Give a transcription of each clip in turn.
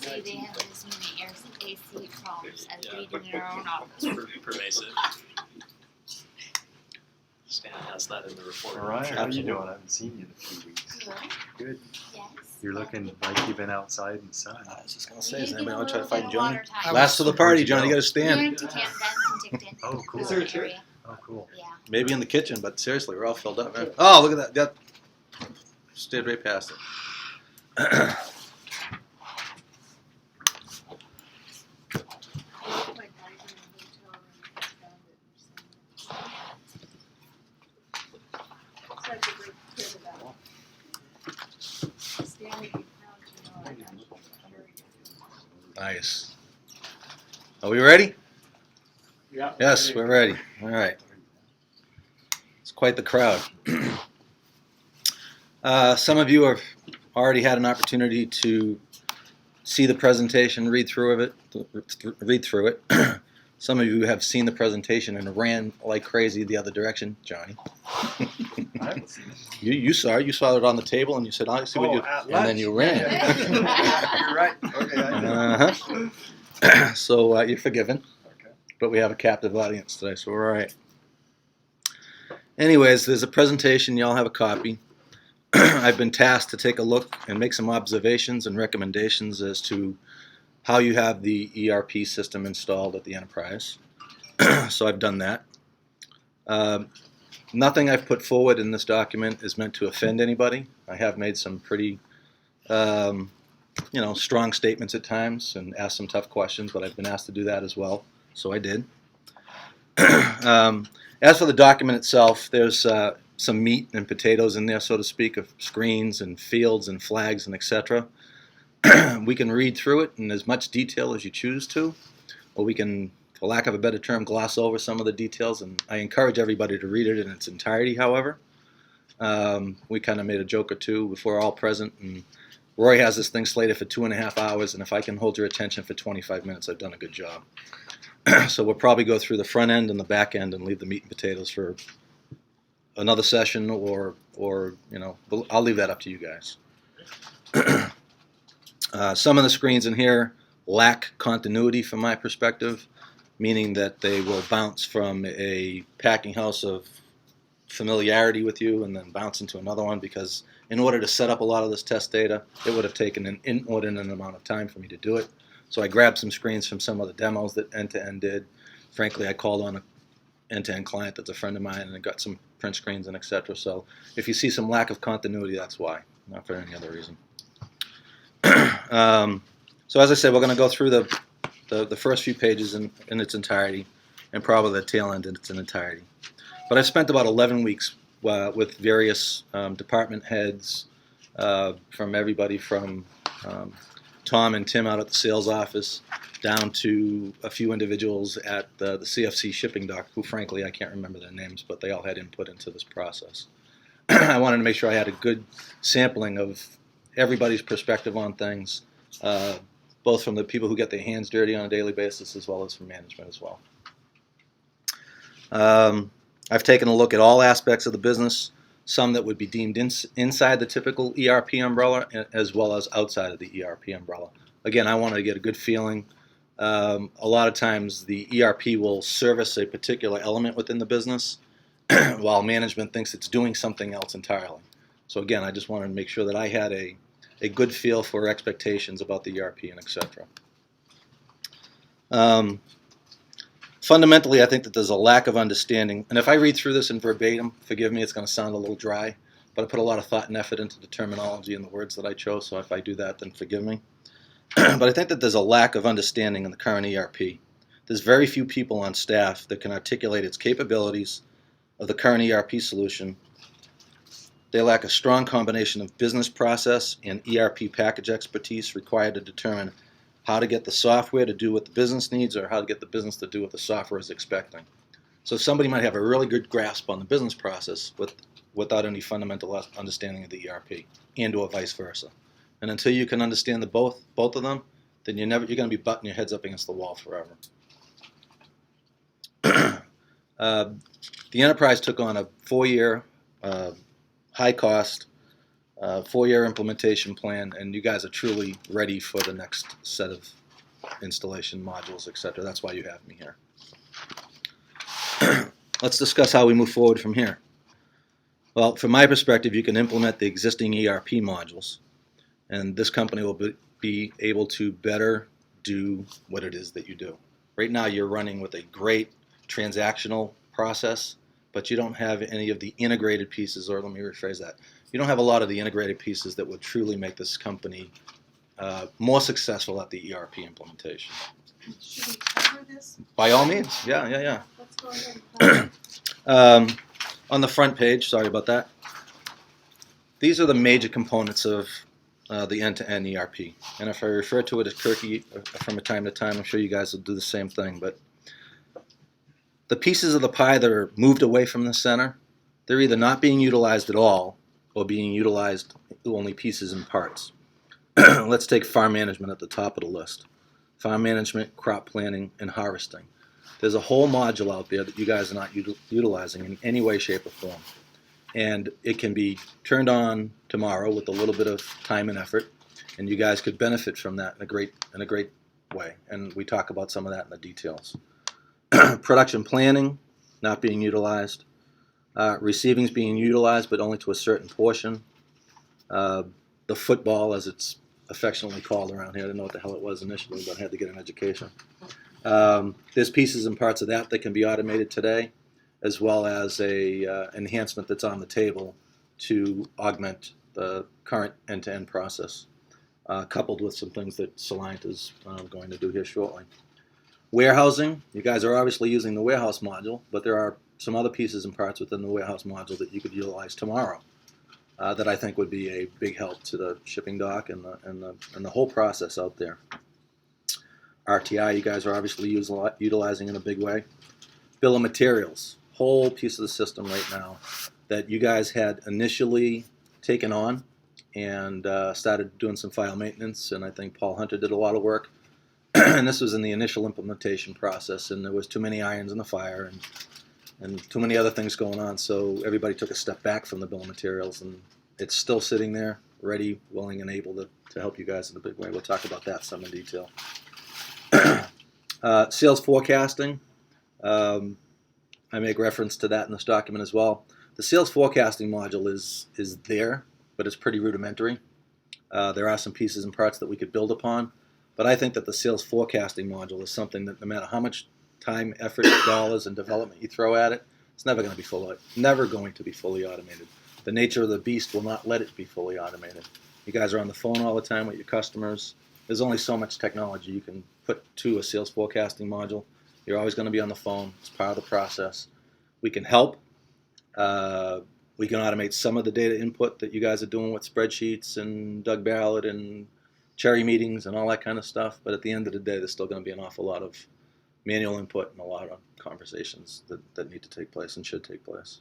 say they have as many AC problems as we do in our own office. It's pervasive. Stan has that in the report. All right, how you doing? I haven't seen you in a few weeks. Good. Good. Yes. You're looking like you've been outside in the sun. I was just gonna We say, did is get anybody a want to try to little fight bit of Johnny? water time. Last of the party, Johnny. You got to We stand. went to Canada and Ticton. Oh, cool. Is there a area? Oh, cool. Yeah. Maybe in the kitchen, but seriously, we're all filled up, man. Oh, look at that. That stayed right past it. Nice. Are we ready? Yeah. Yes, we're ready. All right. It's quite the crowd. Some of you have already had an opportunity to see the presentation, read through it. Some of you have seen the presentation and ran like crazy the other direction, Johnny. I haven't seen it. You saw it. You saw it on the table, and you said, "I see what you." at And then you ran. You're right. Okay, I did. So you're forgiven. Okay. But we have a captive audience today, so we're all right. Anyways, there's a presentation. Y'all have a copy. I've been tasked to take a look and make some observations and recommendations as to how you have the ERP system installed at the enterprise. So I've done that. Nothing I've put forward in this document is meant to offend anybody. I have made some pretty strong statements at times and asked some tough questions, but I've been asked to do that as well, so I did. As for the document itself, there's some meat and potatoes in there, so to speak, of screens and fields and flags and etc. We can read through it in as much detail as you choose to, or we can, for lack of a better term, gloss over some of the details, and I encourage everybody to read it in its entirety, however. We kind of made a joke or two before all present, and Roy has this thing slated for 2.5 hours, and if I can hold your attention for 25 minutes, I've done a good job. So we'll probably go through the front end and the back end and leave the meat and potatoes for another session, or I'll leave that up to you guys. Some of the screens in here lack continuity from my perspective, meaning that they will bounce from a packing house of familiarity with you and then bounce into another one, because in order to set up a lot of this test data, it would have taken an inordinate amount of time for me to do it. So I grabbed some screens from some of the demos that End2End did. Frankly, I called on an End2End client that's a friend of mine, and I got some print screens and etc. So if you see some lack of continuity, that's why, not for any other reason. So as I said, we're going to go through the first few pages in its entirety, and probably the tail end in its entirety. But I've spent about 11 weeks with various department heads, from everybody from Tom and Tim out at the sales office down to a few individuals at the CFC shipping dock, who frankly I can't remember their names, but they all had input into this process. I wanted to make sure I had a good sampling of everybody's perspective on things, both from the people who get their hands dirty on a daily basis as well as from management as well. I've taken a look at all aspects of the business, some that would be deemed inside the typical ERP umbrella as well as outside of the ERP umbrella. Again, I wanted to get a good feeling. A lot of times the ERP will service a particular element within the business while management thinks it's doing something else entirely. So again, I just wanted to make sure that I had a good feel for expectations about the ERP and etc. Fundamentally, I think that there's a lack of understanding, and if I read through this in verbatim, forgive me, it's going to sound a little dry, but I put a lot of thought and effort into the terminology and the words that I chose, so if I do that, then forgive me. But I think that there's a lack of understanding in the current ERP. There's very few people on staff that can articulate its capabilities of the current ERP solution. They lack a strong combination of business process and ERP package expertise required to determine how to get the software to do what the business needs, or how to get the business to do what the software is expecting. So somebody might have a really good grasp on the business process without any fundamental understanding of the ERP, and or vice versa. And until you can understand both of them, then you're going to be butting your heads up against the wall forever. The enterprise took on a 4-year, high-cost 4-year implementation plan, and you guys are truly ready for the next set of installation modules, etc. That's why you have me here. Let's discuss how we move forward from here. Well, from my perspective, you can implement the existing ERP modules, and this company will be able to better do what it is that you do. Right now, you're running with a great transactional process, but you don't have any of the integrated pieces, or let me rephrase that. You don't have a lot of the integrated pieces that would truly make this company more successful at the ERP implementation. Should we cover this? By all means, yeah. Let's go ahead and cover it. On the front page, sorry about that, these are the major components of the end-to-end ERP. And if I refer to it as Kirky from time to time, I'm sure you guys will do the same thing. But the pieces of the pie that are moved away from the center, they're either not being utilized at all or being utilized only pieces and parts. Let's take farm management at the top of the list. Farm management, crop planning, and harvesting. There's a whole module out there that you guys are not utilizing in any way, shape, or form. And it can be turned on tomorrow with a little bit of time and effort, and you guys could benefit from that in a great way. And we talk about some of that in the details. Production planning, not being utilized. Receiving is being utilized, but only to a certain portion. The football, as it's affectionately called around here, I didn't know what the hell it was initially, but I had to get an education. There's pieces and parts of that can be automated today, as well as a enhancement that's on the table to augment the current end-to-end process, coupled with some things that Soliant is going to do here shortly. Warehousing, you guys are obviously using the warehouse module, but there are some other pieces and parts within the warehouse module that you could utilize tomorrow that I think would be a big help to the shipping dock and the whole process out there. RTI, you guys are obviously utilizing in a big way. Bill of materials, whole piece of the system right now that you guys had initially taken on and started doing some file maintenance, and I think Paul Hunter did a lot of work. And this was in the initial implementation process, and there was too many irons in the fire and too many other things going on, so everybody took a step back from the bill of materials, and it's still sitting there, ready, willing, and able to help you guys in a big way. We'll talk about that some in detail. Sales forecasting, I make reference to that in this document as well. The sales forecasting module is there, but it's pretty rudimentary. There are some pieces and parts that we could build upon, but I think that the sales forecasting module is something that no matter how much time, effort, dollars, and development you throw at it, it's never going to be fully automated. The nature of the beast will not let it be fully automated. You guys are on the phone all the time with your customers. There's only so much technology you can put to a sales forecasting module. You're always going to be on the phone. It's part of the process. We can help. We can automate some of the data input that you guys are doing with spreadsheets and Doug Ballard and cherry meetings and all that kind of stuff. But at the end of the day, there's still going to be an awful lot of manual input and a lot of conversations that need to take place and should take place.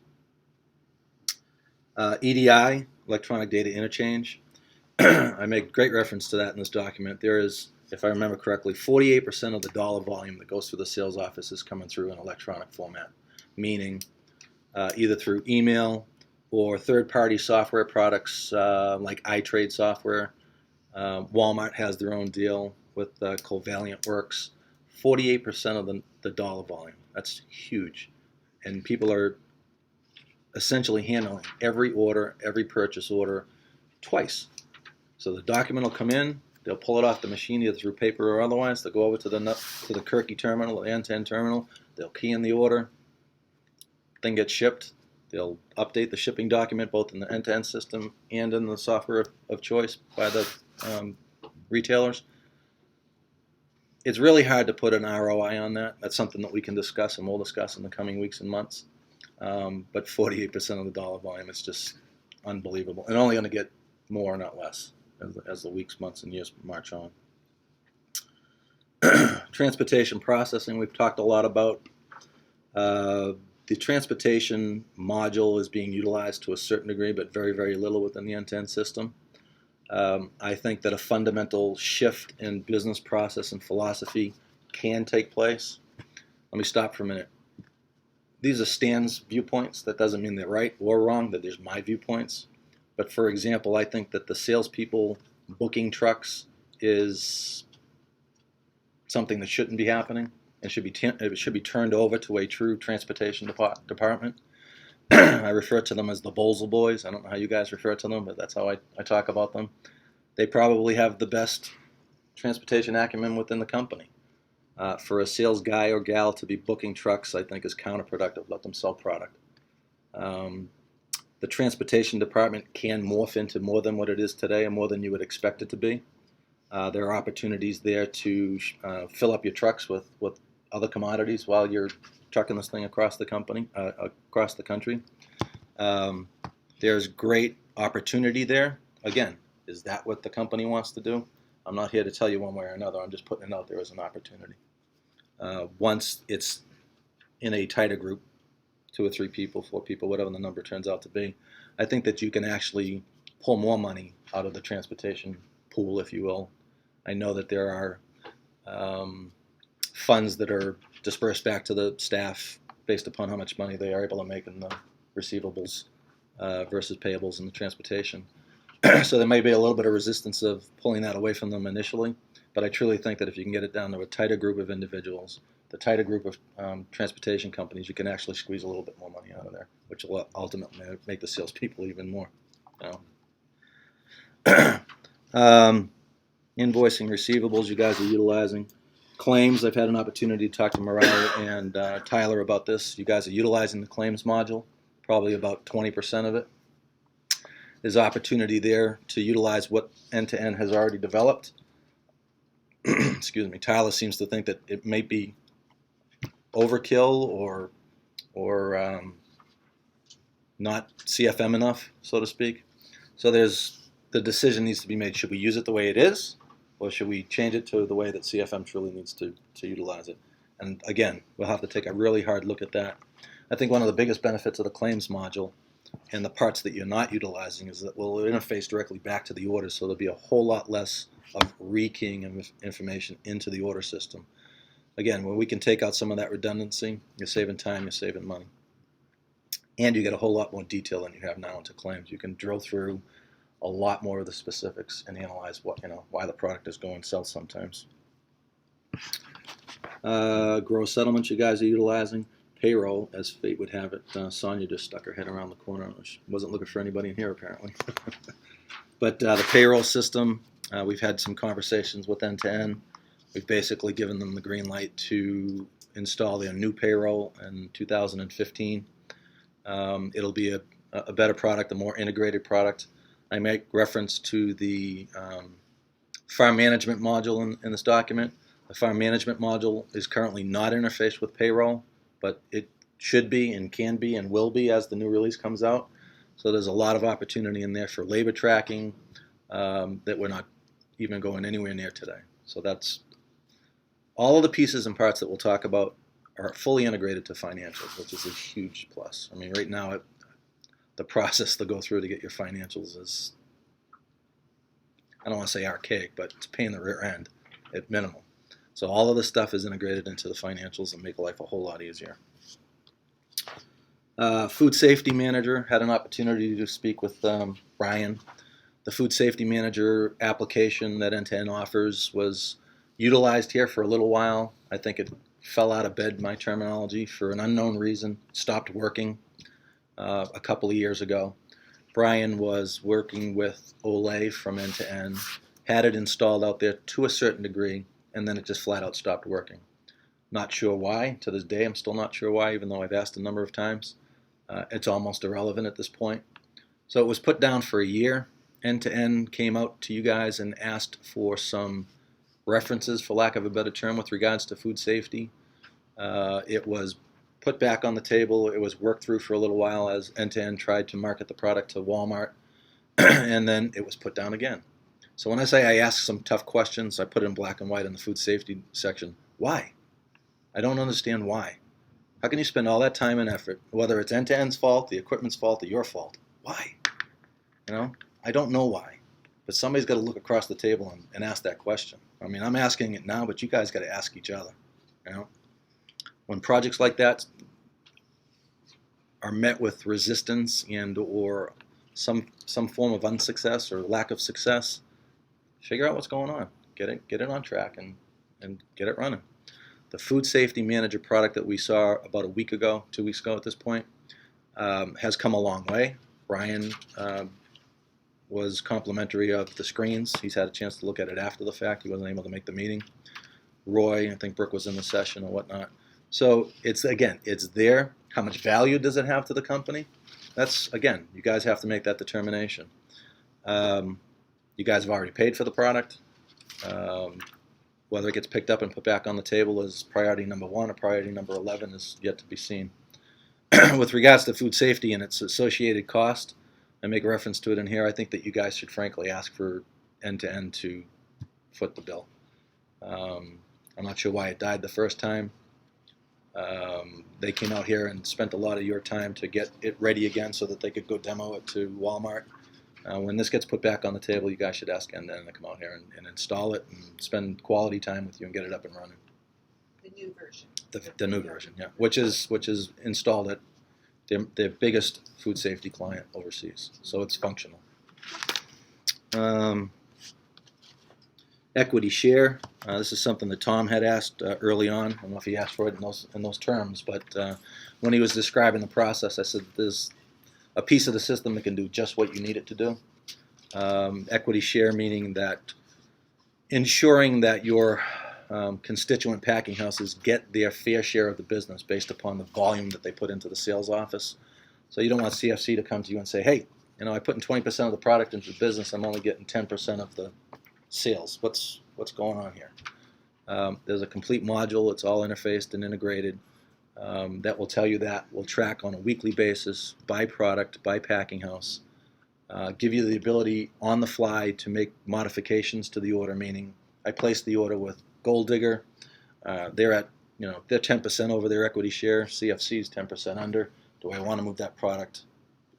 EDI, electronic data interchange. I make great reference to that in this document. There is, if I remember correctly, 48% of the dollar volume that goes through the sales office is coming through in electronic format, meaning either through email or third-party software products like iTrade software. Walmart has their own deal with Covalent Works. 48% of the dollar volume. That's huge. And people are essentially handling every order, every purchase order twice. So the document will come in, they'll pull it off the machine either through paper or otherwise, they'll go over to the Kirky terminal, the end-to-end terminal, they'll key in the order, thing gets shipped, they'll update the shipping document both in the end-to-end system and in the software of choice by the retailers. It's really hard to put an ROI on that. That's something that we can discuss and we'll discuss in the coming weeks and months. But 48% of the dollar volume is just unbelievable, and only going to get more, not less, as the weeks, months, and years march on. Transportation processing, we've talked a lot about. The transportation module is being utilized to a certain degree, but very, very little within the end-to-end system. I think that a fundamental shift in business process and philosophy can take place. Let me stop for a minute. These are Stan's viewpoints. That doesn't mean they're right or wrong. That there's my viewpoints. But for example, I think that the salespeople booking trucks is something that shouldn't be happening and it should be turned over to a true transportation department. I refer to them as the Bolzel boys. I don't know how you guys refer to them, but that's how I talk about them. They probably have the best transportation acumen within the company. For a sales guy or gal to be booking trucks, I think is counterproductive. Let them sell product. The transportation department can morph into more than what it is today and more than you would expect it to be. There are opportunities there to fill up your trucks with other commodities while you're trucking this thing across the country. There's great opportunity there. Again, is that what the company wants to do? I'm not here to tell you one way or another. I'm just putting it out there as an opportunity. Once it's in a tighter group, 2 or 3 people, 4 people, whatever the number turns out to be, I think that you can actually pull more money out of the transportation pool, if you will. I know that there are funds that are dispersed back to the staff based upon how much money they are able to make in the receivables versus payables in the transportation. So there may be a little bit of resistance of pulling that away from them initially, but I truly think that if you can get it down to a tighter group of individuals, the tighter group of transportation companies, you can actually squeeze a little bit more money out of there, which will ultimately make the salespeople even more. Invoicing receivables you guys are utilizing. Claims, I've had an opportunity to talk to Mariah and Tyler about this. You guys are utilizing the claims module, probably about 20% of it. There's opportunity there to utilize what End2End has already developed. Excuse me. Tyler seems to think that it may be overkill or not CFM enough, so to speak. So the decision needs to be made. Should we use it the way it is, or should we change it to the way that CFM truly needs to utilize it? And again, we'll have to take a really hard look at that. I think one of the biggest benefits of the claims module and the parts that you're not utilizing is that we'll interface directly back to the order, so there'll be a whole lot less of rekeying of information into the order system. Again, when we can take out some of that redundancy, you're saving time, you're saving money. And you get a whole lot more detail than you have now into claims. You can drill through a lot more of the specifics and analyze why the product is going south sometimes. Gross settlements you guys are utilizing. Payroll, as fate would have it, Sonia just stuck her head around the corner. She wasn't looking for anybody in here apparently. But the payroll system, we've had some conversations with End2End. We've basically given them the green light to install their new payroll in 2015. It'll be a better product, a more integrated product. I make reference to the farm management module in this document. The farm management module is currently not interfaced with payroll, but it should be and can be and will be as the new release comes out. So there's a lot of opportunity in there for labor tracking that we're not even going anywhere near today. So that's all of the pieces and parts that we'll talk about are fully integrated to financials, which is a huge plus. I mean, right now, the process to go through to get your financials is, I don't want to say archaic, but it's a pain in the rear end at minimum. So all of this stuff is integrated into the financials and make life a whole lot easier. Food safety manager, had an opportunity to speak with Brian. The food safety manager application that End2End offers was utilized here for a little while. I think it fell out of bed, my terminology, for an unknown reason, stopped working a couple of years ago. Brian was working with Olay from End2End, had it installed out there to a certain degree, and then it just flat out stopped working. Not sure why. To this day, I'm still not sure why, even though I've asked a number of times. It's almost irrelevant at this point. So it was put down for a year. End2End came out to you guys and asked for some references, for lack of a better term, with regards to food safety. It was put back on the table. It was worked through for a little while as End2End tried to market the product to Walmart, and then it was put down again. So when I say I ask some tough questions, I put it in black and white in the food safety section. Why? I don't understand why. How can you spend all that time and effort, whether it's End2End's fault, the equipment's fault, or your fault? Why? I don't know why. But somebody's got to look across the table and ask that question. I mean, I'm asking it now, but you guys got to ask each other. When projects like that are met with resistance and or some form of unsuccess or lack of success, figure out what's going on. Get it on track and get it running. The Food Safety Manager product that we saw about 2 weeks ago at this point, has come a long way. Brian was complimentary of the screens. He's had a chance to look at it after the fact. He wasn't able to make the meeting. Roy, I think Brooke was in the session or whatnot. So it's there. How much value does it have to the company? That's, again, you guys have to make that determination. You guys have already paid for the product. Whether it gets picked up and put back on the table is priority number 1 or priority number 11 is yet to be seen. With regards to food safety and its associated cost, I make reference to it in here. I think that you guys should frankly ask for end-to-end to foot the bill. I'm not sure why it died the first time. They came out here and spent a lot of your time to get it ready again so that they could go demo it to Walmart. When this gets put back on the table, you guys should ask end-to-end to come out here and install it and spend quality time with you and get it up and running. The new version. The new version, yeah, which is installed at their biggest food safety client overseas, so it's functional. Equity share. This is something that Tom had asked early on. I don't know if he asked for it in those terms, but when he was describing the process, I said there's a piece of the system that can do just what you need it to do. Equity share meaning that ensuring that your constituent packing houses get their fair share of the business based upon the volume that they put into the sales office. So you don't want CFC to come to you and say, hey, I put in 20% of the product into the business, I'm only getting 10% of the sales. What's going on here? There's a complete module. It's all interfaced and integrated. That will tell you that. We'll track on a weekly basis by product, by packing house. Give you the ability on the fly to make modifications to the order, meaning I placed the order with Gold Digger. They're at, they're 10% over their equity share. CFC's 10% under. Do I want to move that product?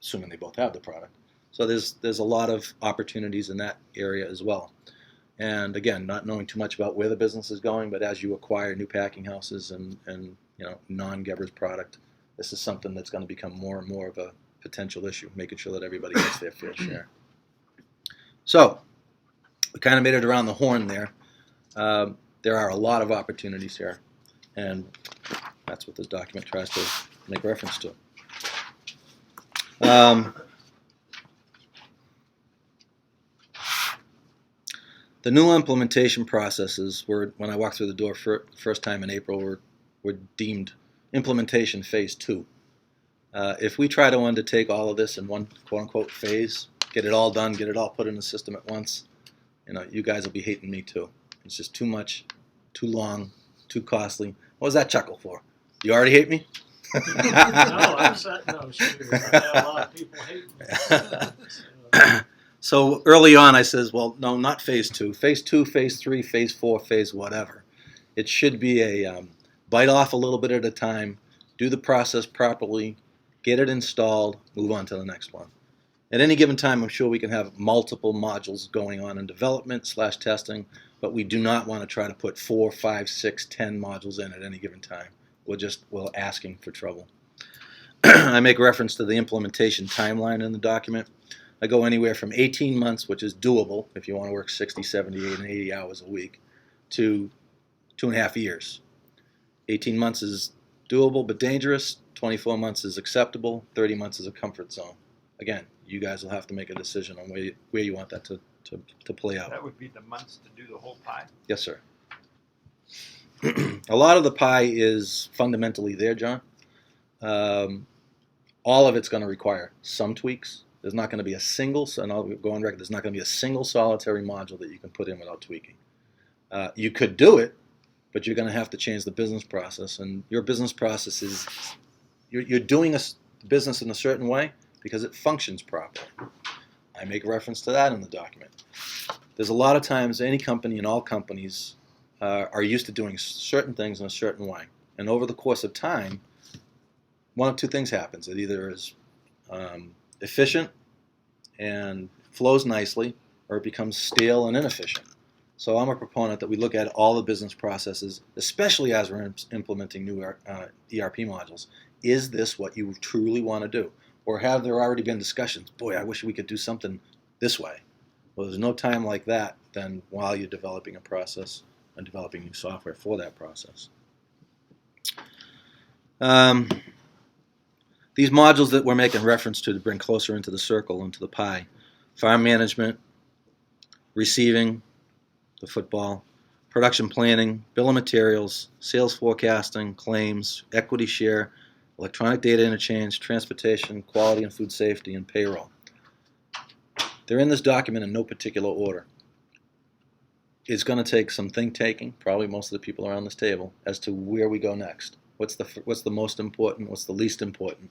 Assuming they both have the product. So there's a lot of opportunities in that area as well. And again, not knowing too much about where the business is going, but as you acquire new packing houses and non-Gebbers product, this is something that's going to become more and more of a potential issue, making sure that everybody gets their fair share. So we kind of made it around the horn there. There are a lot of opportunities here, and that's what this document tries to make reference to. The new implementation processes were, when I walked through the door first time in April, were deemed implementation phase 2. If we try to undertake all of this in one quote-unquote phase, get it all done, get it all put in the system at once, you guys will be hating me too. It's just too much, too long, too costly. What was that chuckle for? You already hate me? No, I'm set. No, sure. I have a lot of people hate me. So early on I says, well, no, not phase 2. Phase 2, phase 3, phase 4, phase whatever. It should be a bite off a little bit at a time, do the process properly, get it installed, move on to the next one. At any given time, I'm sure we can have multiple modules going on in development/testing, but we do not want to try to put 4, 5, 6, 10 modules in at any given time. We're asking for trouble. I make reference to the implementation timeline in the document. I go anywhere from 18 months, which is doable if you want to work 60, 70, and 80 hours a week, to 2.5 years. 18 months is doable but dangerous. 24 months is acceptable. 30 months is a comfort zone. Again, you guys will have to make a decision on where you want that to play out. That would be the months to do the whole pie. Yes, sir. A lot of the pie is fundamentally there, John. All of it's going to require some tweaks. There's not going to be a single, and I'll go on record, there's not going to be a single solitary module that you can put in without tweaking. You could do it, but you're going to have to change the business process. And your business process is, you're doing a business in a certain way because it functions properly. I make reference to that in the document. There's a lot of times any company and all companies are used to doing certain things in a certain way. And over the course of time, one of two things happens. It either is efficient and flows nicely, or it becomes stale and inefficient. So I'm a proponent that we look at all the business processes, especially as we're implementing new ERP modules. Is this what you truly want to do? Or have there already been discussions? Boy, I wish we could do something this way. Well, there's no time like that than while you're developing a process and developing new software for that process. These modules that we're making reference to bring closer into the circle, into the pie: farm management, receiving, the football, production planning, bill of materials, sales forecasting, claims, equity share, electronic data interchange, transportation, quality and food safety, and payroll. They're in this document in no particular order. It's going to take some think-taking, probably most of the people around this table, as to where we go next. What's the most important? What's the least important?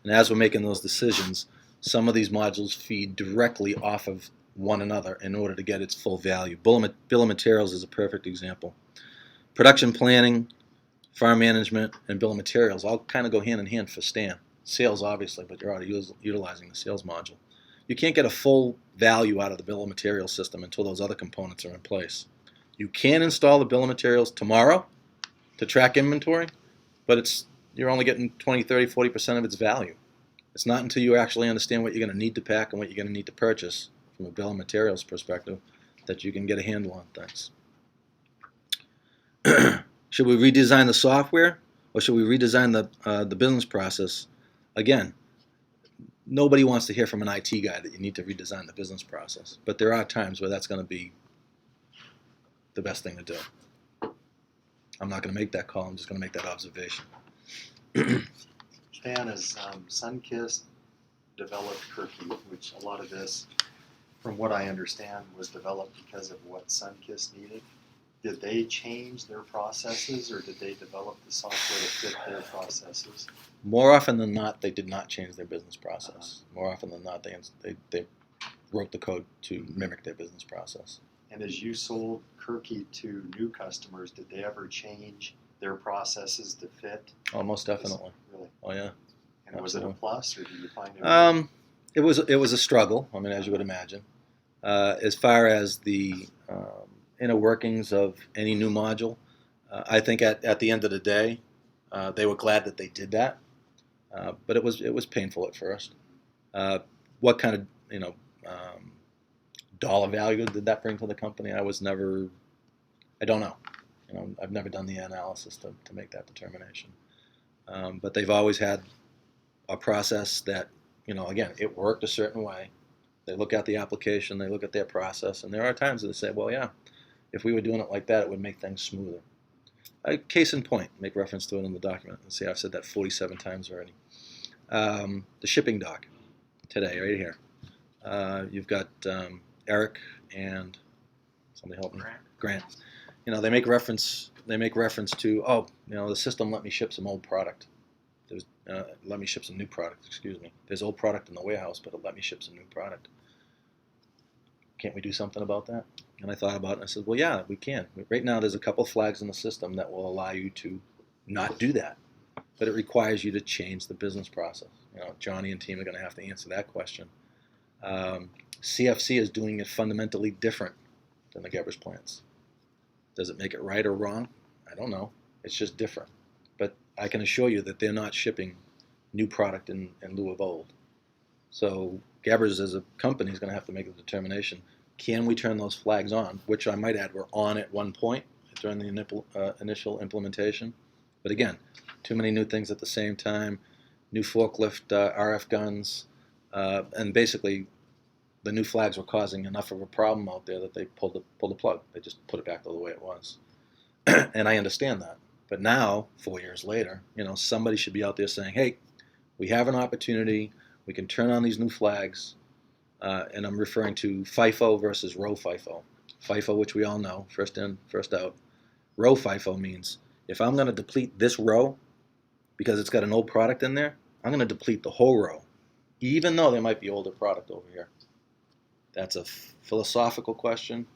And as we're making those decisions, some of these modules feed directly off of one another in order to get its full value. Bill of materials is a perfect example. Production planning, farm management, and bill of materials all kind of go hand in hand for Stan. Sales, obviously, but you're already utilizing the sales module. You can't get a full value out of the bill of materials system until those other components are in place. You can install the bill of materials tomorrow to track inventory, but you're only getting 20, 30, 40% of its value. It's not until you actually understand what you're going to need to pack and what you're going to need to purchase from a bill of materials perspective that you can get a handle on things. Should we redesign the software, or should we redesign the business process? Again, nobody wants to hear from an IT guy that you need to redesign the business process, but there are times where that's going to be the best thing to do. I'm not going to make that call. I'm just going to make that observation. Stan, has Sunkist developed Kirky, which a lot of this, from what I understand, was developed because of what Sunkist needed. Did they change their processes, or did they develop the software to fit their processes? More often than not, they did not change their business process. More often than not, they wrote the code to mimic their business process. And as you sold Kirky to new customers, did they ever change their processes to fit? Oh, most definitely. Really? Oh, yeah. And was it a plus, or did you find it? It was a struggle. I mean, as you would imagine. As far as the inner workings of any new module, I think at the end of the day, they were glad that they did that. But it was painful at first. What kind of dollar value did that bring to the company? I don't know. I've never done the analysis to make that determination. But they've always had a process that, again, it worked a certain way. They look at the application, they look at their process, and there are times that they say, well, yeah, if we were doing it like that, it would make things smoother. Case in point, make reference to it in the document. Let's see, I've said that 47 times already. The shipping dock today, right here. You've got Eric and somebody help me. Grant. They make reference to, the system let me ship some old product. Let me ship some new product, excuse me. There's old product in the warehouse, but it let me ship some new product. Can't we do something about that? And I thought about it, and I said, well, yeah, we can. Right now, there's a couple flags in the system that will allow you to not do that, but it requires you to change the business process. Johnny and team are going to have to answer that question. CFC is doing it fundamentally different than the Gebbers plants. Does it make it right or wrong? I don't know. It's just different. But I can assure you that they're not shipping new product in lieu of old. So Gebbers as a company is going to have to make a determination. Can we turn those flags on? Which I might add were on at one point during the initial implementation. But again, too many new things at the same time. New forklift RF guns. And basically the new flags were causing enough of a problem out there that they pulled the plug. They just put it back to the way it was. And I understand that. But now, 4 years later, somebody should be out there saying, hey, we have an opportunity. We can turn on these new flags. And I'm referring to FIFO versus row FIFO. FIFO, which we all know, first in, first out. Row FIFO means if I'm going to deplete this row because it's got an old product in there, I'm going to deplete the whole row, even though there might be older product over here. That's a philosophical question.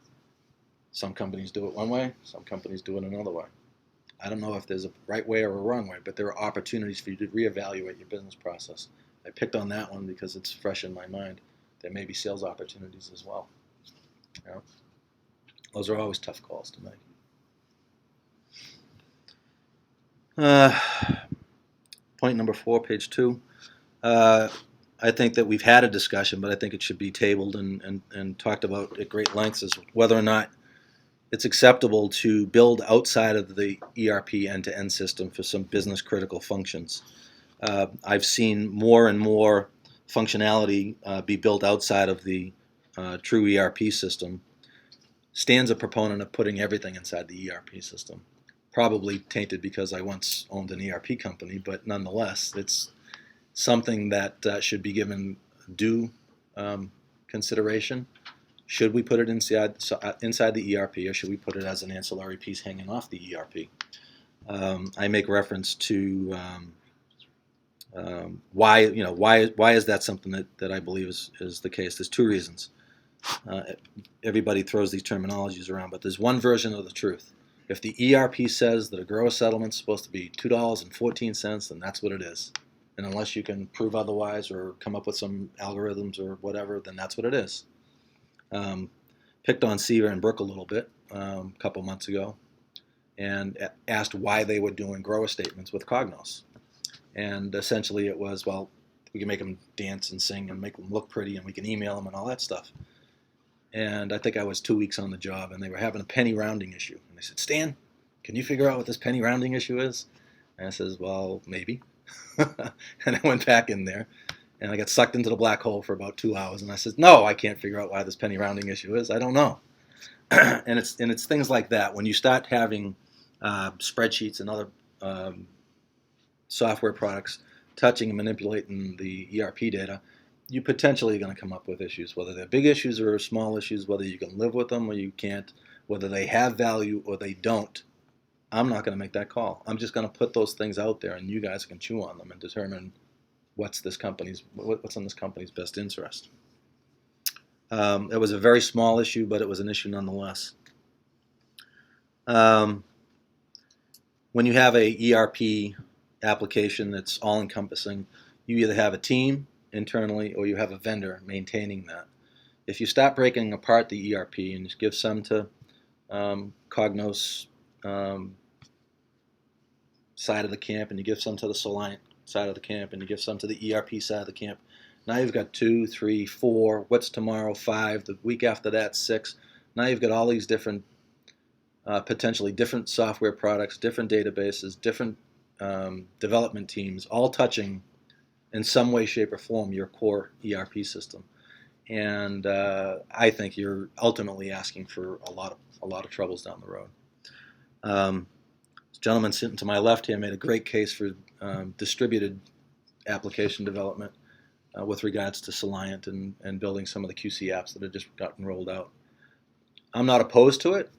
Some companies do it one way, some companies do it another way. I don't know if there's a right way or a wrong way, but there are opportunities for you to reevaluate your business process. I picked on that one because it's fresh in my mind. There may be sales opportunities as well. Those are always tough calls to make. Point number 4, page 2. I think that we've had a discussion, but I think it should be tabled and talked about at great lengths, is whether or not it's acceptable to build outside of the ERP end-to-end system for some business critical functions. I've seen more and more functionality be built outside of the true ERP system. Stan's a proponent of putting everything inside the ERP system. Probably tainted because I once owned an ERP company, but nonetheless, it's something that should be given due consideration. Should we put it inside the ERP, or should we put it as an ancillary piece hanging off the ERP? I make reference to why is that something that I believe is the case. There's two reasons. Everybody throws these terminologies around, but there's one version of the truth. If the ERP says that a gross settlement is supposed to be $2.14, then that's what it is. And unless you can prove otherwise or come up with some algorithms or whatever, then that's what it is. Picked on Seaver and Brook a little bit a couple months ago and asked why they were doing grower statements with Cognos. And essentially it was, well, we can make them dance and sing and make them look pretty and we can email them and all that stuff. And I think I was 2 weeks on the job and they were having a penny rounding issue. And they said, Stan, can you figure out what this penny rounding issue is? And I says, well, maybe. And I went back in there and I got sucked into the black hole for about 2 hours. And I said, no, I can't figure out why this penny rounding issue is. I don't know. and it's things like that. When you start having spreadsheets and other software products touching and manipulating the ERP data, you potentially are going to come up with issues, whether they're big issues or small issues, whether you can live with them or you can't, whether they have value or they don't. I'm not going to make that call. I'm just going to put those things out there and you guys can chew on them and determine what's in this company's best interest. It was a very small issue, but it was an issue nonetheless. When you have a ERP application that's all-encompassing, you either have a team internally or you have a vendor maintaining that. If you stop breaking apart the ERP and just give some to Cognos side of the camp and you give some to the Soliant side of the camp and you give some to the ERP side of the camp, now you've got 2, 3, 4, what's tomorrow, 5, the week after that, 6. Now you've got all these different, potentially different software products, different databases, different development teams, all touching in some way, shape, or form your core ERP system. And I think you're ultimately asking for a lot of troubles down the road. This gentleman sitting to my left here made a great case for distributed application development with regards to Soliant and building some of the QC apps that have just gotten rolled out. I'm not opposed to it.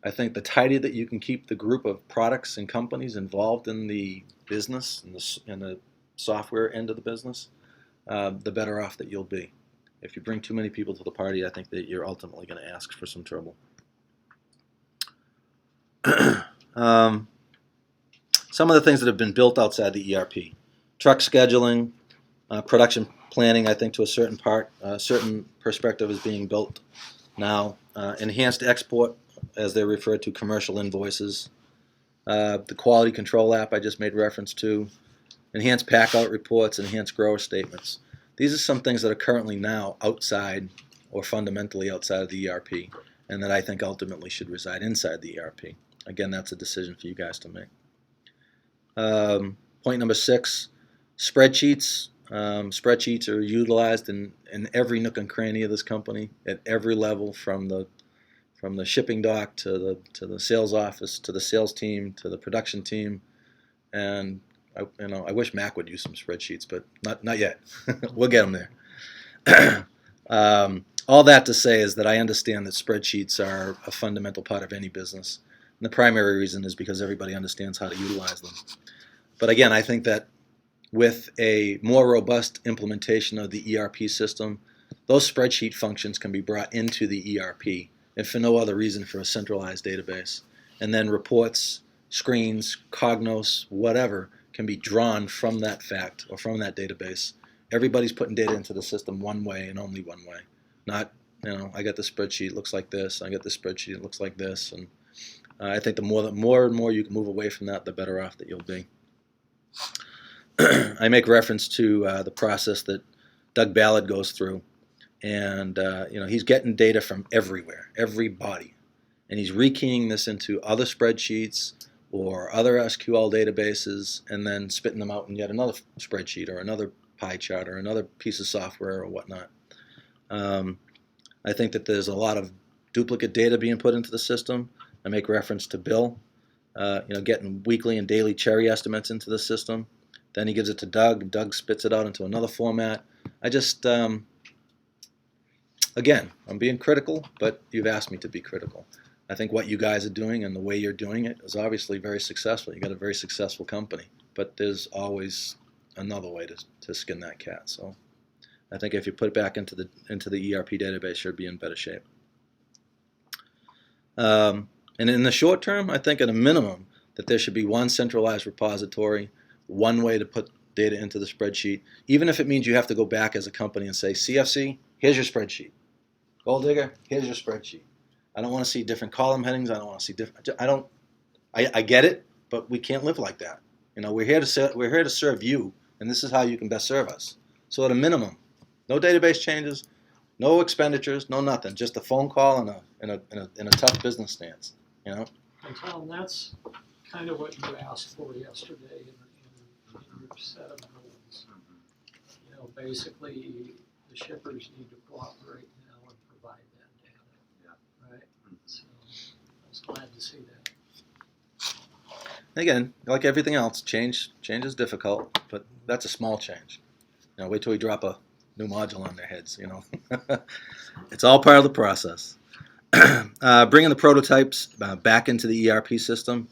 I think the tighter that you can keep the group of products and companies involved in the business and the software end of the business, the better off that you'll be. If you bring too many people to the party, I think that you're ultimately going to ask for some trouble. Some of the things that have been built outside the ERP: truck scheduling, production planning. I think to a certain perspective is being built now. Enhanced export, as they're referred to, commercial invoices. The quality control app I just made reference to. Enhanced pack-out reports, enhanced grower statements. These are some things that are currently now outside or fundamentally outside of the ERP, and that I think ultimately should reside inside the ERP. Again, that's a decision for you guys to make. Point number 6, spreadsheets. Spreadsheets are utilized in every nook and cranny of this company at every level, from the shipping dock to the sales office, to the sales team, to the production team, and I wish Mac would use some spreadsheets, but not yet. We'll get them there. All that to say is that I understand that spreadsheets are a fundamental part of any business. And the primary reason is because everybody understands how to utilize them. But again, I think that with a more robust implementation of the ERP system, those spreadsheet functions can be brought into the ERP, and for no other reason for a centralized database. And then reports, screens, Cognos, whatever, can be drawn from that fact or from that database. Everybody's putting data into the system one way and only one way. Not, I got the spreadsheet, it looks like this. I got the spreadsheet, it looks like this. And I think the more and more you can move away from that, the better off that you'll be. I make reference to the process that Doug Ballard goes through, and he's getting data from everywhere, everybody, and he's rekeying this into other spreadsheets or other SQL databases, and then spitting them out in yet another spreadsheet or another pie chart or another piece of software or whatnot. I think that there's a lot of duplicate data being put into the system. I make reference to Bill, getting weekly and daily cherry estimates into the system. Then he gives it to Doug, and Doug spits it out into another format. I just, again, I'm being critical, but you've asked me to be critical. I think what you guys are doing and the way you're doing it is obviously very successful. You got a very successful company, but there's always another way to skin that cat. So I think if you put it back into the ERP database, you'll be in better shape. And in the short term, I think at a minimum that there should be one centralized repository, one way to put data into the spreadsheet, even if it means you have to go back as a company and say, CFC, here's your spreadsheet. Gold Digger, here's your spreadsheet. I don't want to see different column headings. I don't want to see different. I get it, but we can't live like that. We're here to serve you, and this is how you can best serve us. So at a minimum, no database changes, no expenditures, no nothing. Just a phone call and a tough business stance. And Tom, that's kind of what you asked for yesterday in your set of goals. Basically, the shippers need to cooperate now and provide that data. Right? So I was glad to see that. Again, like everything else, change is difficult, but that's a small change. Wait till we drop a new module on their heads. It's all part of the process. Bringing the prototypes back into the ERP system.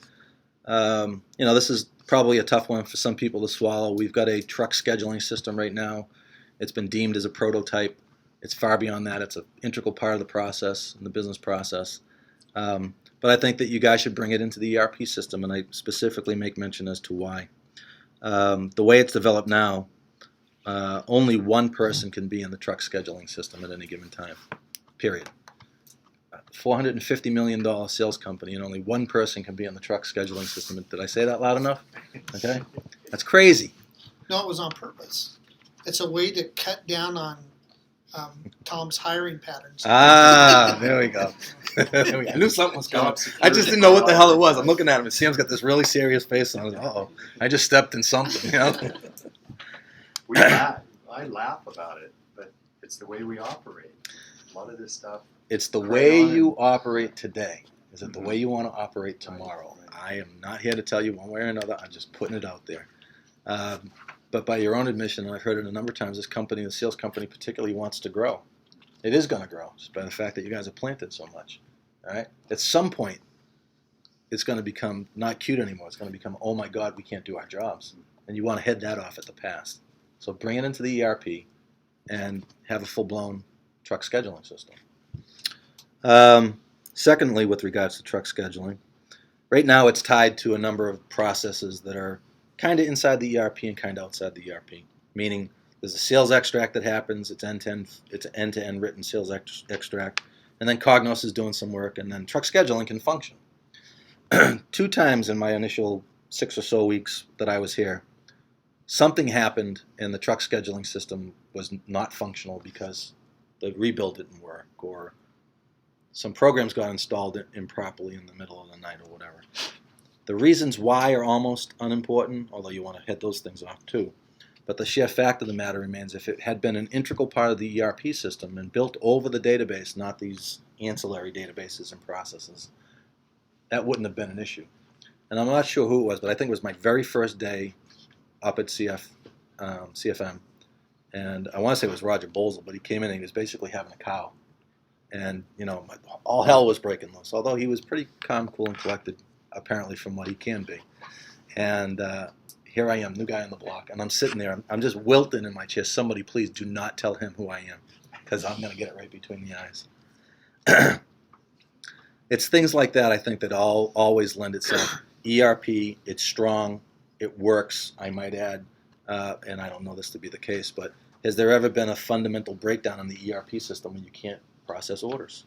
This is probably a tough one for some people to swallow. We've got a truck scheduling system right now. It's been deemed as a prototype. It's far beyond that. It's an integral part of the process and the business process. But I think that you guys should bring it into the ERP system, and I specifically make mention as to why. The way it's developed now, only one person can be in the truck scheduling system at any given time, period. $450 million sales company, and only one person can be in the truck scheduling system. Did I say that loud enough? Okay, that's crazy. No, it was on purpose. It's a way to cut down on Tom's hiring patterns. There we go. I knew something was coming. I just didn't know what the hell it was. I'm looking at him, and Sam's got this really serious face on. Uh-oh, I just stepped in something. I laugh about it, but it's the way we operate. A lot of this stuff. It's the way you operate today. Is it the way you want to operate tomorrow? I am not here to tell you one way or another. I'm just putting it out there. But by your own admission, and I've heard it a number of times, this company, the sales company particularly, wants to grow. It is going to grow just by the fact that you guys have planted so much. All right? At some point, it's going to become not cute anymore. It's going to become, oh my God, we can't do our jobs. And you want to head that off at the pass. So bring it into the ERP and have a full-blown truck scheduling system. Secondly, with regards to truck scheduling, right now it's tied to a number of processes that are kind of inside the ERP and kind of outside the ERP. Meaning, there's a sales extract that happens. It's end-to-end written sales extract, and then Cognos is doing some work, and then truck scheduling can function. 2 times in my initial 6 or so weeks that I was here, something happened, and the truck scheduling system was not functional because the rebuild didn't work, or some programs got installed improperly in the middle of the night or whatever. The reasons why are almost unimportant, although you want to hit those things off too. But the sheer fact of the matter remains, if it had been an integral part of the ERP system and built over the database, not these ancillary databases and processes, that wouldn't have been an issue. And I'm not sure who it was, but I think it was my very first day up at CFM. And I want to say it was Roger Bolzel, but he came in and he was basically having a cow. And, all hell was breaking loose, although he was pretty calm, cool, and collected, apparently, from what he can be. And here I am, new guy on the block, and I'm sitting there. I'm just wilting in my chair. Somebody please do not tell him who I am, because I'm going to get it right between the eyes. It's things like that, I think, that always lend itself. ERP, it's strong, it works, I might add, and I don't know this to be the case, but has there ever been a fundamental breakdown in the ERP system when you can't process orders?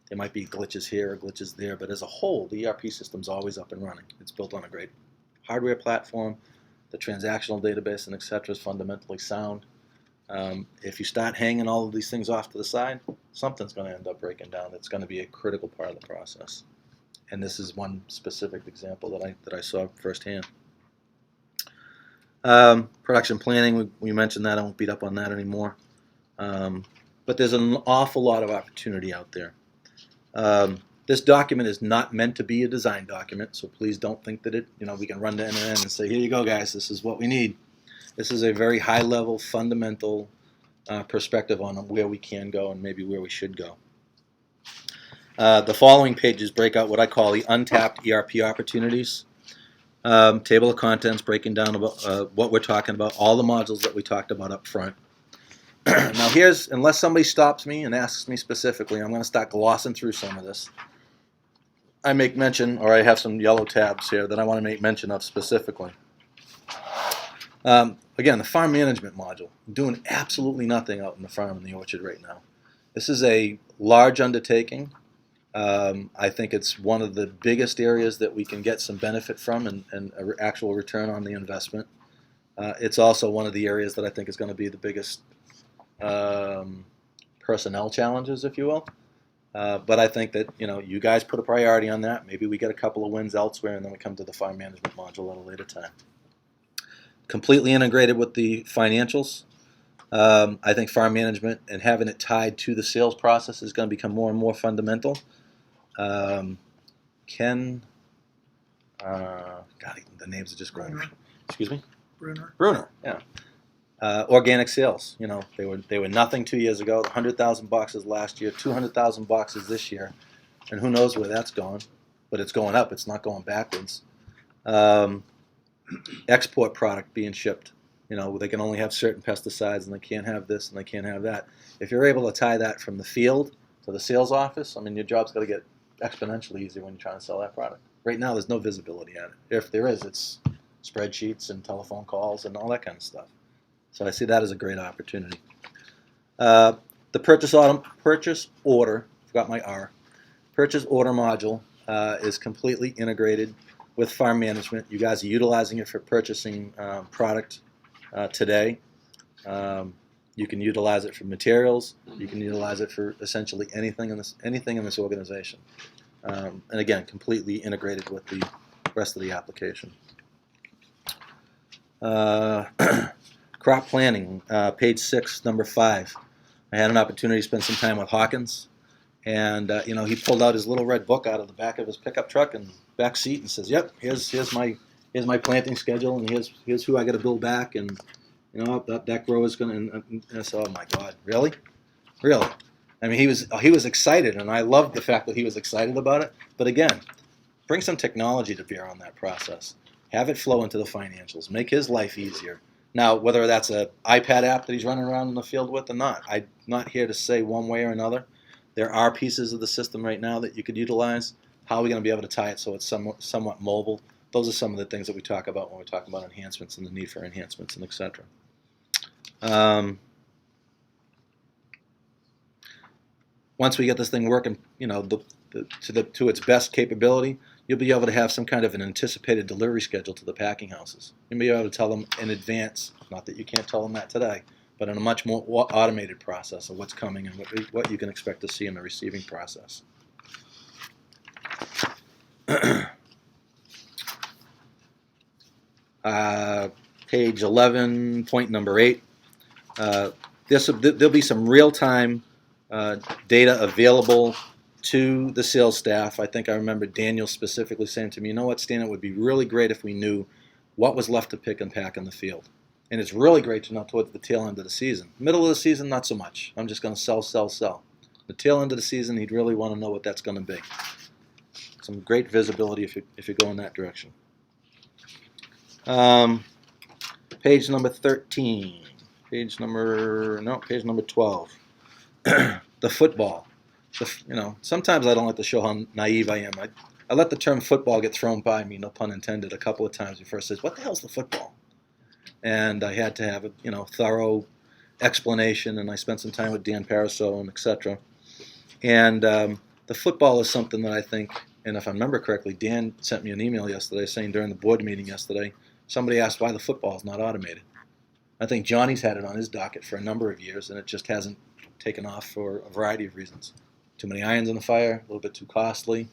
There might be glitches here or glitches there, but as a whole, the ERP system's always up and running. It's built on a great hardware platform. The transactional database and et cetera is fundamentally sound. If you start hanging all of these things off to the side, something's going to end up breaking down. That's going to be a critical part of the process. And this is one specific example that I saw firsthand. Production planning, we mentioned that. I won't beat up on that anymore. But there's an awful lot of opportunity out there. This document is not meant to be a design document, so please don't think that we can run to NNN and say, here you go, guys, this is what we need. This is a very high-level, fundamental perspective on where we can go and maybe where we should go. The following pages break out what I call the untapped ERP opportunities. Table of contents breaking down about what we're talking about, all the modules that we talked about up front. Now unless somebody stops me and asks me specifically, I'm going to start glossing through some of this. I make mention, or I have some yellow tabs here that I want to make mention of specifically. Again, the farm management module, doing absolutely nothing out in the farm and the orchard right now. This is a large undertaking. I think it's one of the biggest areas that we can get some benefit from and an actual return on the investment. It's also one of the areas that I think is going to be the biggest personnel challenges, if you will. But I think that you guys put a priority on that. Maybe we get a couple of wins elsewhere, and then we come to the farm management module at a later time. Completely integrated with the financials. I think farm management and having it tied to the sales process is going to become more and more fundamental. God, the names are just growing. Excuse me? Bruner, yeah. Organic sales, they were nothing 2 years ago, 100,000 boxes last year, 200,000 boxes this year, and who knows where that's going, but it's going up, it's not going backwards. Export product being shipped, they can only have certain pesticides and they can't have this and they can't have that. If you're able to tie that from the field to the sales office, your job's got to get exponentially easier when you're trying to sell that product. Right now there's no visibility on it. If there is, it's spreadsheets and telephone calls and all that kind of stuff. So I see that as a great opportunity. The purchase order, forgot my R, purchase order module is completely integrated with farm management. You guys are utilizing it for purchasing product today. You can utilize it for materials. You can utilize it for essentially anything in this organization. And again, completely integrated with the rest of the application. Crop planning, page 6, number 5. I had an opportunity to spend some time with Hawkins, and he pulled out his little red book out of the back of his pickup truck and back seat and says, "Yep, here's my planting schedule, and here's who I got to build back, and that grower's going to." And I said, "Oh my God, really?" He was excited, and I loved the fact that he was excited about it. But again, bring some technology to bear on that process. Have it flow into the financials. Make his life easier. Now, whether that's an iPad app that he's running around in the field with or not, I'm not here to say one way or another. There are pieces of the system right now that you could utilize. How are we going to be able to tie it so it's somewhat mobile? Those are some of the things that we talk about when we talk about enhancements and the need for enhancements and et cetera. Once we get this thing working, to its best capability, you'll be able to have some kind of an anticipated delivery schedule to the packing houses. You'll be able to tell them in advance, not that you can't tell them that today, but in a much more automated process of what's coming and what you can expect to see in the receiving process. Page 11, point number 8. There'll be some real-time data available to the sales staff. I think I remember Daniel specifically saying to me, "You know what, Stan, it would be really great if we knew what was left to pick and pack in the field." And it's really great to know towards the tail end of the season. Middle of the season, not so much. I'm just going to sell. The tail end of the season, he'd really want to know what that's going to be. Some great visibility if you go in that direction. Page number 13. Page number 12. The football. Sometimes I don't like to show how naive I am. I let the term football get thrown by me, no pun intended, a couple of times before it says, "What the hell's the football?" And I had to have a thorough explanation, and I spent some time with Dan Paraso and etc. And the football is something that I think, and if I remember correctly, Dan sent me an email yesterday saying during the board meeting yesterday, somebody asked why the football is not automated. I think Johnny's had it on his docket for a number of years, and it just hasn't taken off for a variety of reasons. Too many irons in the fire, a little bit too costly.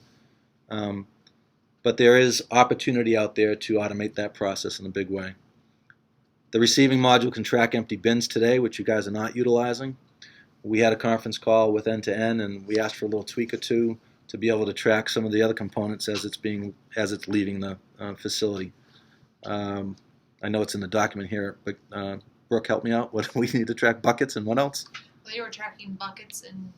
But there is opportunity out there to automate that process in a big way. The receiving module can track empty bins today, which you guys are not utilizing. We had a conference call with N2N, and we asked for a little tweak or two to be able to track some of the other components as it's leaving the facility. I know it's in the document here, but Brooke, help me out. What do we need to track? Buckets and what else? Well, you were tracking buckets and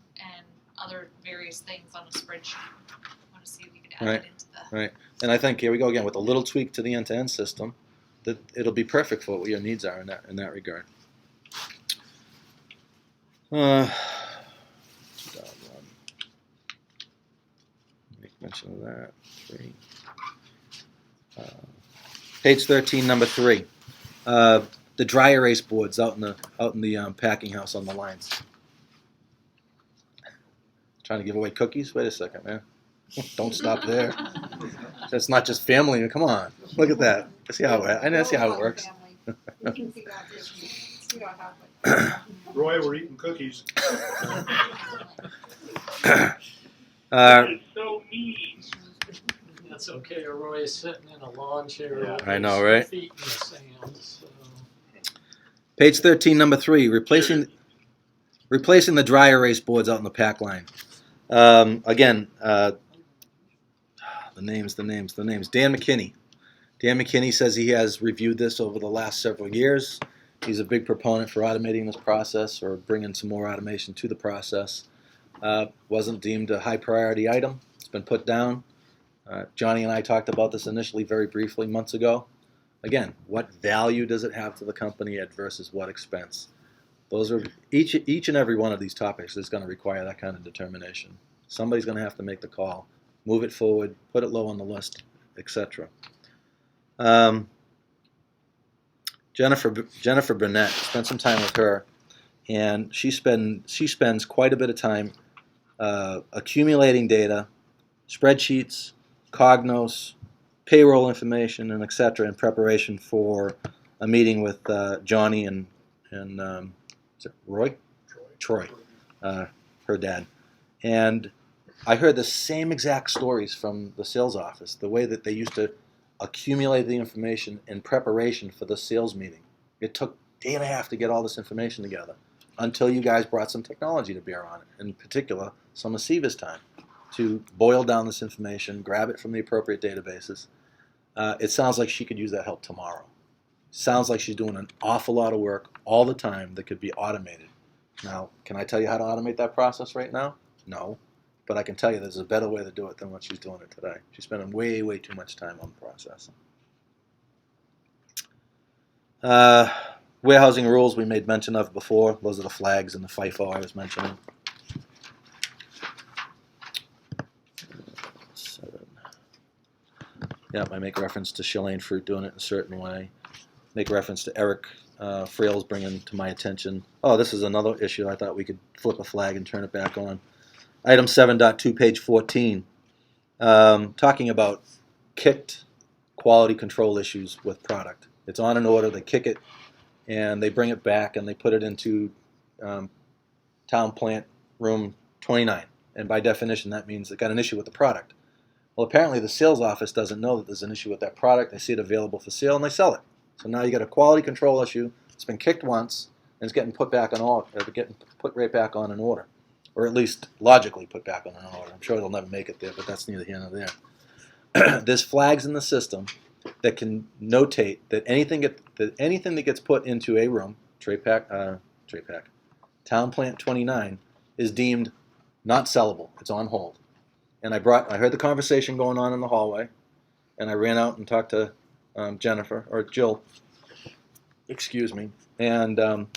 other various things on a spreadsheet. I want to see if we could add Right. it into the. Right. And I think here we go again with a little tweak to the end-to-end system, that it'll be perfect for what your needs are in that regard. Make mention of that. 3. Page 13, number 3. The dry erase boards out in the packing house on the lines. Trying to give away cookies? Wait a second, man. Don't stop there. That's not just family. Come on, look at that. See how it works. Roy, we're eating cookies. So mean. That's okay, Roy is sitting in a lawn chair. I know, right? Feet in the sand, so. Page 13, number 3. Replacing the dry erase boards out in the pack line. Again, the names. Dan McKinney. Dan McKinney says he has reviewed this over the last several years. He's a big proponent for automating this process or bringing some more automation to the process. Wasn't deemed a high priority item. It's been put down. Johnny and I talked about this initially very briefly months ago. Again, what value does it have to the company versus what expense? Those are each and every one of these topics is going to require that kind of determination. Somebody's going to have to make the call, move it forward, put it low on the list, etc. Jennifer Burnett, spent some time with her, and she spends quite a bit of time accumulating data, spreadsheets, Cognos, payroll information, and etc. in preparation for a meeting with Johnny and is it Roy? Troy, her dad. And I heard the same exact stories from the sales office, the way that they used to accumulate the information in preparation for the sales meeting. It took a day and a half to get all this information together until you guys brought some technology to bear on it, in particular some of Siva's time, to boil down this information, grab it from the appropriate databases. It sounds like she could use that help tomorrow. Sounds like she's doing an awful lot of work all the time that could be automated. Now, can I tell you how to automate that process right now? No. But I can tell you there's a better way to do it than what she's doing it today. She's spending way, way too much time on the process. Warehousing rules we made mention of before. Those are the flags and the FIFO I was mentioning. 7. Yep, I make reference to Shalane Fruit doing it in a certain way. Make reference to Eric Frail's bringing to my attention. Oh, this is another issue I thought we could flip a flag and turn it back on. Item 7.2, page 14, talking about kicked quality control issues with product. It's on an order, they kick it, and they bring it back, and they put it into town plant room 29. And by definition, that means they got an issue with the product. Well, apparently the sales office doesn't know that there's an issue with that product. They see it available for sale, and they sell it. So now you got a quality control issue. It's been kicked once, and it's getting put back on getting put right back on an order. Or at least logically put back on an order. I'm sure it'll never make it there, but that's neither here nor there. There's flags in the system that can notate that anything that gets put into a room, town plant 29, is deemed not sellable. It's on hold. And I heard the conversation going on in the hallway, and I ran out and talked to Jill, excuse me, and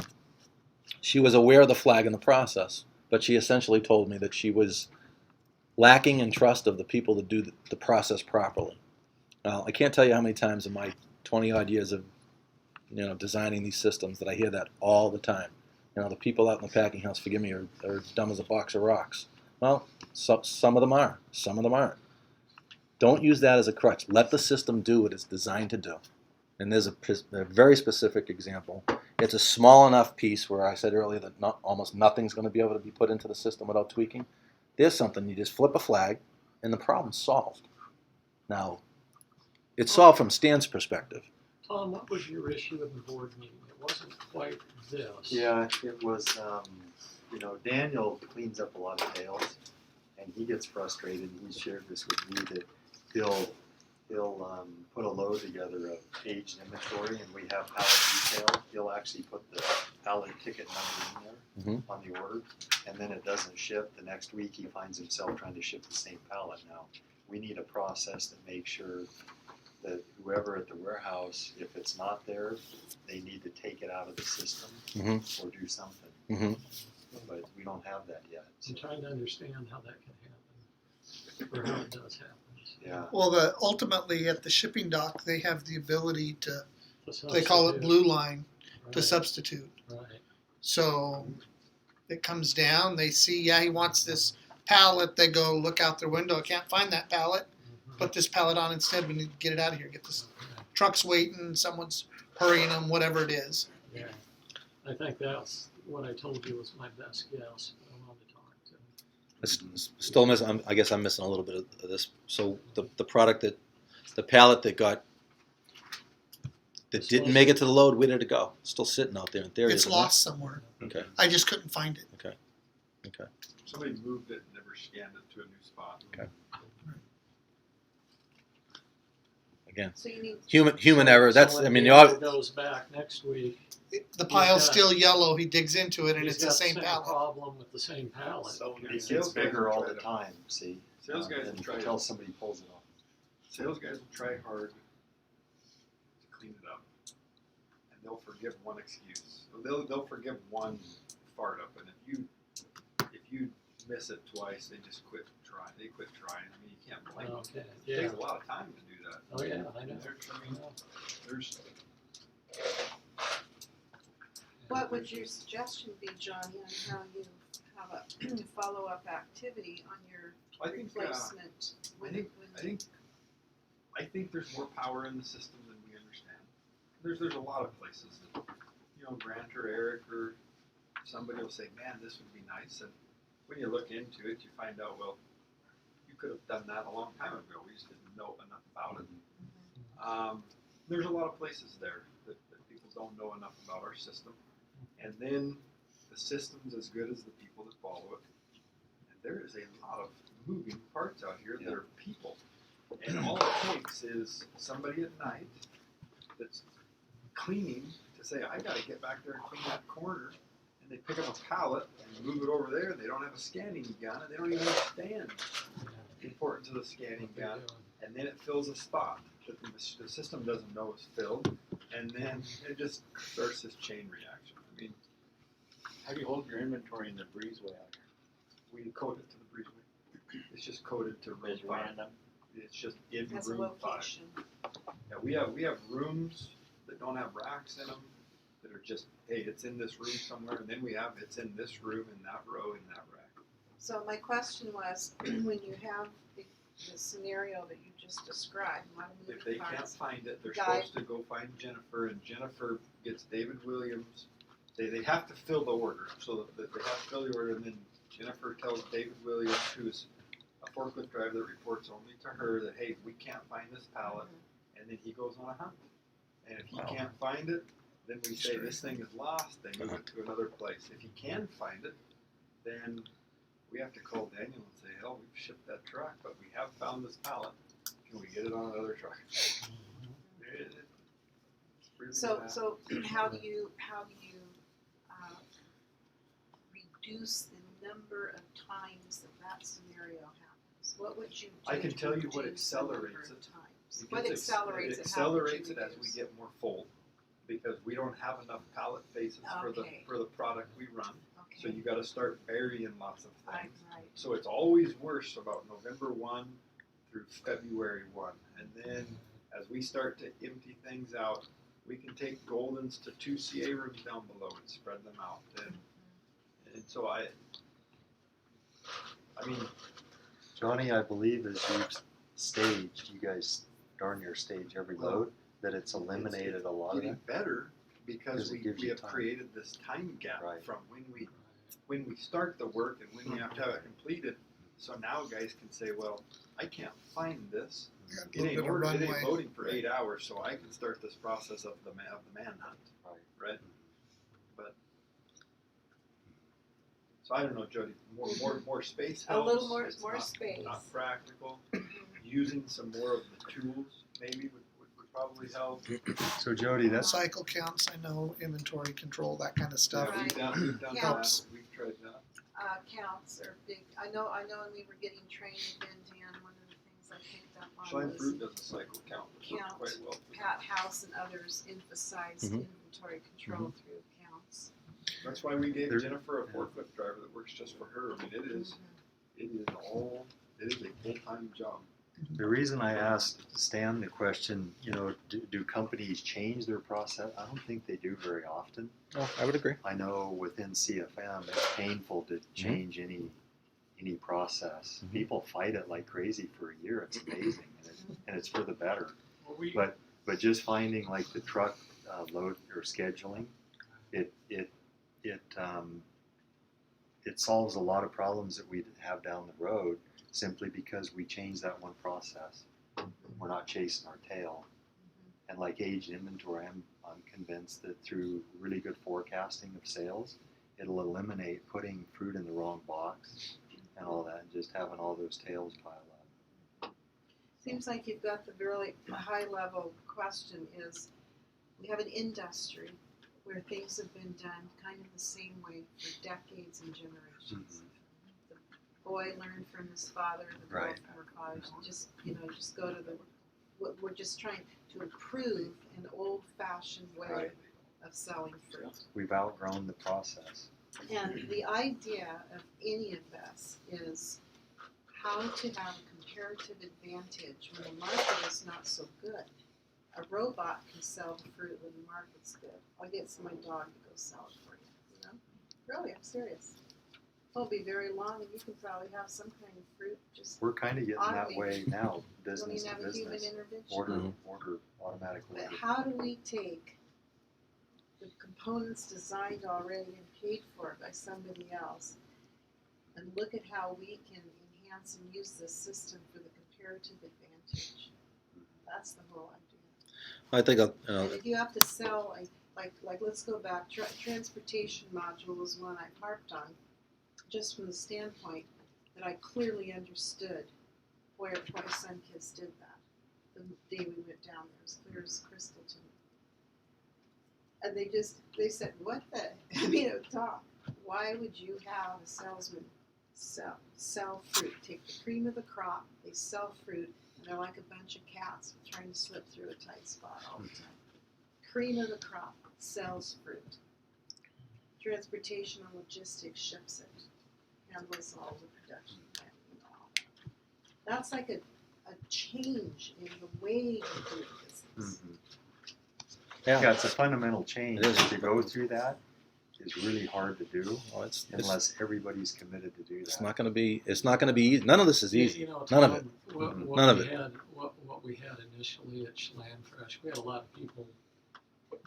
she was aware of the flag in the process. But she essentially told me that she was lacking in trust of the people that do the process properly. Now, I can't tell you how many times in my 20-odd years of designing these systems that I hear that all the time. The people out in the packing house, forgive me, are dumb as a box of rocks. Well, some of them are. Some of them aren't. Don't use that as a crutch. Let the system do what it's designed to do. And there's a very specific example It's a small enough piece where I said earlier that almost nothing's going to be able to be put into the system without tweaking. There's something, you just flip a flag and the problem's solved. Now, it's solved from Stan's perspective. Tom, what was your issue in the board meeting? It wasn't quite this. Yeah, it was, Daniel cleans up a lot of tails, and he gets frustrated. He shared this with me that he'll put a load together of aged inventory, and we have pallet detail. He'll actually put the pallet ticket number in there on the order, and then it doesn't ship. The next week he finds himself trying to ship the same pallet. Now, we need a process that makes sure that whoever at the warehouse, if it's not there, they need to take it out of the system or do something. But we don't have that yet. I'm trying to understand how that can happen, or how it does happen. Yeah. Well, ultimately at the shipping dock, they have the ability to, To they call it substitute. blue line, to Right, substitute. Right. So it comes down, they see, yeah, he wants this pallet, they go look out their window, I can't find that pallet, put this pallet on instead, we need to get it out of here, get this, truck's waiting, someone's hurrying them, whatever it is. Yeah, I think that's what I told you was my best guess, but I wanted to talk to him. It's still missing. I guess I'm missing a little bit of this. So the product the pallet that didn't make it to the load, where did it go? It's still sitting out there in theory. It's isn't it? lost somewhere. Okay. I just couldn't find it. Okay. Somebody moved it and never scanned it to a new spot. Okay. Again, So you need, human error. That's. So I mean, when you Daniel goes back next week. The pile's got- still yellow, he digs into it and he's it's the got same pallet. problem with the same pallet. So It Sales gets guys bigger will all try the to- time, see? Sales guys will and try until to, somebody pulls it off. sales guys will try hard to clean it up. And they'll forgive one excuse. They'll forgive one fart up, and if you miss it twice, they just quit trying. They quit trying. I mean, you can't blame them. Okay, It yeah. takes a lot of time to do that. Oh, yeah, I know. There's what would your suggestion be, Johnny, on how you have a follow-up activity on your I think replacement? I think there's more power in the system than we understand. There's a lot of places that, Grant or Eric or somebody will say, man, this would be nice. And when you look into it, you find out, well, you could have done that a long time ago. We just didn't know enough about it. There's a lot of places there that people don't know enough about our system. And then the system's as good as the people that follow it. And there is a lot of moving parts out here that are people. And all it takes is somebody at night that's cleaning to say, I gotta get back there and clean that corner. And they pick up a pallet and move it over there. They don't have a scanning gun and they don't even understand the importance of the scanning gun. And then it fills a spot that the system doesn't know is filled. And then it just starts this chain reaction. I mean, How do you hold your inventory in the breezeway out we code it to the breezeway. It's just coded to room here? Is 5. random? It's just in Has a room 5. location. Yeah, we have rooms that don't have racks in them that are just, hey, it's in this room somewhere, and then we have it's in this room, in that row, in that rack. So my question was, when you have the scenario that you just described, a lot of If they moving can't parts, find it, they're Guide. supposed to go find Jennifer, and Jennifer gets David Williams. They have to fill the order, so that they have to fill the order, and then Jennifer tells David Williams, who's a forklift driver that reports only to her, that hey, we can't find this pallet, and then he goes on a hunt. And if he can't find it, then we say this thing is lost. They move it to another place. If he can find it, then we have to call Daniel and say, hell, we've shipped that truck, but we have found this pallet. Can we get it on another truck? It's really So, bad. so how do you reduce the number of times that scenario happens? What would you do? I can to tell you what reduce the number accelerates of it. times? What Because accelerates it it? How would you accelerates it as we reduce? get more full, because we don't have enough pallet faces Okay. for the product we run. So Okay, you got to start burying lots of right, things. right. So it's always worse about November 1 through February 1. And then as we start to empty things out, we can take Goldens to 2 CA rooms down below and spread them out. And so I mean, Johnny, I believe as you've staged, you guys darn near stage every load, that it's eliminated a lot of getting that. better, because it gives we you have time. created this time gap Right. from when we start the work and when we have to have it completed. So now guys can say, well, I can't find this. We got a It little ain't, bit of ordered, it runway. ain't loading for 8 hours, so I can start this process of the manhunt, Right. right? But so I don't know, Jody. More space A helps. little more It's more not, space. Not practical. Using some more of the tools maybe would probably help. So Jody, that's Cycle counts, I know, inventory control, that kind of stuff. Yeah, we've done Helps. that. We've tried that. Counts are big. I know when we were getting trained in Dan, one of the things I picked up on Shine was Fruit does a cycle count, which works Count. quite well. Pat House and others emphasized Mhm. inventory control through counts. That's why we gave There- Jennifer a forklift driver that works just for her. I mean, it is a full-time job. the reason I asked Stan the question. You know, do companies change their process? I don't think they do very often. Oh, I would agree. I know within CFM, it's painful to change any process. Mhm. People fight it like crazy for a year. It's amazing, and it's for the better. Well, we, But just finding like the truck load or scheduling, it solves a lot of problems that we have down the road simply because we changed that one process. We're not chasing our tail. And like aged inventory, I'm convinced that through really good forecasting of sales, it'll eliminate putting fruit in the wrong box and all that, and just having all those tails pile up. Seems like you've got the really high level question is, we have an industry where things have been done kind of the same way for decades and generations. The boy learned from his father, the girl Right. from her father. Just go to we're just trying to improve an old fashioned way Right. of selling fruit. We've outgrown the process. And the idea of any of this is how to have a comparative advantage when the market is not so good. A robot can sell the fruit when the market's good. I'll get my dog to go sell it for you, Really, I'm serious. It won't be very long and you can probably have some kind of fruit just We're kind of getting that Automated. way now, don't business even to have a human business. intervention. Order, automatic But order. how do we take the components designed already and paid for by somebody else and look at how we can enhance and use this system for the comparative advantage? That's the whole idea. I think And if you have to sell, like let's go back, transportation module was one I harped on, just from the standpoint that I clearly understood why Sunkist did that. The day we went down there, it was clear as crystal to me. And they said, what the, Tom, why would you have a salesman sell fruit, take the cream of the crop, they sell fruit, and they're like a bunch of cats trying to slip through a tight spot all the time. Cream of the crop sells fruit. Transportation and logistics ships it, handles all the production plant and all that. That's like a change in the way you do business. Mhm. yeah, Yeah, it's a fundamental change. It is. To go through that is really hard to do well, it's unless everybody's committed to do that. it's not going to be easy. None of this is easy. Tom, None of it. What None of we it. had, what we had initially at Schland Fresh, we had a lot of people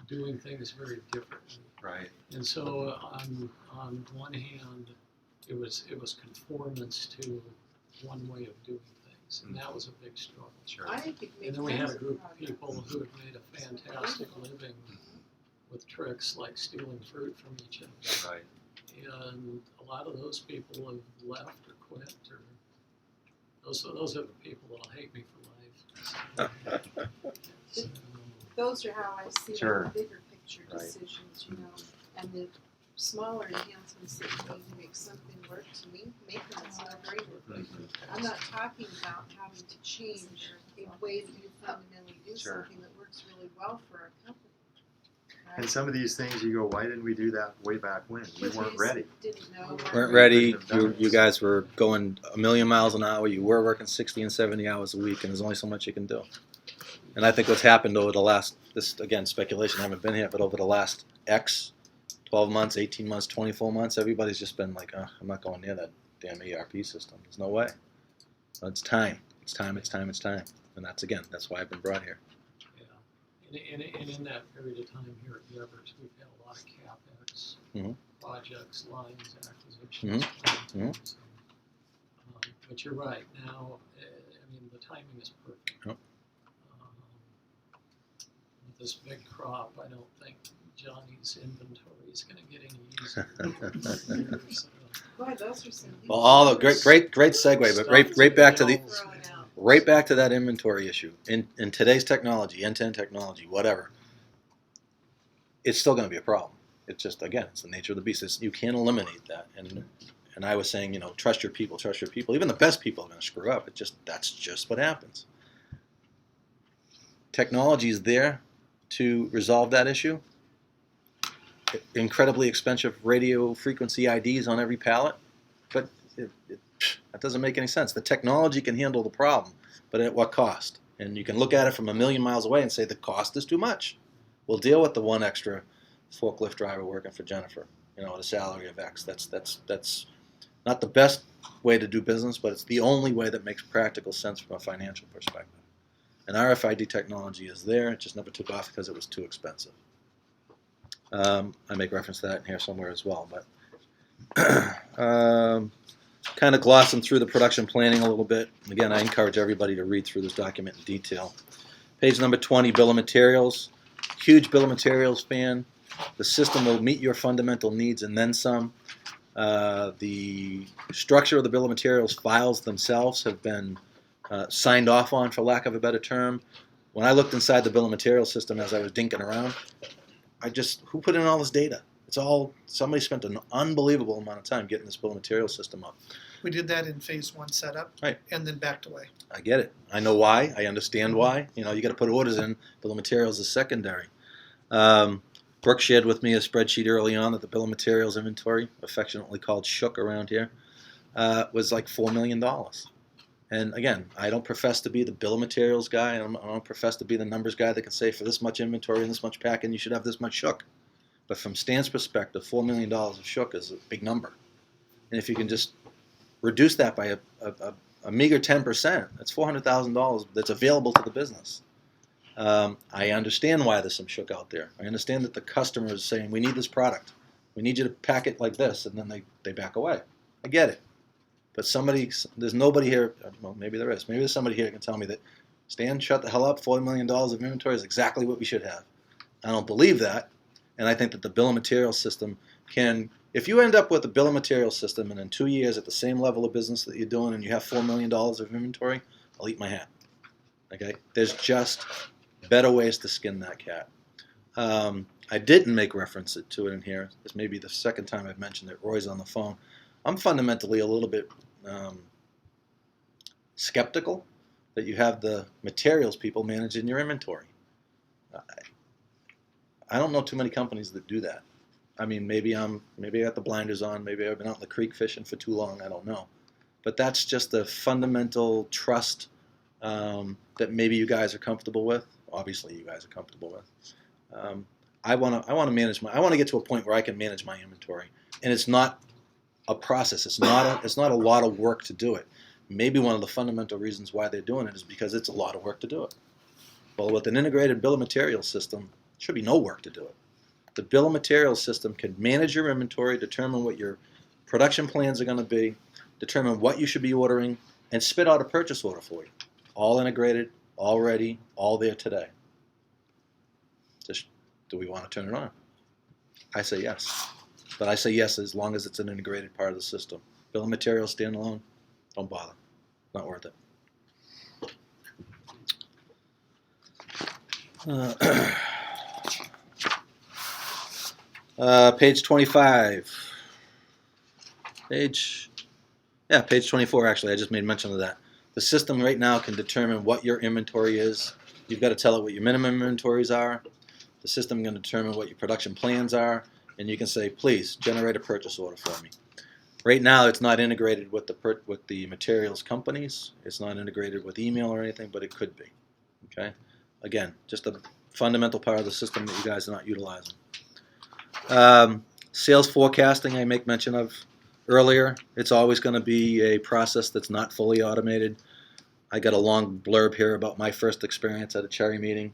doing things very differently. Right. And so on one hand, it was conformance to one way of doing things, and that was a big struggle. Sure. I think you've made And then we had tons a of group of progress. people who had made a fantastic living with tricks like stealing fruit from each other. Right. And a lot of those people have left or quit, or those are the people that'll hate me for life. So, Those are how I see Sure. the bigger picture Right. decisions, and the smaller enhancements that you need to make something work, to me, maintenance, no brainer. Mhm. I'm not talking about having to change a way that you fundamentally do Sure. something that works really well for our company. And some of these things you go, why didn't we do that way back when? We weren't ready. Didn't know. Weren't ready. Couldn't have done You it. guys were going a million miles an hour. You were working 60 and 70 hours a week, and there's only so much you can do. And I think what's happened over the last, this again speculation, I haven't been here, but over the last 12 months, 18 months, 24 months, everybody's just been like, I'm not going near that damn ERP system. There's no way. It's time. It's time. And that's why I've been brought here. And in that period of time here at Devers, we've had a lot of CapEx Mhm. projects, lines, acquisitions. Mhm. So, but you're right, now, I mean, the timing is perfect. Yep. With this big crop, I don't think Johnny's inventory is gonna get any easier. So, Boy, those are some. Well, all the great segue, but right back to the Throwing out. right back to that inventory issue. In today's technology, end-to-end technology, whatever, it's still going to be a problem. It's just, again, it's the nature of the beast. You can't eliminate that. And I was saying, you know, trust your people, trust your people. Even the best people are going to screw up. That's just what happens. Technology is there to resolve that issue. Incredibly expensive radio frequency IDs on every pallet, but that doesn't make any sense. The technology can handle the problem, but at what cost? And you can look at it from a million miles away and say the cost is too much. We'll deal with the one extra forklift driver working for Jennifer, you know, at a salary of X. That's not the best way to do business, but it's the only way that makes practical sense from a financial perspective. And RFID technology is there. It just never took off because it was too expensive. I make reference to that in here somewhere as well, but kind of glossing through the production planning a little bit. Again, I encourage everybody to read through this document in detail. Page number 20, bill of materials. Huge bill of materials fan. The system will meet your fundamental needs and then some. The structure of the bill of materials files themselves have been signed off on, for lack of a better term. When I looked inside the bill of materials system as I was dinking around, who put in all this data? It's all, somebody spent an unbelievable amount of time getting this bill of materials system up. We did that in phase 1 setup, Right. and then backed away. I get it. I know why. I understand why. You know, you got to put orders in. Bill of materials is secondary. Brooke shared with me a spreadsheet early on that the bill of materials inventory, affectionately called Shook around here, was like $4 million. And again, I don't profess to be the bill of materials guy. I don't profess to be the numbers guy that can say for this much inventory and this much packing, you should have this much Shook. But from Stan's perspective, $4 million of Shook is a big number. And if you can just reduce that by a meager 10%, that's $400,000 that's available to the business. I understand why there's some Shook out there. I understand that the customer is saying, we need this product. We need you to pack it like this, and then they back away. I get it. But there's nobody here, well, maybe there is. Maybe there's somebody here that can tell me that, Stan, shut the hell up, $40 million of inventory is exactly what we should have. I don't believe that, and I think that the bill of materials system can, if you end up with a bill of materials system and in 2 years at the same level of business that you're doing and you have $4 million of inventory, I'll eat my hat. Okay? There's just better ways to skin that cat. I didn't make reference to it in here. This may be the second time I've mentioned it. Roy's on the phone. I'm fundamentally a little bit skeptical that you have the materials people managing your inventory. I don't know too many companies that do that. I mean, maybe I got the blinders on. Maybe I've been out in the creek fishing for too long. I don't know. But that's just a fundamental trust that maybe you guys are comfortable with. Obviously, you guys are comfortable with. I want to manage I want to get to a point where I can manage my inventory, and it's not a process. It's not a lot of work to do it. Maybe one of the fundamental reasons why they're doing it is because it's a lot of work to do it. Well, with an integrated bill of materials system, there should be no work to do it. The bill of materials system can manage your inventory, determine what your production plans are going to be, determine what you should be ordering, and spit out a purchase order for you. All integrated, all ready, all there today. Just, do we want to turn it on? I say yes. But I say yes as long as it's an integrated part of the system. Bill of materials standalone, don't bother. Not worth it. Page 25. Page 24 actually, I just made mention of that. The system right now can determine what your inventory is. You've got to tell it what your minimum inventories are. The system can determine what your production plans are. And you can say, please, generate a purchase order for me. Right now, it's not integrated with the materials companies. It's not integrated with email or anything, but it could be. Okay? Again, just a fundamental part of the system that you guys are not utilizing. Sales forecasting, I make mention of earlier. It's always going to be a process that's not fully automated. I got a long blurb here about my first experience at a Cherry meeting.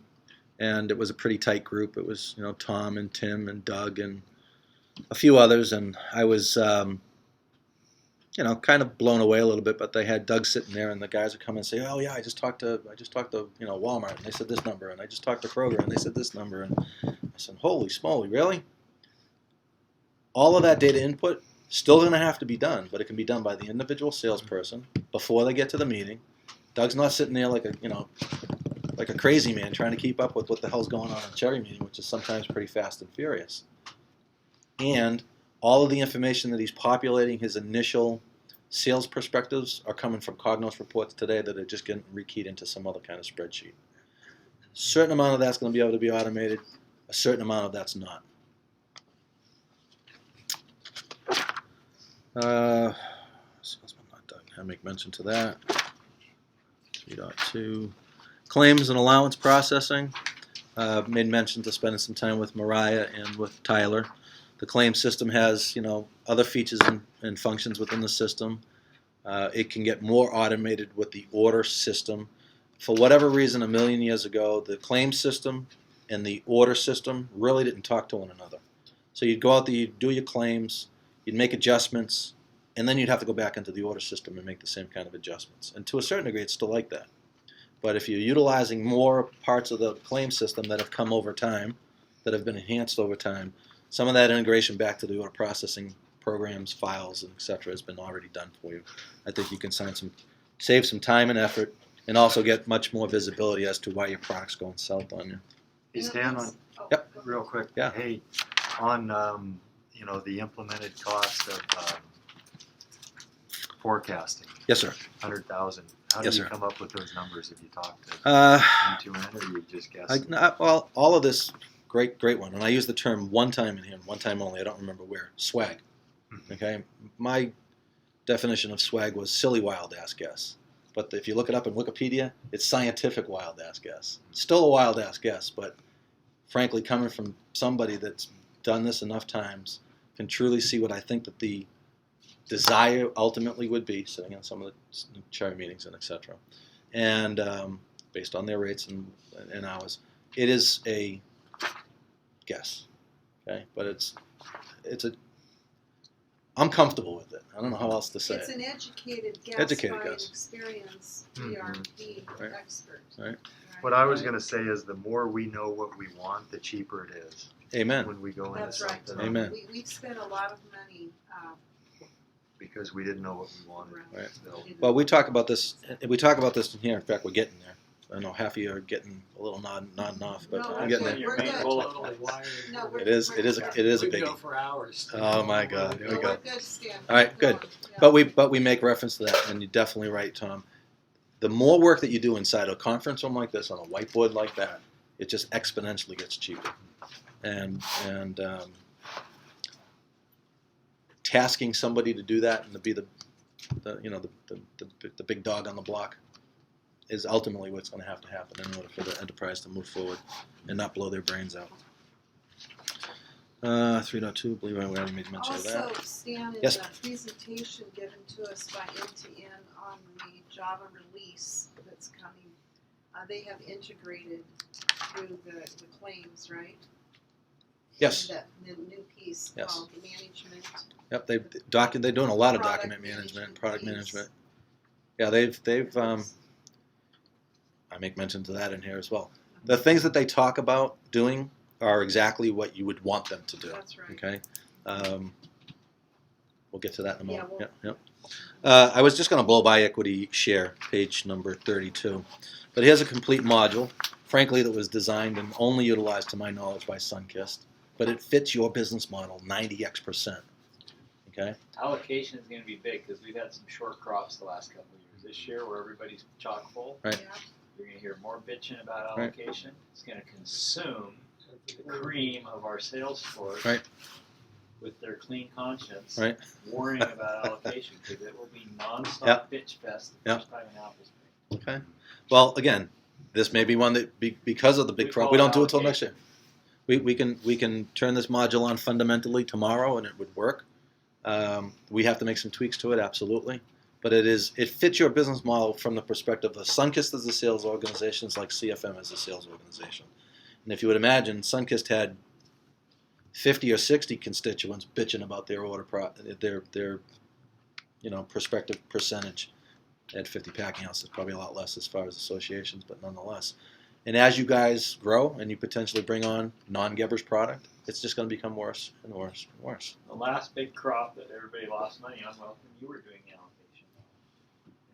and it was a pretty tight group. It was, you know, Tom and Tim and Doug and a few others, and I was, you know, kind of blown away a little bit. But they had Doug sitting there, and the guys would come and say, "Oh yeah, I just talked to you know, Walmart, and they said this number, and I just talked to Kroger, and they said this number," and I said, "Holy smoly, really?" All of that data input still going to have to be done, but it can be done by the individual salesperson before they get to the meeting. Doug's not sitting there like a, you know, like a crazy man trying to keep up with what the hell's going on in a cherry meeting, which is sometimes pretty fast and furious. And all of the information that he's populating, his initial sales perspectives, are coming from Cognos reports today that are just getting rekeyed into some other kind of spreadsheet. A certain amount of that's going to be able to be automated. A certain amount of that's not. Salesman not Doug. I make mention to that. 3.2. Claims and allowance processing. Made mention to spending some time with Mariah and with Tyler. The claim system has, you know, other features and functions within the system. It can get more automated with the order system. For whatever reason, a million years ago, the claim system and the order system really didn't talk to one another. So you'd go out there, you'd do your claims, you'd make adjustments, and then you'd have to go back into the order system and make the same kind of adjustments. And to a certain degree, it's still like that. But if you're utilizing more parts of the claim system that have come over time, that have been enhanced over time, some of that integration back to the order processing programs, files, and et cetera has been already done for you. I think you can save some time and effort, and also get much more visibility as to why your product's going south on you. Hey Stan, on, Yep. real quick. Yeah. Hey, on you know, the implemented cost of forecasting, Yes, sir. 100,000. How Yes, do you sir. come up with those numbers? If you talk to Uh, or you just guess? well, all of this, great one. And I use the term one time in here, one time only. I don't remember where. Swag. Okay. My definition of swag was silly wild ass guess. But if you look it up in Wikipedia, it's scientific wild ass guess. Still a wild ass guess, but frankly, coming from somebody that's done this enough times, can truly see what I think that the desire ultimately would be, sitting in some of the cherry meetings and etc. And based on their rates and hours, it is a guess. Okay, but it's a. I'm comfortable with it. I don't know how else to say It's it. an educated guess Educated by guess. an experienced Mhm. ERP Right. expert. Right. What I was going to say is the more we know what we want, the cheaper it is Amen. when we go into That's right. something. Amen. We've spent a lot of money. Because we didn't know what we wanted. Right. So, Well, we talk about this. We talk about this in here. In fact, we're getting there. I know half of you are getting a little nodding off, but No, I'm getting we're there. Your good. main We're bullet Totally points. wired. No, we're- It is a We can go biggie. for hours. Oh my God, here we No, go. we're good, Stan. All right, Go good. on. Yeah. But we make reference to that, and you're definitely right, Tom. The more work that you do inside a conference room like this, on a whiteboard like that, it just exponentially gets cheaper. And tasking somebody to do that and to be the big dog on the block is ultimately what's going to happen in order for the enterprise to move forward and not blow their brains out. 3.2, I believe I already made mention of that. Also, Stan, in Yes. the presentation given to us by NTN on the Java release that's coming, they have integrated through the claims, right? Yes. The new piece Yes. called management. Yep, they're doing a lot of Product document management, management product piece. management. Yeah, they've I make mention to that in here as well. The things that they talk about doing are exactly what you would want them to do. That's right. Okay, we'll get to that in a moment. Yeah, Yep. I was just going to blow by equity share, page number 32, but here's a complete module, frankly, that was designed and only utilized, to my knowledge, by Sunkist, but it fits your business model 90x%. Okay. Allocation is going to be big because we've had some short crops the last couple of years. This year, where everybody's chock full, Right. Yeah. you're going to hear more bitching about Right. allocation. It's going to consume the cream of our sales force Right. with their clean conscience, Right. worrying about allocation because it will be nonstop Yep. bitch fest the Yep. first time in office. Okay. Well, again, this may be one that because of the big We crop, call we it don't do it till next allocation. year. We can turn this module on fundamentally tomorrow, and it would work. We have to make some tweaks to it, absolutely, but it fits your business model from the perspective of Sunkist as a sales organization, it's like CFM as a sales organization, And if you would imagine, Sunkist had 50 or 60 constituents bitching about their order their prospective percentage. At 50 packing houses, probably a lot less as far as associations, but nonetheless. And as you guys grow and you potentially bring on non-Gebbers product, it's just going to become worse and worse and worse. The last big crop that everybody lost money on, well, when you were doing the allocation,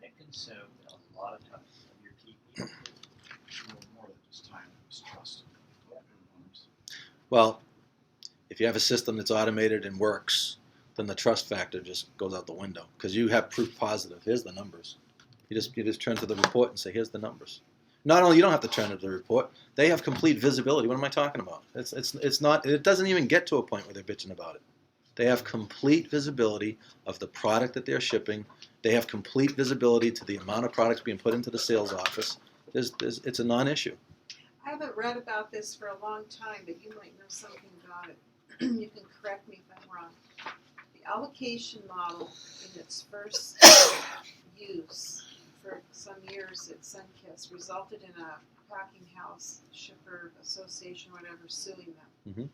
it consumed a lot of tons of your key people. More than just time, it was trust. Well, if you have a system that's automated and works, then the trust factor just goes out the window because you have proof positive. Here's the numbers. You just turn to the report and say, here's the numbers. Not only you don't have to turn to the report, they have complete visibility. What am I talking about? It's not. It doesn't even get to a point where they're bitching about it. They have complete visibility of the product that they're shipping. They have complete visibility to the amount of products being put into the sales office. It's a non-issue. I haven't read about this for a long time, but you might know something about it. You can correct me if I'm wrong. The allocation model in its first use for some years at Sunkist resulted in a packing house, shipper association, whatever, suing them. Mhm.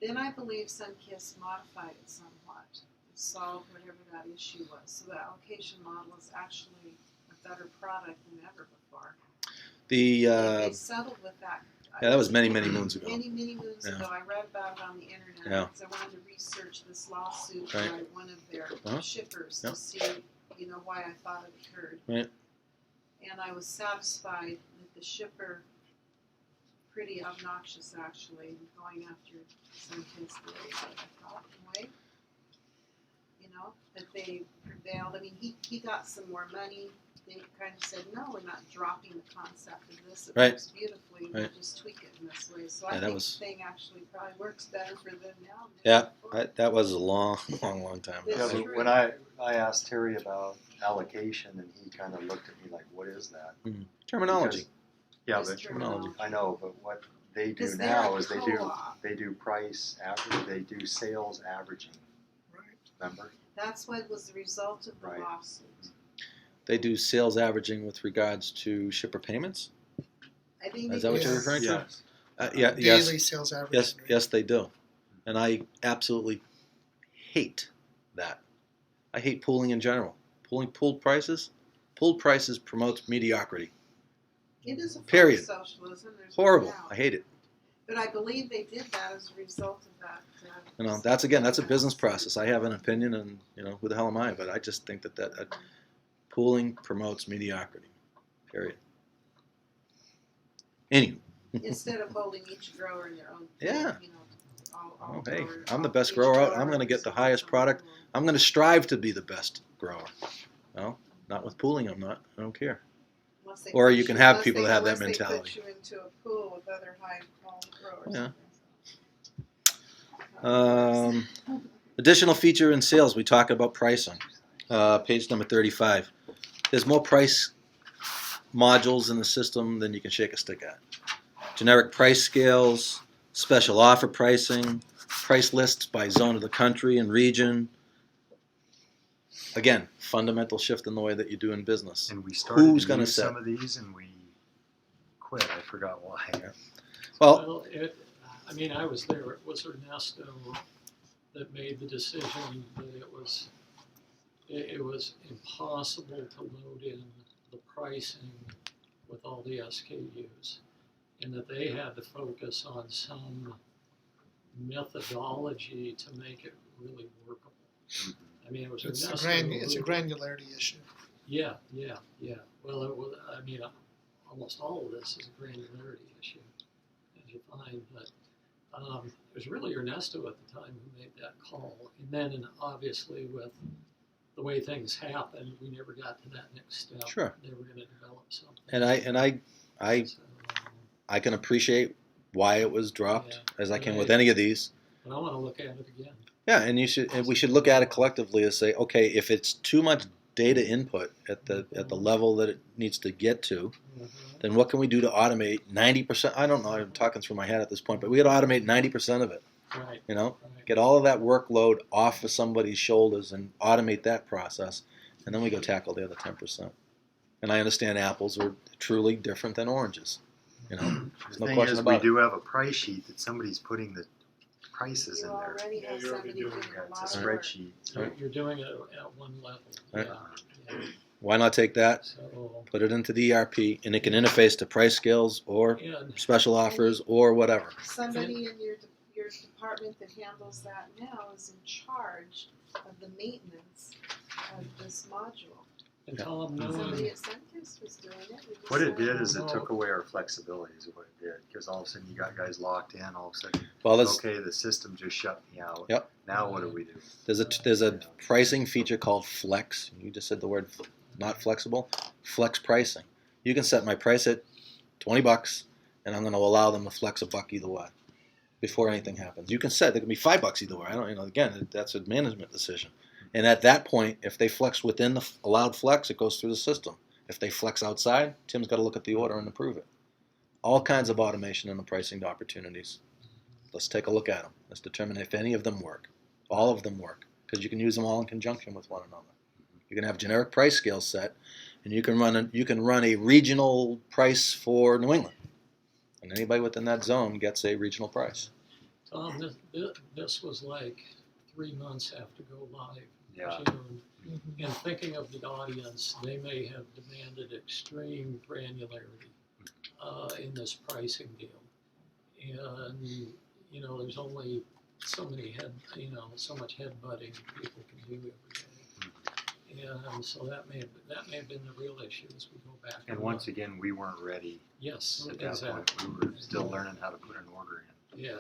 Then I believe Sunkist modified it somewhat to solve whatever that issue was. So the allocation model is actually a better product than ever before. They settled with that. Yeah, that was many moons ago. Many moons Yeah. ago. I read about it on the internet Yeah. because I wanted to research this lawsuit Right. by one of their Uh-huh. shippers Yeah. to see, why I thought it occurred. Right. And I was satisfied that the shipper, pretty obnoxious actually, going after Sunkist the way that I thought in a way. That they prevailed. I mean, he got some more money. They kind of said, no, we're not dropping the concept of this. It Right. works beautifully. We'll Right. just tweak it in this way. So Yeah, I that think was- the thing actually probably works better for them now. than Yeah, before. that was a long time It's Yeah, ago. but true. when I asked Terry about allocation, and he kind of looked at me like, "What is that?" Terminology. Because- yeah, Just but terminology. I know, but what they do Because they're now a is co-op. they do price average, they do sales averaging. Remember? That's what was the result of the Right. lawsuit. They do sales averaging with regards to shipper payments. I think Is that what you're because- referring to? Yes. Yes. Daily sales average. Yes, they do. And I absolutely hate that. I hate pooling in general. Pooled prices promotes mediocrity. It is a form Period. of socialism. There's no Horrible. doubt. I hate it. But I believe they did that as a result of that. That's a business process. I have an opinion, and who the hell am I? But I just think that pooling promotes mediocrity. Period. Anyway. Instead of holding each grower in their own. Yeah. All Hey, growers- I'm the best each grower out. grower I'm going to get is the one highest from product. one. I'm going to strive to be the best grower. Well, not with pooling. I'm not. I don't care. Unless they Or put you can have people that have that unless they mentality. put you into a pool with other high quality growers. Yeah. Additional feature in sales, we talk about pricing. Page number 35. There's more price modules in the system than you can shake a stick at. Generic price scales, special offer pricing, price lists by zone of the country and region. Again, fundamental shift in the way that you do in business. And we started Who's to gonna use set? some of these, and we quit. I forgot why. Well, I was there. It was Ernesto that made the decision that it was impossible to load in the pricing with all the SKUs, and that they had to focus on some methodology to make it really workable. It was It's a Ernesto it's a who- granularity issue. Yeah. Well, almost all of this is a granularity issue, as you find. But it was really Ernesto at the time who made that call. And then, obviously, with the way things happened, we never got to that next step. Sure. They were going to develop something. and So, I can appreciate why it was dropped, Yeah. as I can with Right. any of these. but I want to look at it again. Yeah, and we should look at it collectively and say, okay, if it's too much data input at the level that it needs to get to, then what can we do to automate 90%? I don't know. I'm talking through my head at this point, but we got to automate 90% of it. Right. Right. Get Get all of that workload off of somebody's shoulders and automate that process, and then we go tackle the other 10%. And I understand apples are truly different than oranges. You know, there's The no thing question is, about we it. do have a price sheet that somebody's putting the prices You in there. already have you're already somebody doing doing a It's a lot of work. spreadsheet. You're doing it at one level. Right. Yeah. Why not take that, So, put it into the ERP, and it can interface to price scales or and special offers or whatever. Somebody in your department that handles that now is in charge of the maintenance of this module. and Tom, knowing Somebody at Sunkist was doing it. We just What it said, did is it No. took away our flexibility is what it did. Because all of a sudden you got guys locked in, all of a sudden, Well, there's okay, the system just shut me out. Yep. Now what do we do? there's a pricing feature called Flex. You just said the word not flexible. Flex pricing. You can set my price at $20, and I'm going to allow them to flex $1 either way before anything happens. You can set it can be $5 either way. I don't, again, that's a management decision. And at that point, if they flex within the allowed flex, it goes through the system. If they flex outside, Tim's got to look at the order and approve it. All kinds of automation in the pricing opportunities. Let's take a look at them. Let's determine if any of them work. All of them work, because you can use them all in conjunction with one another. You can have generic price scales set, and you can run a regional price for New England, and anybody within that zone gets a regional price. Tom, this was like 3 months after go live. Yeah. June. And thinking of the audience, they may have demanded extreme granularity in this pricing deal. And, there's only so many so much headbutting people can do every day. And so that may have been the real issue as we go back. And once again, we weren't ready yes, at that exactly. point. We were still learning how to put an order in. Yeah,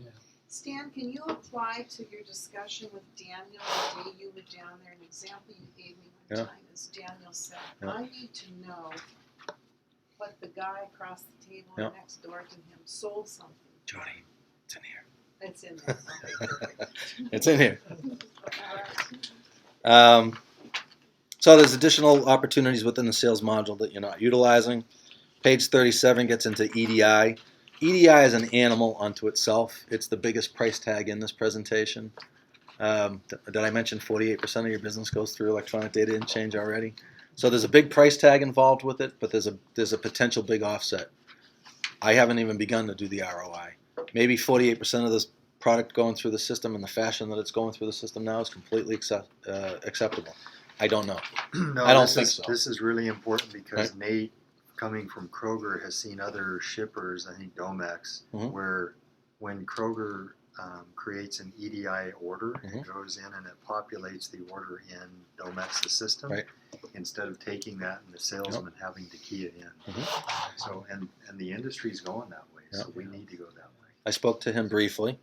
yeah. Stan, can you apply to your discussion with Daniel the day you were down there? An example you gave me one Yeah. time is Daniel said, Yeah. I need to know what the guy across the table Yeah. next door to him sold something. Jody, it's in here. That's in there. Okay, perfect. It's in here. All right. So there's additional opportunities within the sales module that you're not utilizing. Page 37 gets into EDI. EDI is an animal unto itself. It's the biggest price tag in this presentation. Did I mention 48% of your business goes through electronic data interchange already? So there's a big price tag involved with it, but there's a potential big offset. I haven't even begun to do the ROI. Maybe 48% of this product going through the system in the fashion that it's going through the system now is completely acceptable. I don't know. No, I don't this think is, so. This is really important because Right. Nate, coming from Kroger, has seen other shippers, I think Domex, Mhm. where when Kroger creates an EDI order, Mhm. it goes in and it populates the order in Domex's system Right. instead of taking that and the salesman having to key it in. Mhm. So and the industry's going that way, so Yep. we need to go that way. I spoke to him briefly.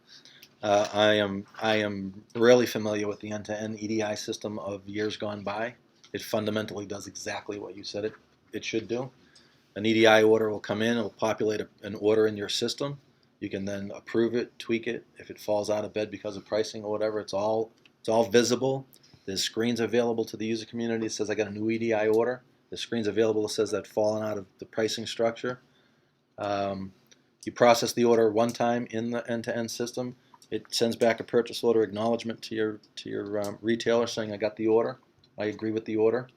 I am really familiar with the end-to-end EDI system of years gone by. It fundamentally does exactly what you said it should do. An EDI order will come in, it will populate an order in your system. You can then approve it, tweak it. If it falls out of bed because of pricing or whatever, it's all visible. There's screens available to the user community that says I got a new EDI order. There's screens available that says that fallen out of the pricing structure. You process the order one time in the end-to-end system. It sends back a purchase order acknowledgement to your retailer saying I got the order. I agree with the order.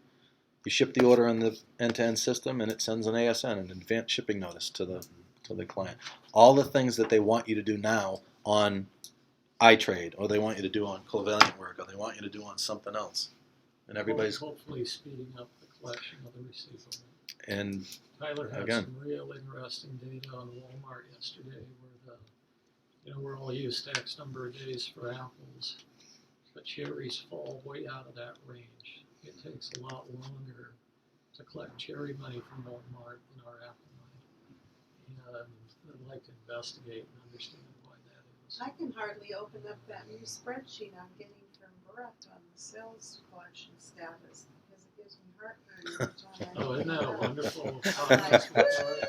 You ship the order in the end-to-end system, and it sends an ASN, an advanced shipping notice, to the client. All the things that they want you to do now on iTrade, or they want you to do on Covalent Work, or they want you to do on something else, and everybody's hopefully speeding up the collection of the receivable. and Tyler had Again. some real interesting data on Walmart yesterday where we're all used to X number of days for apples, but cherries fall way out of that range. It takes a lot longer to collect cherry money from Walmart than our apple money. And I'd like to investigate and understand why that is. I can hardly open up that new spreadsheet I'm getting from Brett on the sales collection status because it gives me heartburn every time I Oh, isn't that a open it up. wonderful I'm like, process?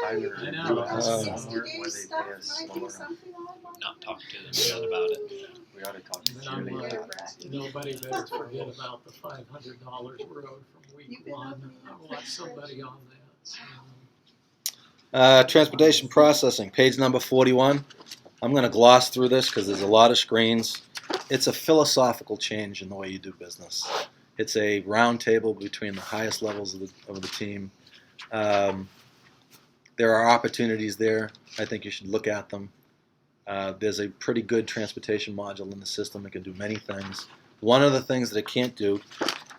Tyler, I know. you asked Uh, them 60 where day they stuff pay us might be slower. something I might Not talking to them yet about it. We ought to talk to And then I'm Julie like, about that. nobody better forget about the $500 we owed from week You've been one. opening I up want that somebody spreadsheet. on that. transportation processing, page number 41. I'm going to gloss through this because there's a lot of screens. It's a philosophical change in the way you do business. It's a round table between the highest levels of the team. there are opportunities there. I think you should look at them. There's a pretty good transportation module in the system that can do many things. One of the things that it can't do,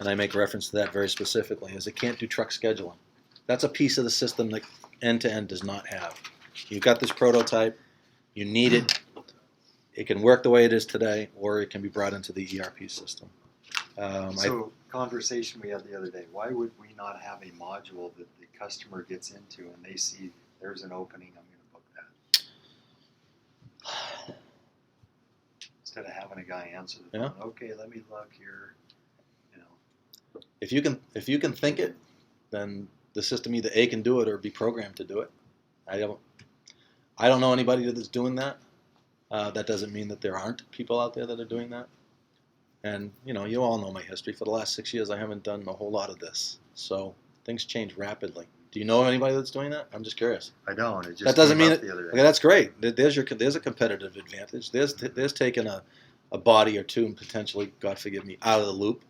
and I make reference to that very specifically, is it can't do truck scheduling. That's a piece of the system that end-to-end does not have. You've got this prototype, you need it, it can work the way it is today, or it can be brought into the ERP system. So, conversation we had the other day, why would we not have a module that the customer gets into and they see there's an opening, I'm going to book that? Instead of having a guy answer the phone, okay, let me look here, you know. If you can think it, then the system either A, can do it or be programmed to do it. I don't know anybody that's doing that. That doesn't mean that there aren't people out there that are doing that. And, you know, you all know my history. For the last 6 years, I haven't done a whole lot of this. So things change rapidly. Do you know of anybody that's doing that? I'm just curious. I don't. It just that doesn't came mean up it. the other day. Okay, that's great. There's a competitive advantage. There's taking a body or two and potentially, God forgive me, out of the loop.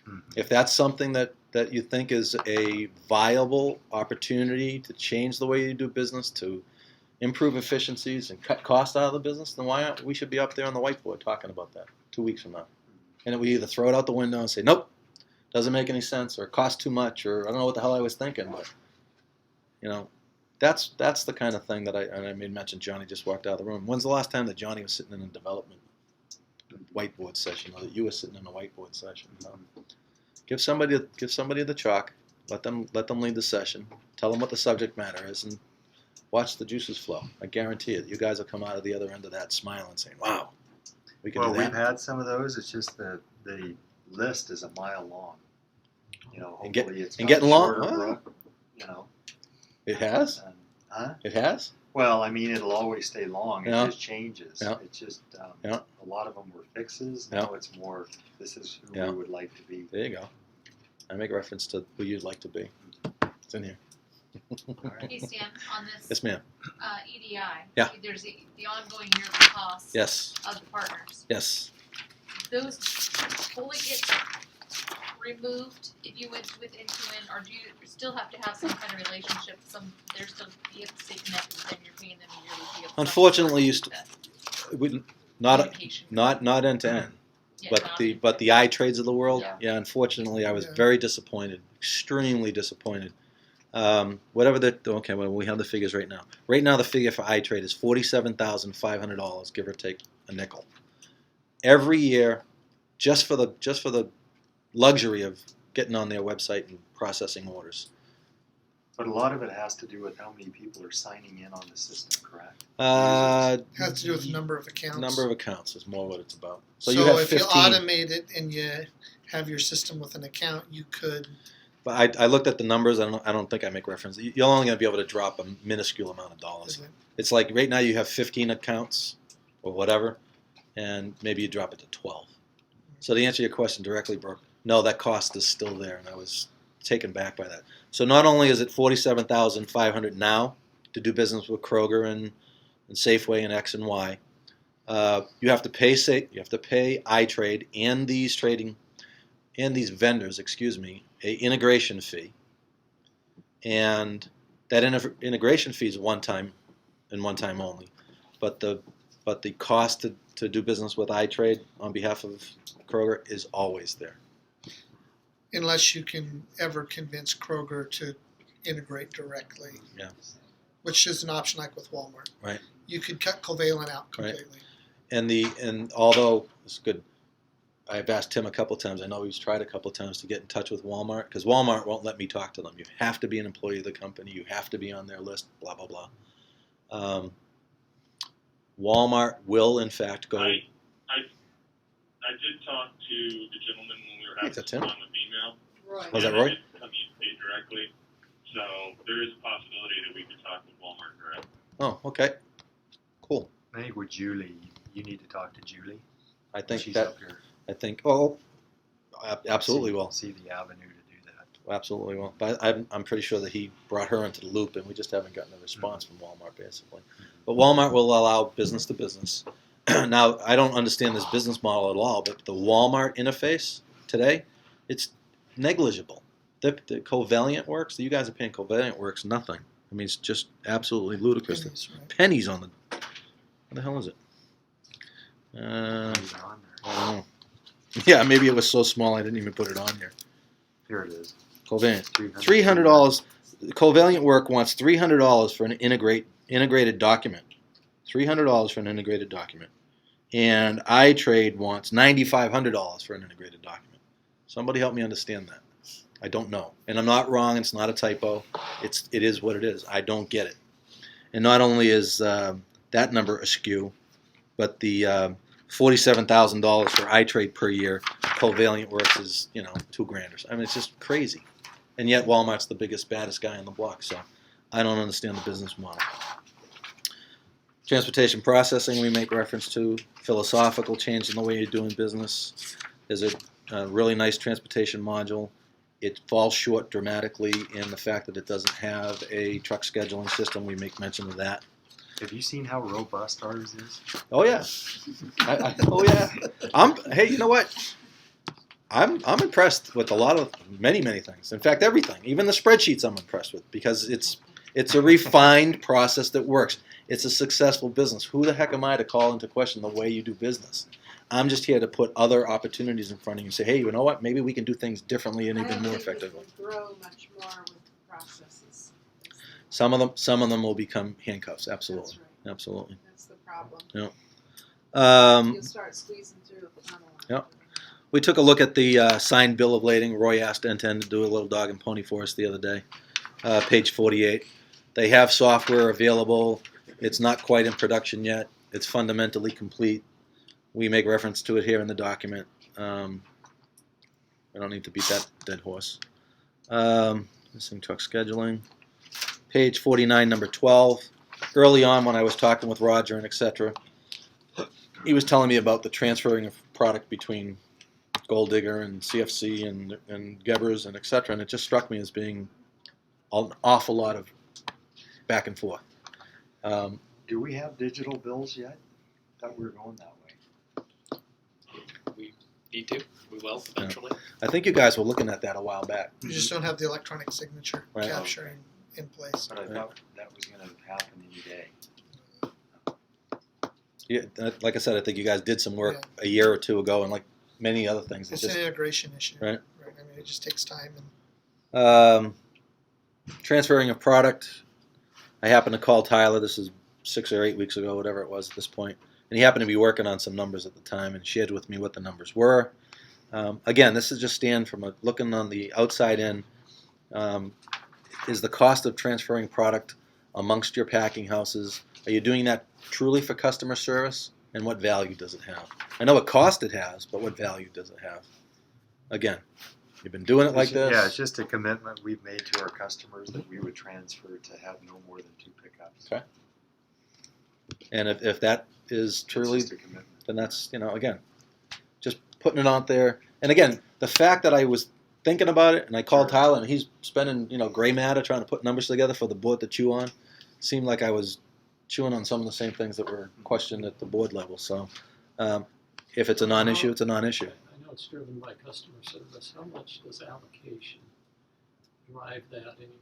Mhm. If that's something that you think is a viable opportunity to change the way you do business, to improve efficiencies and cut costs out of the business, then why not? We should be up there on the whiteboard talking about that 2 weeks from now. And then we either throw it out the window and say, nope, doesn't make any sense, or it costs too much, or I don't know what the hell I was thinking, but, you know, that's the kind of thing that I made mention. Johnny just walked out of the room. When's the last time that Johnny was sitting in a development whiteboard session, or that you were sitting in a whiteboard session? Give somebody the chalk, let them lead the session, tell them what the subject matter is, and watch the juices flow. I guarantee it. You guys will come out of the other end of that smiling, saying, wow, we can Well, do that. we've had some of those. It's just the list is a mile long. You know, And hopefully it's and got getting long? shorter, Huh? you know. It has? Huh? It has? Well, I mean, it'll always stay long. It Yeah. just changes. Yeah. It's just Yeah. a lot of them were fixes. Yeah. Now it's more. This is who Yeah. we would like to be. There you go. I make reference to who you'd like to be. It's in here. Hey Stan, on this Yes, ma'am. EDI, Yeah. there's the ongoing yearly costs Yes. of the partners. Yes. Those fully get removed if you went with Intuit, or do you still have to have some kind of relationship? They're still, you have to stay connected, then you're paying them a yearly fee of some Unfortunately, you sort We, of not communication. not end to end. Yeah, But not- the iTrades of the world, Yeah. yeah. Unfortunately, I was Yeah. very disappointed, extremely disappointed. Whatever okay, well, we have the figures right now. Right now, the figure for iTrade is $47,500, give or take a nickel. Every year, just for the luxury of getting on their website and processing orders. But a lot of it has to do with how many people are signing in on the system, correct? Has to do with the number of accounts. Number of accounts is more what it's about. So, So you have if 15. you automate it and you have your system with an account, you could. But I looked at the numbers. I don't think I make reference. You're only going to be able to drop a minuscule amount of dollars. It's like right now you have 15 accounts or whatever, and maybe you drop it to 12. So to answer your question directly, Brooke, no, that cost is still there, and I was taken back by that. So not only is it $47,500 now to do business with Kroger and Safeway and X and Y, you have to pay iTrade and these vendors, a integration fee, and that integration fee is one time and one time only. But the cost to do business with iTrade on behalf of Kroger is always there. Unless you can ever convince Kroger to integrate directly. Yeah. Which is an option like with Walmart. Right. You could cut Covalent out Right. completely. And although it's good, I've asked Tim a couple times. I know he's tried a couple times to get in touch with Walmart because Walmart won't let me talk to them. You have to be an employee of the company. You have to be on their list. Blah blah blah. Walmart will in fact go. I did talk to the gentleman when we were Hey, having that's this him. on with email. Right. Was that and I Roy? did come in paid directly, so there is a possibility that we could talk with Walmart direct. Oh, okay. Cool. I think with Julie, you need to talk to Julie. I think She's that. up here. I think. Oh, absolutely will. See the avenue to do that. Absolutely will. But I'm pretty sure that he brought her into the loop, and we just haven't gotten a response from Walmart, basically. But Walmart will allow business to business. Now, I don't understand this business model at all, but the Walmart interface today, it's negligible. The Covalent Works, you guys are paying Covalent Works nothing. I mean, it's just absolutely ludicrous. Pennies, right? Pennies on the. What the hell is it? Not even on there. I don't know. Yeah, maybe it was so small I didn't even put it on here. Here it is. Covalent. $300. Covalent Work wants $300 for an integrated document. $300 for an integrated document. And iTrade wants $9,500 for an integrated document. Somebody help me understand that. I don't know. And I'm not wrong. It's not a typo. It is what it is. I don't get it. And not only is that number askew, but the $47,000 for iTrade per year, Covalent Works is, $2,000 or so. I mean, it's just crazy. And yet Walmart's the biggest, baddest guy on the block. So I don't understand the business model. Transportation processing we make reference to. Philosophical change in the way you're doing business. There's a really nice transportation module. It falls short dramatically in the fact that it doesn't have a truck scheduling system. We make mention of that. Have you seen how robust ours is? Oh yeah, oh yeah. Hey, you know what? I'm impressed with many things. In fact, everything, even the spreadsheets, I'm impressed with because it's a refined process that works. It's a successful business. Who the heck am I to call into question the way you do business? I'm just here to put other opportunities in front of you and say, hey, you know what? Maybe we can do things differently and even more effectively. I don't think we can grow much more with the processes. Some of them will become handcuffs. Absolutely, That's right. absolutely. That's the problem. Yeah. You'll start squeezing through the funnel. Yep. We took a look at the signed bill of lading. Roy asked N10 to do a little dog and pony for us the other day. Page 48. They have software available. It's not quite in production yet. It's fundamentally complete. We make reference to it here in the document. I don't need to beat that dead horse. Missing truck scheduling. Page 49, number 12. Early on when I was talking with Roger and etc., he was telling me about the transferring of product between Gold Digger and CFC and Gebers and etc., and it just struck me as being an awful lot of back and forth. Do we have digital bills yet? I thought we were going that way. We need to. We will eventually. I think you guys were looking at that a while back. You just don't have the electronic signature Right. capturing in place. But I thought that was going to happen any day. Yeah, like I said, I think you guys did some work a year or two ago, and like many other things, It's an integration issue. Right. I mean, it just takes time. Transferring of product. I happened to call Tyler. This is 6 or 8 weeks ago, whatever it was at this point, and he happened to be working on some numbers at the time and shared with me what the numbers were. Again, this is just from looking on the outside in. Is the cost of transferring product amongst your packing houses? Are you doing that truly for customer service? And what value does it have? I know what cost it has, but what value does it have? Again, you've been doing it like this. Yeah, it's just a commitment we've made to our customers that we would transfer to have no more than 2 pickups. Okay. And if that is truly, It's just a commitment. then that's, again, just putting it out there. And again, the fact that I was thinking about it and I called Sure. Tyler and he's spending, gray matter trying to put numbers together for the board to chew on, seemed like I was chewing on some of the same things that were questioned at the board level. So if it's a non-issue, it's a non-issue. I know it's driven by customer service. How much does allocation drive that anymore?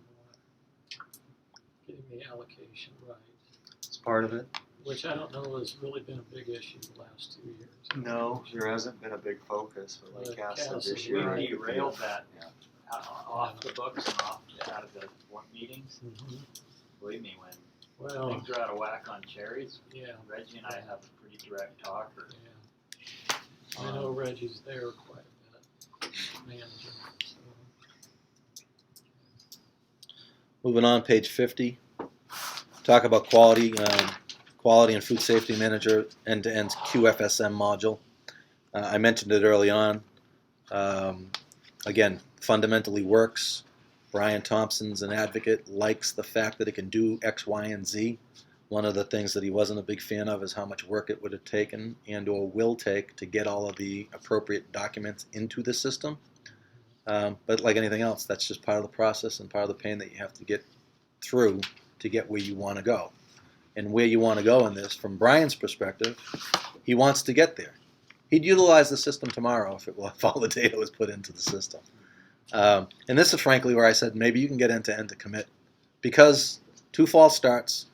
Getting the allocation right, It's part of it. which I don't know has really been a big issue the last 2 years. No, there hasn't been a big focus, but like Cass said Cass this is We year. right. derailed that Yeah. off the books and out of the board meetings. Mhm. Believe me, when Well, things are out of whack on cherries, yeah, Reggie and I have a pretty direct talk. yeah. I know Reggie's there quite a bit, managing it, so. Moving on, page 50. Talk about quality and food safety manager end-to-end QFSM module. I mentioned it early on. Again, fundamentally works. Brian Thompson's an advocate, likes the fact that it can do X, Y, and Z. One of the things that he wasn't a big fan of is how much work it would have taken and or will take to get all of the appropriate documents into the system. But like anything else, that's just part of the process and part of the pain that you have to get through to get where you want to go. And where you want to go in this, from Brian's perspective, he wants to get there. He'd utilize the system tomorrow if all the data was put into the system. And this is frankly where I said maybe you can get end-to-end to commit, because 2 false starts.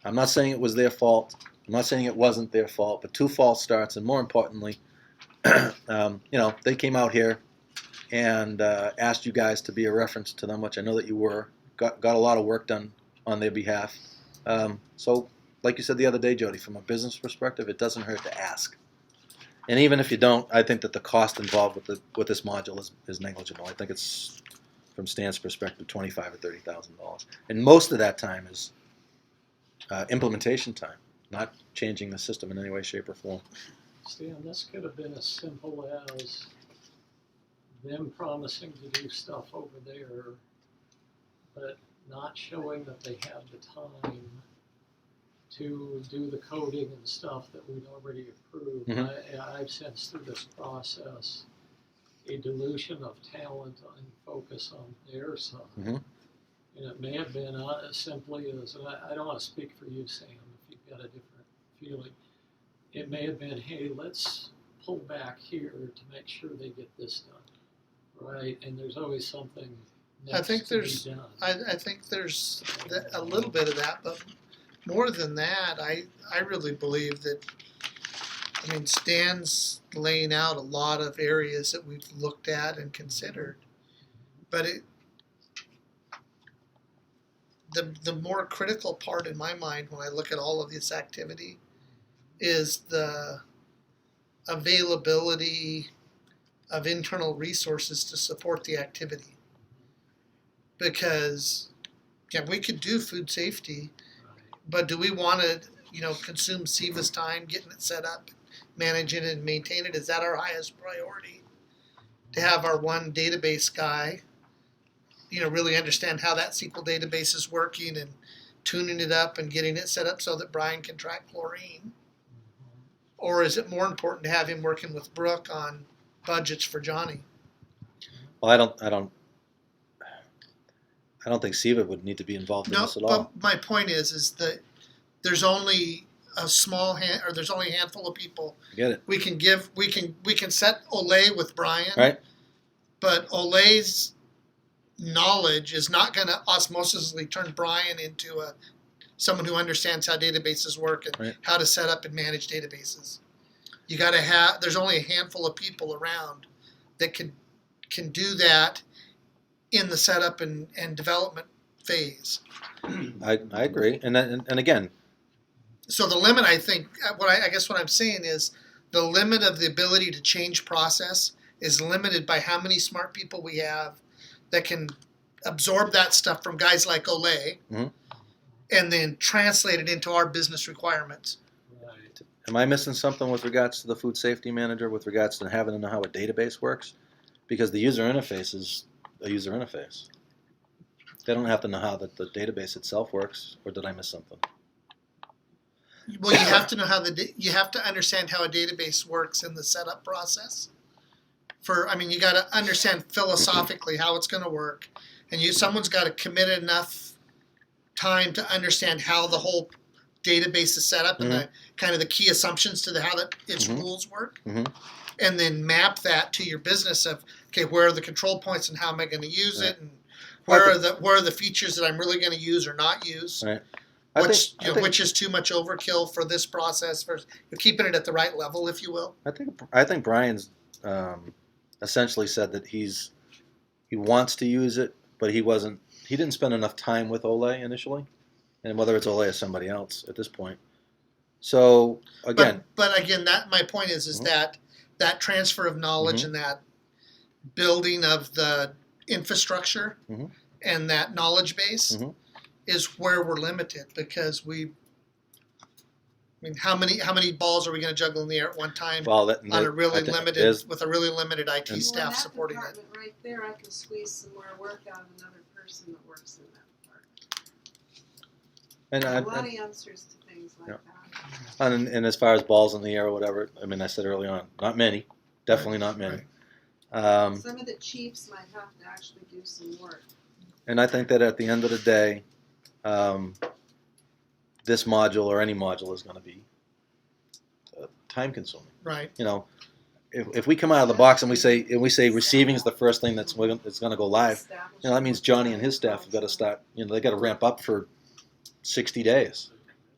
I'm not saying it was their fault. I'm not saying it wasn't their fault, but 2 false starts, and more importantly, they came out here and asked you guys to be a reference to them, which I know that you were. Got a lot of work done on their behalf. So, like you said the other day, Jody, from a business perspective, it doesn't hurt to ask. And even if you don't, I think that the cost involved with this module is negligible. I think it's, from Stan's perspective, $25,000 or $30,000, and most of that time is implementation time, not changing the system in any way, shape, or form. Stan, this could have been as simple as them promising to do stuff over there, but not showing that they have the time to do the coding and stuff that we'd already approved. I've sensed through this process a dilution of talent and focus on their side. And it may have been as simply as, and I don't want to speak for you, Sam, if you've got a different feeling. It may have been, hey, let's pull back here to make sure they get this done, right? And there's always something next to be done. I think there's a little bit of that, but more than that, I really believe that, Stan's laying out a lot of areas that we've looked at and considered. But the more critical part in my mind when I look at all of this activity is the availability of internal resources to support the activity. Because, we could do food safety, but do we want to, consume SEVA's time getting it set up, manage it, and maintain it? Is that our highest priority? To have our one database guy, really understand how that SQL database is working and tuning it up and getting it set up so that Brian can track chlorine? Or is it more important to have him working with Brooke on budgets for Johnny? Well, I don't think SEVA would need to be involved in this at all. But my point is that there's only there's only a handful of people. I get it. We can set Olay with Brian. Right. But Olay's knowledge is not going to osmosisly turn Brian into someone who understands how databases work and how to set up and manage databases. You got to have. There's only a handful of people around that can do that in the setup and development phase. I agree, and again. So the limit, I think, I guess what I'm saying is the limit of the ability to change process is limited by how many smart people we have that can absorb that stuff from guys like Olay and then translate it into our business requirements. Right. Am I missing something with regards to the food safety manager, with regards to having to know how a database works? Because the user interface is a user interface. They don't have to know how the database itself works, or did I miss something? Well, you have to know you have to understand how a database works in the setup process. You got to understand philosophically how it's going to work, and someone's got to commit enough time to understand how the whole database is set up and the kind of the key assumptions to how its rules work, and then map that to your business of where are the control points and how am I going to use it, and where are the features that I'm really going to use or not use. Right. Which is too much overkill for this process versus keeping it at the right level, if you will. I think Brian's essentially said that he wants to use it, but he didn't spend enough time with Olay initially, and whether it's Olay or somebody else at this point. So again, but again, that my point is that transfer of knowledge and that building of the infrastructure and that knowledge base is where we're limited, because how many balls are we going to juggle in the air at one time with a really limited IT staff supporting it? Right there, I can squeeze some more work out of another person that works in that department. A lot of answers to things like that. And as far as balls in the air or whatever, I said early on, not many, definitely not many. Right. Some of the chiefs might have to actually do some work. And I think that at the end of the day, this module or any module is going to be time consuming. Right. If we come out of the box and we say receiving is the first thing that's going to go live, that means Johnny and his staff have got to start. They got to ramp up for 60 days.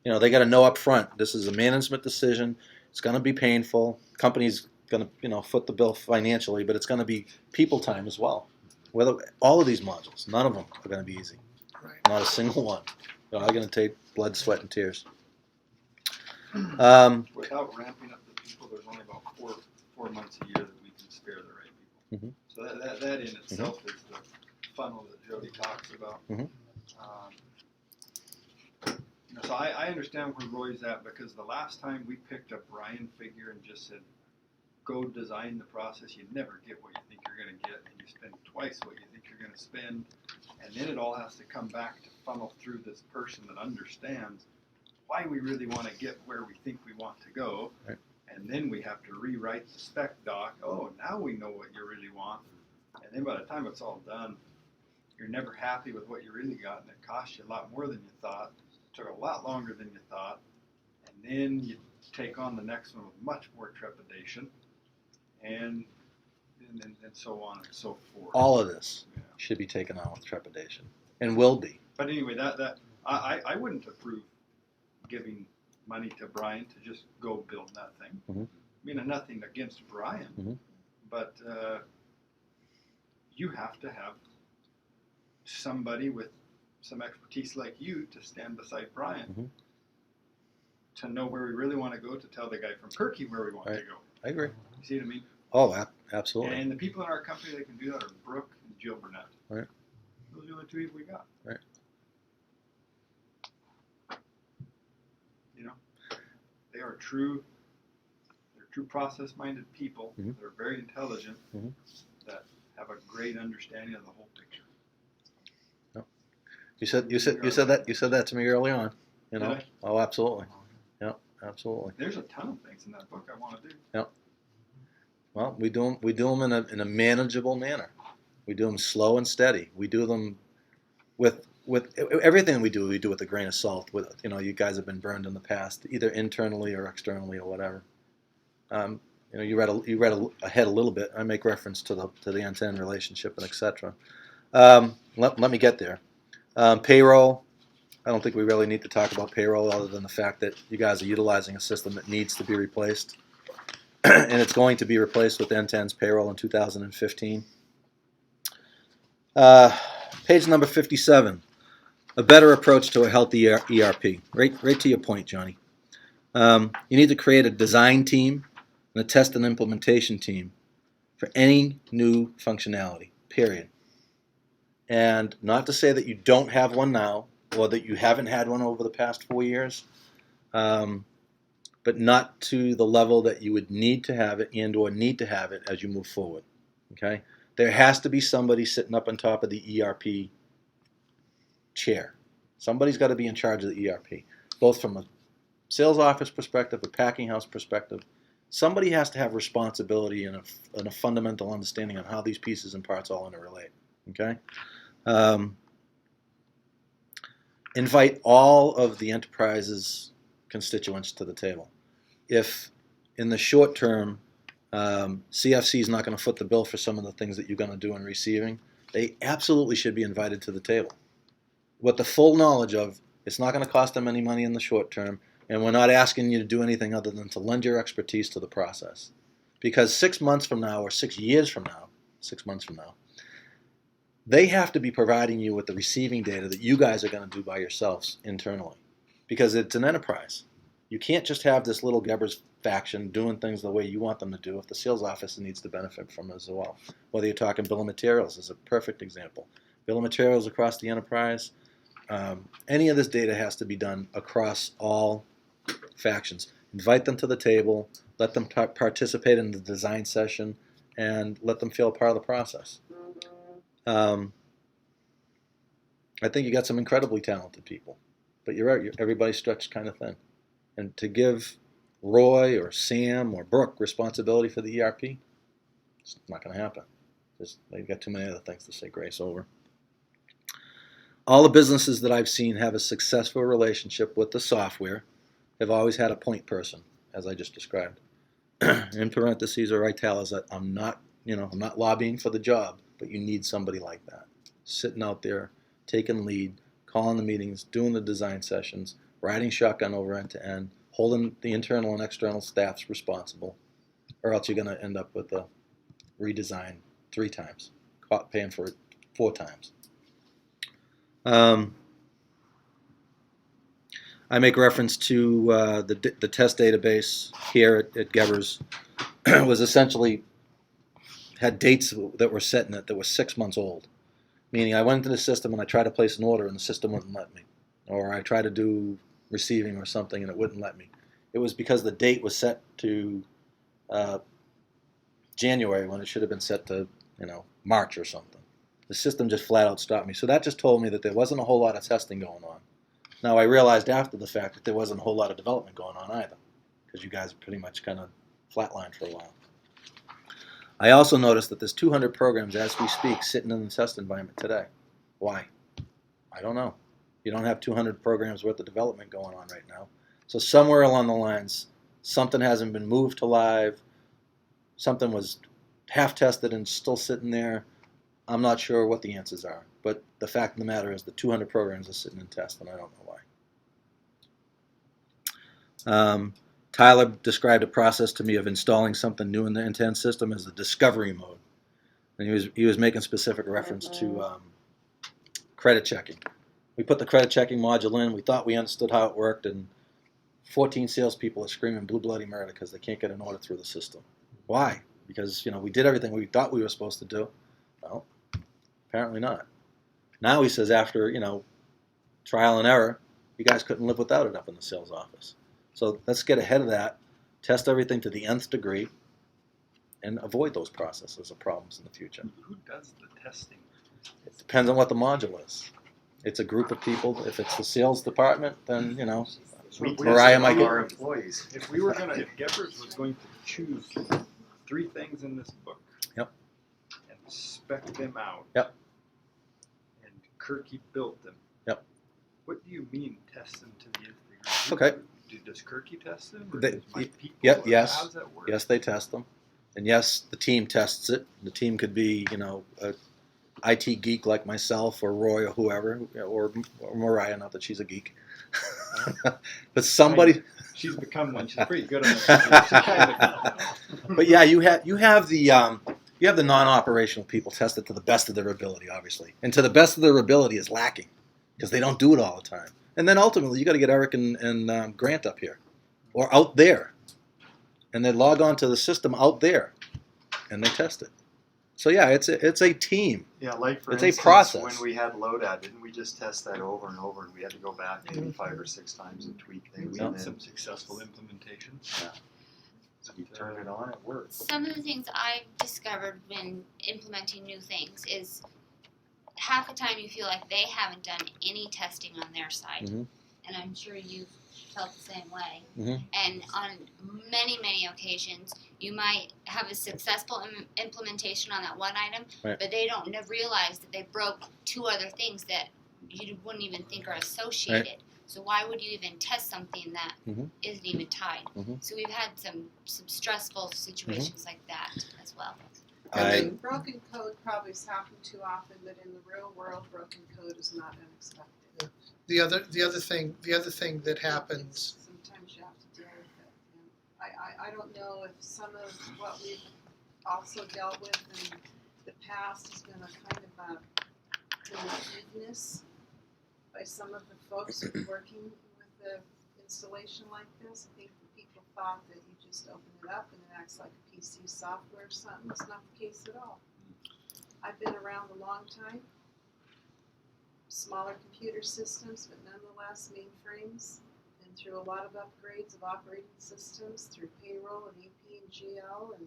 You know, they got to know up front, this is a management decision. It's going to be painful. Company's going to, you know, foot the bill financially, but it's going to be people time as well. Whether all of these modules, none of them are going to be easy. Right. Not a single one. They're all going to take blood, sweat, and tears. Without ramping up the people, there's only about four months a year that we can spare the right people. Mhm. So that in itself is the funnel that Jody talks about. Mhm. You know, so I understand where Roy's at, because the last time we picked a Brian figure and just said, go design the process, you never get what you think you're going to get, and you spend twice what you think you're going to spend, and then it all has to come back to funnel through this person that understands why we really want to get where we think we want to go, Right. and then we have to rewrite the spec doc. Oh, now we know what you really want, and then by the time it's all done, you're never happy with what you really got, and it costs you a lot more than you thought, took a lot longer than you thought, and then you take on the next one with much more trepidation, and so on and so forth. All of this Yeah. should be taken on with trepidation, and will be. But anyway, that I wouldn't approve giving money to Brian to just go build that thing. Mhm. I mean, nothing against Brian, Mhm. but you have to have somebody with some expertise like you to stand beside Brian Mhm. to know where we really want to go, to tell the guy from Perky where we want Right. to go. I agree. You see what I mean? Oh, absolutely. And the people in our company that can do that are Brooke and Jill Burnett. Right. Those are the only two people we got. Right. You know, they're true process-minded people. Mhm. They're very intelligent. Mhm. That have a great understanding of the whole picture. You said that to me early on. You know. Did I? Oh, absolutely. Yeah, absolutely. There's a ton of things in that book I want to do. Well, we do them in a manageable manner. We do them slow and steady. We do them with everything we do with a grain of salt. With, you know, you guys have been burned in the past, either internally or externally or whatever. You know, you read ahead a little bit. I make reference to the end-to-end relationship and etc. Let me get there. Payroll. I don't think we really need to talk about payroll other than the fact that you guys are utilizing a system that needs to be replaced. And it's going to be replaced with N10's payroll in 2015. Page number 57. A better approach to a healthy ERP. Right to your point, Johnny. You need to create a design team and a test and implementation team for any new functionality, period. And not to say that you don't have one now, or that you haven't had one over the past 4 years, but not to the level that you would need to have it or need to have it as you move forward. Okay? There has to be somebody sitting up on top of the ERP chair. Somebody's got to be in charge of the ERP, both from a sales office perspective, a packing house perspective. Somebody has to have responsibility and a fundamental understanding on how these pieces and parts all interrelate. Okay? Invite all of the enterprise's constituents to the table. If in the short term, CFC is not going to foot the bill for some of the things that you're going to do in receiving, they absolutely should be invited to the table with the full knowledge of it's not going to cost them any money in the short term, and we're not asking you to do anything other than to lend your expertise to the process. Because 6 months from now, or 6 years from now, 6 months from now, they have to be providing you with the receiving data that you guys are going to do by yourselves internally. Because it's an enterprise. You can't just have this little Gebbers faction doing things the way you want them to do if the sales office needs to benefit from it as well. Whether you're talking bill of materials is a perfect example. Bill of materials across the enterprise, any of this data has to be done across all factions. Invite them to the table, let them participate in the design session, and let them feel part of the process. I think you got some incredibly talented people, but you're right, everybody's stretched kind of thin. And to give Roy or Sam or Brooke responsibility for the ERP, it's not going to happen. They've got too many other things to say grace over. All the businesses that I've seen have a successful relationship with the software have always had a point person, as I just described. In parentheses or italicized, that I'm not lobbying for the job, but you need somebody like that, sitting out there, taking lead, calling the meetings, doing the design sessions, riding shotgun over end to end, holding the internal and external staffs responsible, or else you're going to end up with a redesign 3 times, paying for it 4 times. I make reference to the test database here at Gebers was essentially had dates that were set in it that were 6 months old. Meaning I went into the system and I tried to place an order and the system wouldn't let me. Or I tried to do receiving or something and it wouldn't let me. It was because the date was set to January when it should have been set to, March or something. The system just flat out stopped me. So that just told me that there wasn't a whole lot of testing going on. Now I realized after the fact that there wasn't a whole lot of development going on either, because you guys are pretty much kind of flatlined for a while. I also noticed that there's 200 programs as we speak sitting in the test environment today. Why? I don't know. You don't have 200 programs worth of development going on right now. So somewhere along the lines, something hasn't been moved to live, something was half tested and still sitting there. I'm not sure what the answers are, but the fact of the matter is the 200 programs are sitting in test, and I don't know why. Tyler described a process to me of installing something new in the Intent system as the discovery mode, and he was making specific reference to credit checking. We put the credit checking module in. We thought we understood how it worked, and 14 salespeople are screaming blue bloody murder because they can't get an order through the system. Why? Because we did everything we thought we were supposed to do. Well, apparently not. Now he says after trial and error, you guys couldn't live without it up in the sales office. So let's get ahead of that, test everything to the nth degree, and avoid those processes or problems in the future. Who does the testing? It depends on what the module is. It's a group of people. If it's the sales department, then Mariah might get our employees. If Gebers was going to choose 3 things in this book, Yep, and spec them out, Yep, and Kirky built them, Yep. What do you mean test them to the nth Okay. degree? Does Kirky test them? Or does my people, Yes, how does that work? yes, they test them, and yes, the team tests it. The team could be a IT geek like myself or Roy or whoever, or Mariah. Not that she's a geek, but somebody. She's become one. She's pretty good at it. But yeah, you have the non-operational people tested to the best of their ability, obviously, and to the best of their ability is lacking because they don't do it all the time. And then ultimately, you got to get Eric and Grant up here, or out there, and they log on to the system out there, and they test it. So yeah, it's a team. Yeah, like for It's instance, a process. when we had Loadout, didn't we just test that over and over, and we had to go back maybe 5 or 6 times and tweak things? We And had then some successful implementations. you turn it on, it works. Some of the things I've discovered when implementing new things is half the time you feel like they haven't done any testing on their side. Mm-hmm. And I'm sure you've felt the same way. Mm-hmm. And on many, many occasions, you might have a successful implementation on that one item, right, but they don't realize that they broke 2 other things that you wouldn't even think are associated. Right. So why would you even test something that Mm-hmm. isn't even tied? Mm-hmm. So we've had some stressful situations like that as well. And broken code probably has happened too often, but in the real world, broken code is not unexpected. The other thing that happens. Sometimes you have to deal with it. And I don't know if some of what we've also dealt with in the past has been a kind of a naiveness by some of the folks who are working with the installation like this. I think the people thought that you just open it up and it acts like a PC software or something. It's not the case at all. I've been around a long time. Smaller computer systems, but nonetheless mainframes, and through a lot of upgrades of operating systems, through payroll and AP and GL, and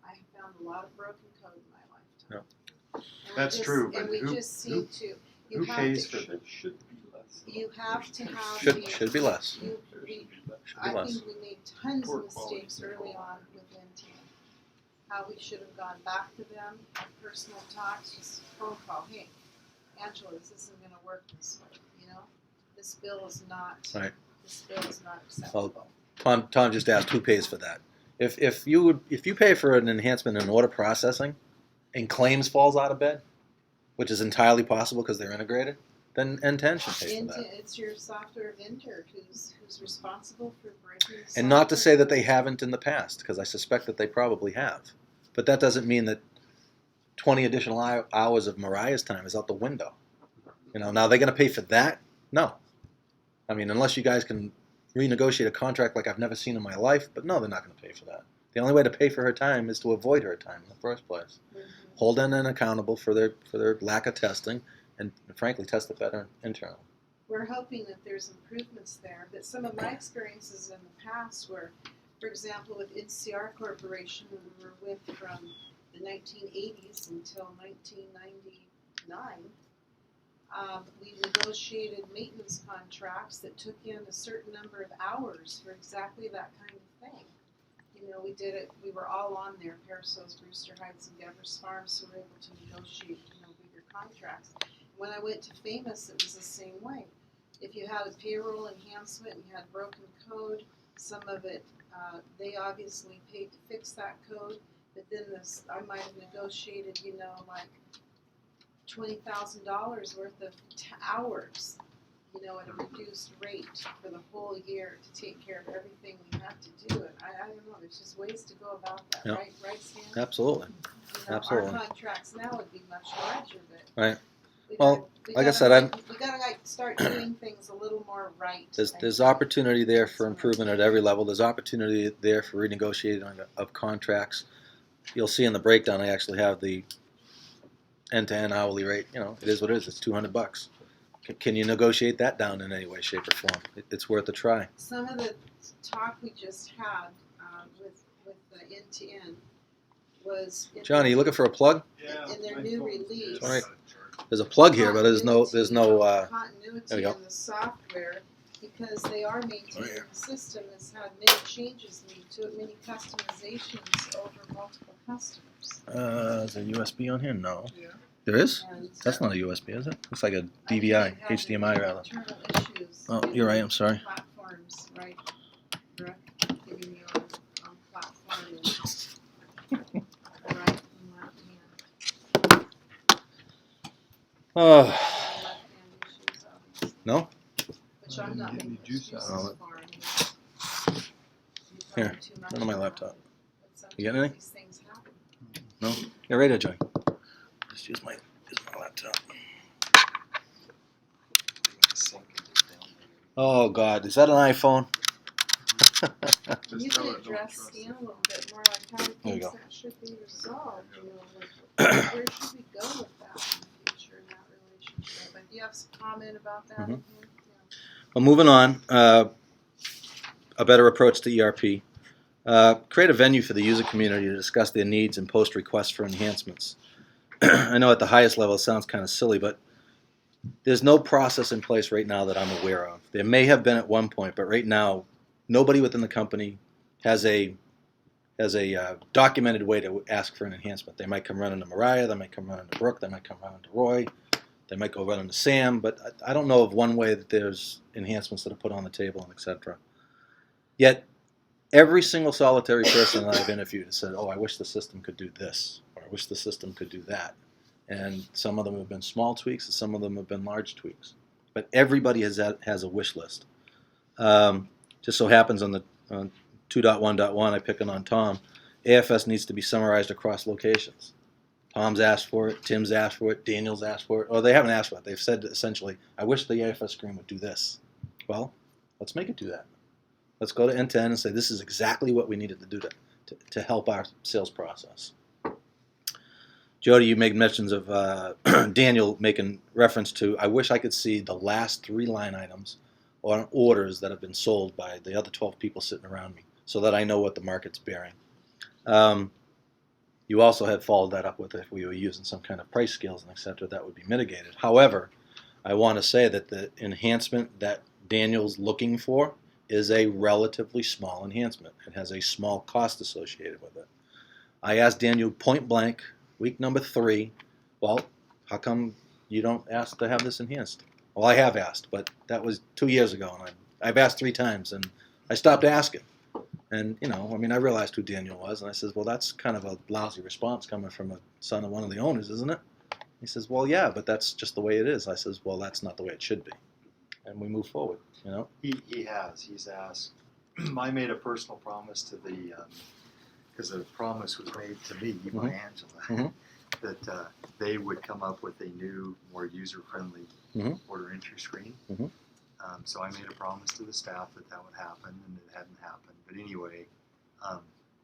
I have found a lot of broken code in my lifetime. And That's true, And but we who- just seem to, you Who have pays to, for the Should be less. you have to have Should be less. we, Should be I less. think we made tons Poor of mistakes quality early control. on with NTN. How we should have gone back to them, had personal talks, just phone call, hey, Angela, this isn't gonna work this way, This bill is not, Right. this bill is not acceptable. Tom just asked who pays for that. If you pay for an enhancement in order processing, and claims falls out of bed, which is entirely possible because they're integrated, then N10 should pay for that. It's your software vendor who's responsible for breaking the And not to say that they software. haven't in the past, because I suspect that they probably have. But that doesn't mean that 20 additional hours of Mariah's time is out the window. Now are they going to pay for that? No. I mean, unless you guys can renegotiate a contract like I've never seen in my life, but no, they're not going to pay for that. The only way to pay for her time is to avoid her time in the first place. Hold NN accountable for their lack of testing, and frankly, test it better internally. We're hoping that there's improvements there, but some of my experiences in the past were, for example, with NCR Corporation, when we were with from the 1980s until 1999, we negotiated maintenance contracts that took in a certain number of hours for exactly that kind of thing. We did it, we were all on there, Parasos, Brewster Heights, and Devers Farms, so we were able to negotiate, bigger contracts. When I went to Famous, it was the same way. If you had a payroll enhancement, you had broken code, some of it, they obviously paid to fix that code, but then I might have negotiated, like $20,000 worth of hours, at a reduced rate for the whole year to take care of everything we have to do. And I don't know, there's just ways to go about that, Yep. right, Stan? Absolutely. Absolutely. Our contracts now would be much larger, but Right. we Well, gotta, like I said, we gotta start doing things a little more right. There's opportunity there for improvement at every level. There's opportunity there for renegotiating of contracts. You'll see in the breakdown I actually have the end-to-end hourly rate. It is what it is. It's $200. Can you negotiate that down in any way, shape, or form? It's worth a try. Some of the talk we just had with the end-to-end was Johnny, you looking for a plug? in their new release. All right. There's a plug here, but there's no continuity there we go. in the software, because they are maintaining here. the system has had many changes made to it, many customizations over multiple customers. Is there USB on here? No. Yeah. There is? And That's not a USB, is it? Looks like a I think DVI, they've had HDMI rather. internal issues Oh, in you're right, the I'm sorry. Platforms, right? Brooke, giving you on platform and right and left hand. Oh, Left-hand issues, obviously. no? Which I'm not making excuses out. for. I mean, you Here, talk too much turn on my about laptop. it, but You got sometimes anything? these things happen. No? Yeah, right there, Johnny. Just use my laptop. Oh, God. Is that an iPhone? You tell can it, don't address trust Stan it. a little bit more like how he There you thinks go. that should be resolved, like where should we go with that in the future in that relationship? Like, do you have some comment about that? Mhm. Yeah. Well, moving on. A better approach to ERP. Create a venue for the user community to discuss their needs and post requests for enhancements. I know at the highest level it sounds kind of silly, but there's no process in place right now that I'm aware of. There may have been at one point, but right now, nobody within the company has a documented way to ask for an enhancement. They might come running to Mariah, they might come running to Brooke, they might come running to Roy, they might go running to Sam, but I don't know of one way that there's enhancements that are put on the table and etc. Yet, every single solitary person that I've interviewed has said, oh, I wish the system could do this, or I wish the system could do that. And some of them have been small tweaks, and some of them have been large tweaks. But everybody has a wish list. Just so happens on the 2.1.1, I pick it on Tom, AFS needs to be summarized across locations. Tom's asked for it, Tim's asked for it, Daniel's asked for it. Or they haven't asked for it. They've said essentially, I wish the AFS screen would do this. Well, let's make it do that. Let's go to end-to-end and say this is exactly what we needed to do to help our sales process. Jody, you made mentions of Daniel making reference to, I wish I could see the last 3 line items on orders that have been sold by the other 12 people sitting around me so that I know what the market's bearing. You also had followed that up with if we were using some kind of price scales and et cetera, that would be mitigated. However, I want to say that the enhancement that Daniel's looking for is a relatively small enhancement. It has a small cost associated with it. I asked Daniel point blank, week number 3, well, how come you don't ask to have this enhanced? Well, I have asked, but that was 2 years ago, and I've asked 3 times, and I stopped asking. And, I realized who Daniel was, and I said, well, that's kind of a lousy response coming from a son of one of the owners, isn't it? He says, well, yeah, but that's just the way it is. I says, well, that's not the way it should be. And we move forward, you know? He has. He's asked. I made a personal promise to the, because the promise was made to me by Angela, that they would come up with a new, more user-friendly order entry screen. So I made a promise to the staff that that would happen, and it hadn't happened. But anyway,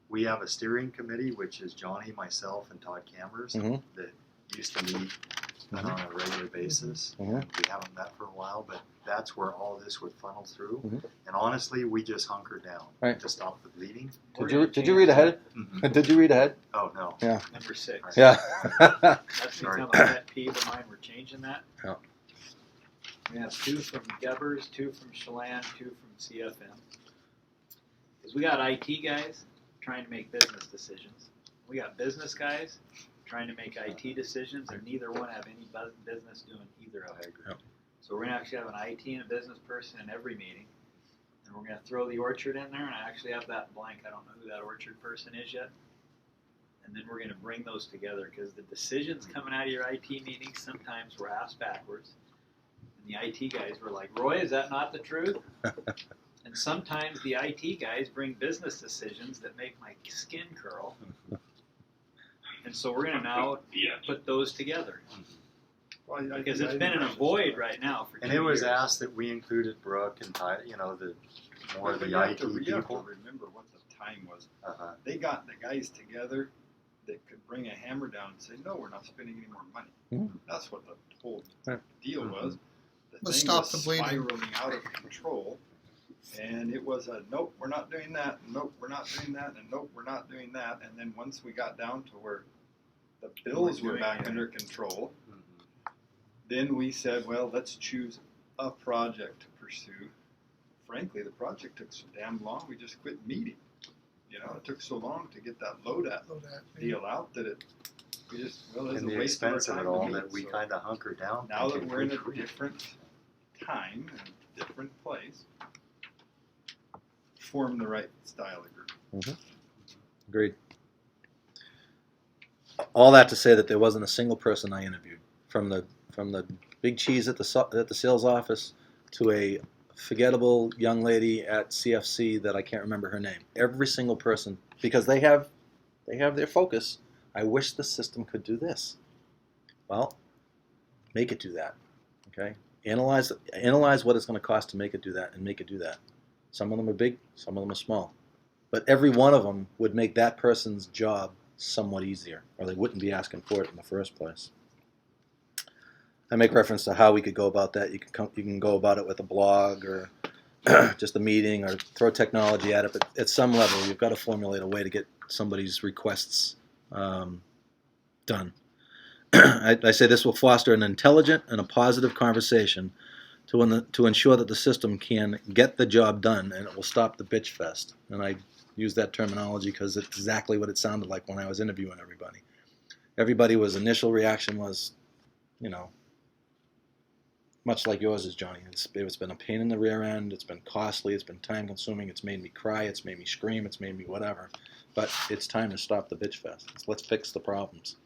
we have a steering committee, which is Johnny, myself, and Todd Cammers, that used to meet on a regular basis. We haven't met for a while, but that's where all this would funnel through. And honestly, we just hunkered down to stop the bleeding. Did you read ahead? Did you read ahead? Oh, no. Yeah. Number 6. Yeah. That's become a pet peeve of mine. We're changing that. Yeah. We have 2 from Gebbers, 2 from Chelan, 2 from CFM. Because we got IT guys trying to make business decisions. We got business guys trying to make IT decisions, and neither one have any business doing either of them. Yep. So we're going to actually have an IT and a business person in every meeting. And we're going to throw the orchard in there, and I actually have that blank. I don't know who that orchard person is yet. And then we're going to bring those together, because the decisions coming out of your IT meetings sometimes were asked backwards. And the IT guys were like, Roy, is that not the truth? And sometimes the IT guys bring business decisions that make my skin curl. And so we're going to now put those together. Well, Because it's been in a void right now for 2 years. And it was asked that we included Brooke and Ty, you know, the more of the you have IT to people. remember what the time was. Uh-huh. They got the guys together that could bring a hammer down and say, no, we're not spending any more money. That's what the whole deal was. The Let's thing stop was the bleeding. spiraling out of control. And it was a, nope, we're not doing that, and nope, we're not doing that, and nope, we're not doing that. And then once we got down to where the bills were back under control, then we said, well, let's choose a project to pursue. Frankly, the project took so damn long, we just quit meeting. You know, it took so long to get that LODAT deal out that we just, well, it was And a the waste of our expense of time it all to that meet. we So kind of hunkered down. now that thinking we're in a we- different time and different place, form the right style of group. Agreed. All that to say that there wasn't a single person I interviewed, from the big cheese at the sales office to a forgettable young lady at CFC that I can't remember her name. Every single person, because they have their focus. I wish the system could do this. Well, make it do that. Okay? Analyze what it's going to cost to make it do that, and make it do that. Some of them are big, some of them are small. But every one of them would make that person's job somewhat easier, or they wouldn't be asking for it in the first place. I make reference to how we could go about that. You can go about it with a blog or just a meeting, or throw technology at it. But at some level, you've got to formulate a way to get somebody's requests done. I say this will foster an intelligent and a positive conversation to ensure that the system can get the job done, and it will stop the bitch fest. And I use that terminology because it's exactly what it sounded like when I was interviewing everybody. Everybody's initial reaction was, you know, much like yours is, Johnny. It's been a pain in the rear end. It's been costly. It's been time consuming. It's made me cry. It's made me scream. It's made me whatever. But it's time to stop the bitch fest. Let's fix the problems.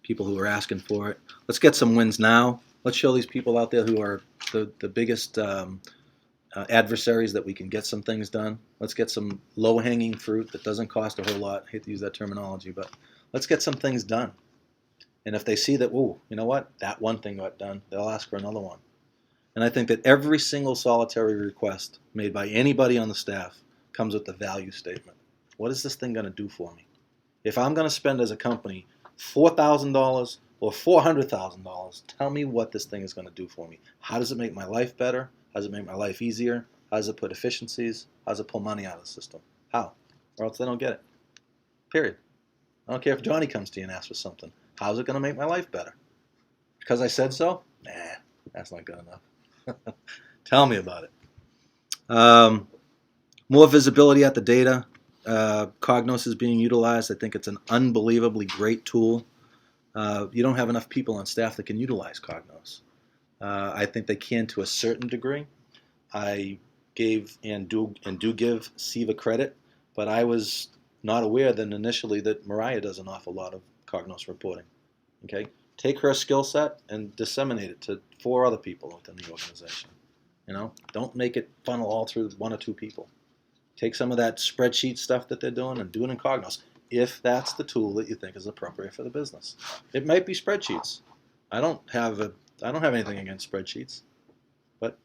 People who are asking for it. Let's get some wins now. Let's show these people out there who are the biggest adversaries that we can get some things done. Let's get some low-hanging fruit that doesn't cost a whole lot. I hate to use that terminology, but let's get some things done. And if they see that, ooh, you know what, that one thing got done, they'll ask for another one. And I think that every single solitary request made by anybody on the staff comes with the value statement. What is this thing going to do for me? If I'm going to spend as a company $4,000 or $400,000, tell me what this thing is going to do for me. How does it make my life better? How does it make my life easier? How does it put efficiencies? How does it pull money out of the system? How? Or else they don't get it. Period. I don't care if Johnny comes to you and asks for something. How's it going to make my life better? Because I said so? Nah, that's not good enough. Tell me about it. More visibility at the data. Cognos is being utilized. I think it's an unbelievably great tool. You don't have enough people on staff that can utilize Cognos. I think they can to a certain degree. I gave and do give Siva credit, but I was not aware than initially that Mariah does an awful lot of Cognos reporting. Okay, take her skill set and disseminate it to 4 other people within the organization. You know, don't make it funnel all through 1 or 2 people. Take some of that spreadsheet stuff that they're doing and do it in Cognos, if that's the tool that you think is appropriate for the business. It might be spreadsheets. I don't have anything against spreadsheets, but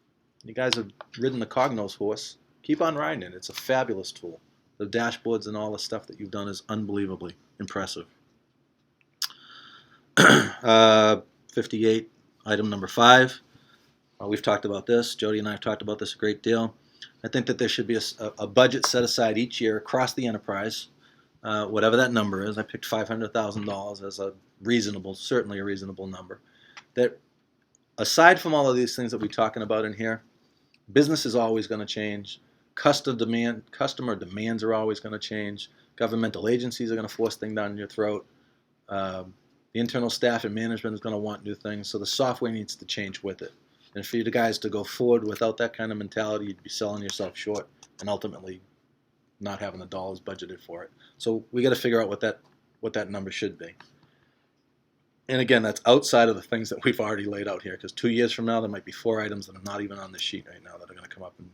you guys have ridden the Cognos horse. Keep on riding it. It's a fabulous tool. The dashboards and all the stuff that you've done is unbelievably impressive. 58, item number 5. We've talked about this. Jody and I have talked about this a great deal. I think that there should be a budget set aside each year across the enterprise, whatever that number is. I picked $500,000 as certainly a reasonable number. That aside from all of these things that we're talking about in here, business is always going to change. Customer demands are always going to change. Governmental agencies are going to force things down your throat. The internal staff and management is going to want new things, so the software needs to change with it. And for you guys to go forward without that kind of mentality, you'd be selling yourself short and ultimately not having the dollars budgeted for it. So we got to figure out what that number should be. And again, that's outside of the things that we've already laid out here, because 2 years from now, there might be 4 items that are not even on this sheet right now that are going to come up and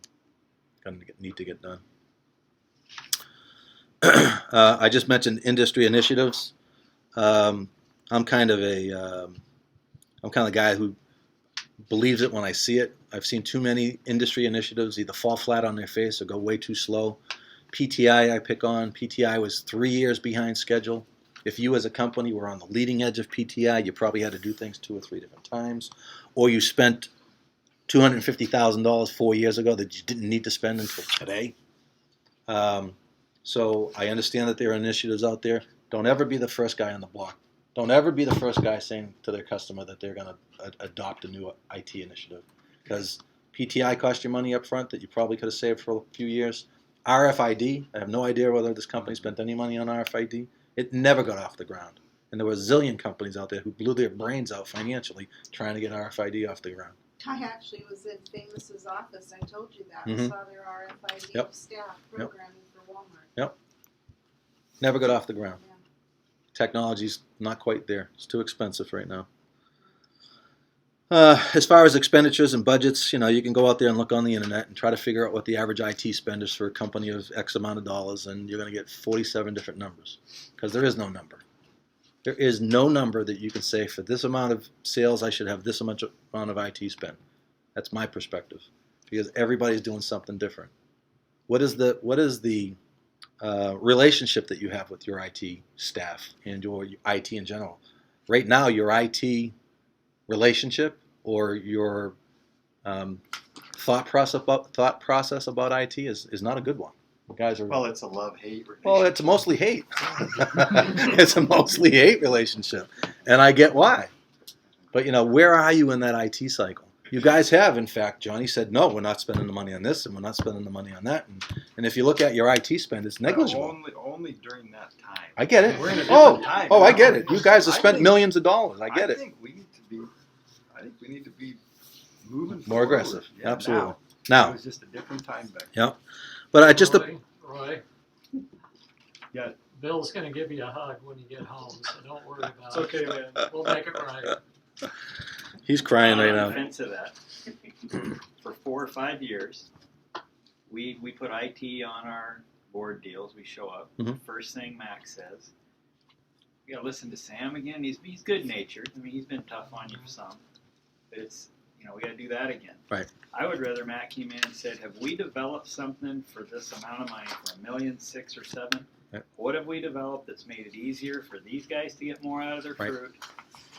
need to get done. I just mentioned industry initiatives. I'm kind of the guy who believes it when I see it. I've seen too many industry initiatives either fall flat on their face or go way too slow. PTI I pick on. PTI was 3 years behind schedule. If you as a company were on the leading edge of PTI, you probably had to do things 2 or 3 different times. Or you spent $250,000 4 years ago that you didn't need to spend until today. So I understand that there are initiatives out there. Don't ever be the first guy on the block. Don't ever be the first guy saying to their customer that they're going to adopt a new IT initiative, because PTI cost you money up front that you probably could have saved for a few years. RFID, I have no idea whether this company spent any money on RFID. It never got off the ground. And there were a zillion companies out there who blew their brains out financially trying to get RFID off the ground. I actually was in Famous's office. I told you that. Mhm. I saw their RFID staff programming for Walmart. Yep. Never got off the ground. Yeah. Technology's not quite there. It's too expensive right now. As far as expenditures and budgets, you can go out there and look on the internet and try to figure out what the average IT spend is for a company of X amount of dollars, and you're going to get 47 different numbers, because there is no number. There is no number that you can say for this amount of sales I should have this amount of IT spend. That's my perspective, because everybody's doing something different. What is the relationship that you have with your IT staff and your IT in general? Right now, your IT relationship or your thought process about IT is not a good one. You guys are Well, it's a love-hate relationship. well, it's mostly hate. It's a mostly hate relationship, and I get why. But where are you in that IT cycle? You guys have, in fact, Johnny said, no, we're not spending the money on this, and we're not spending the money on that. And if you look at your IT spend, it's negligible. Only during that time. I get it. We're in a different time Oh, I now. get it. You guys have I spent think- millions of dollars. I get it. think we need to be moving More forward. aggressive. Yeah, Absolutely. It Now, was just a different time back. yeah. But I just Roy, Yeah. Bill's gonna give you a hug when you get home, so don't worry about It's it. okay, man. We'll make it right. he's crying right On now. defense of that, for 4 or 5 years, we put IT on our board deals. We show up. Mhm. First thing Max says, "You gotta listen to Sam again. He's good natured. I mean, he's been tough on you for some, but it's we gotta do that again." Right. I would rather Matt came in and said, "Have we developed something for this amount of money, for $1,000,006 or $7? Yep. What have we developed that's made it easier for these guys to get more out of their Right. fruit,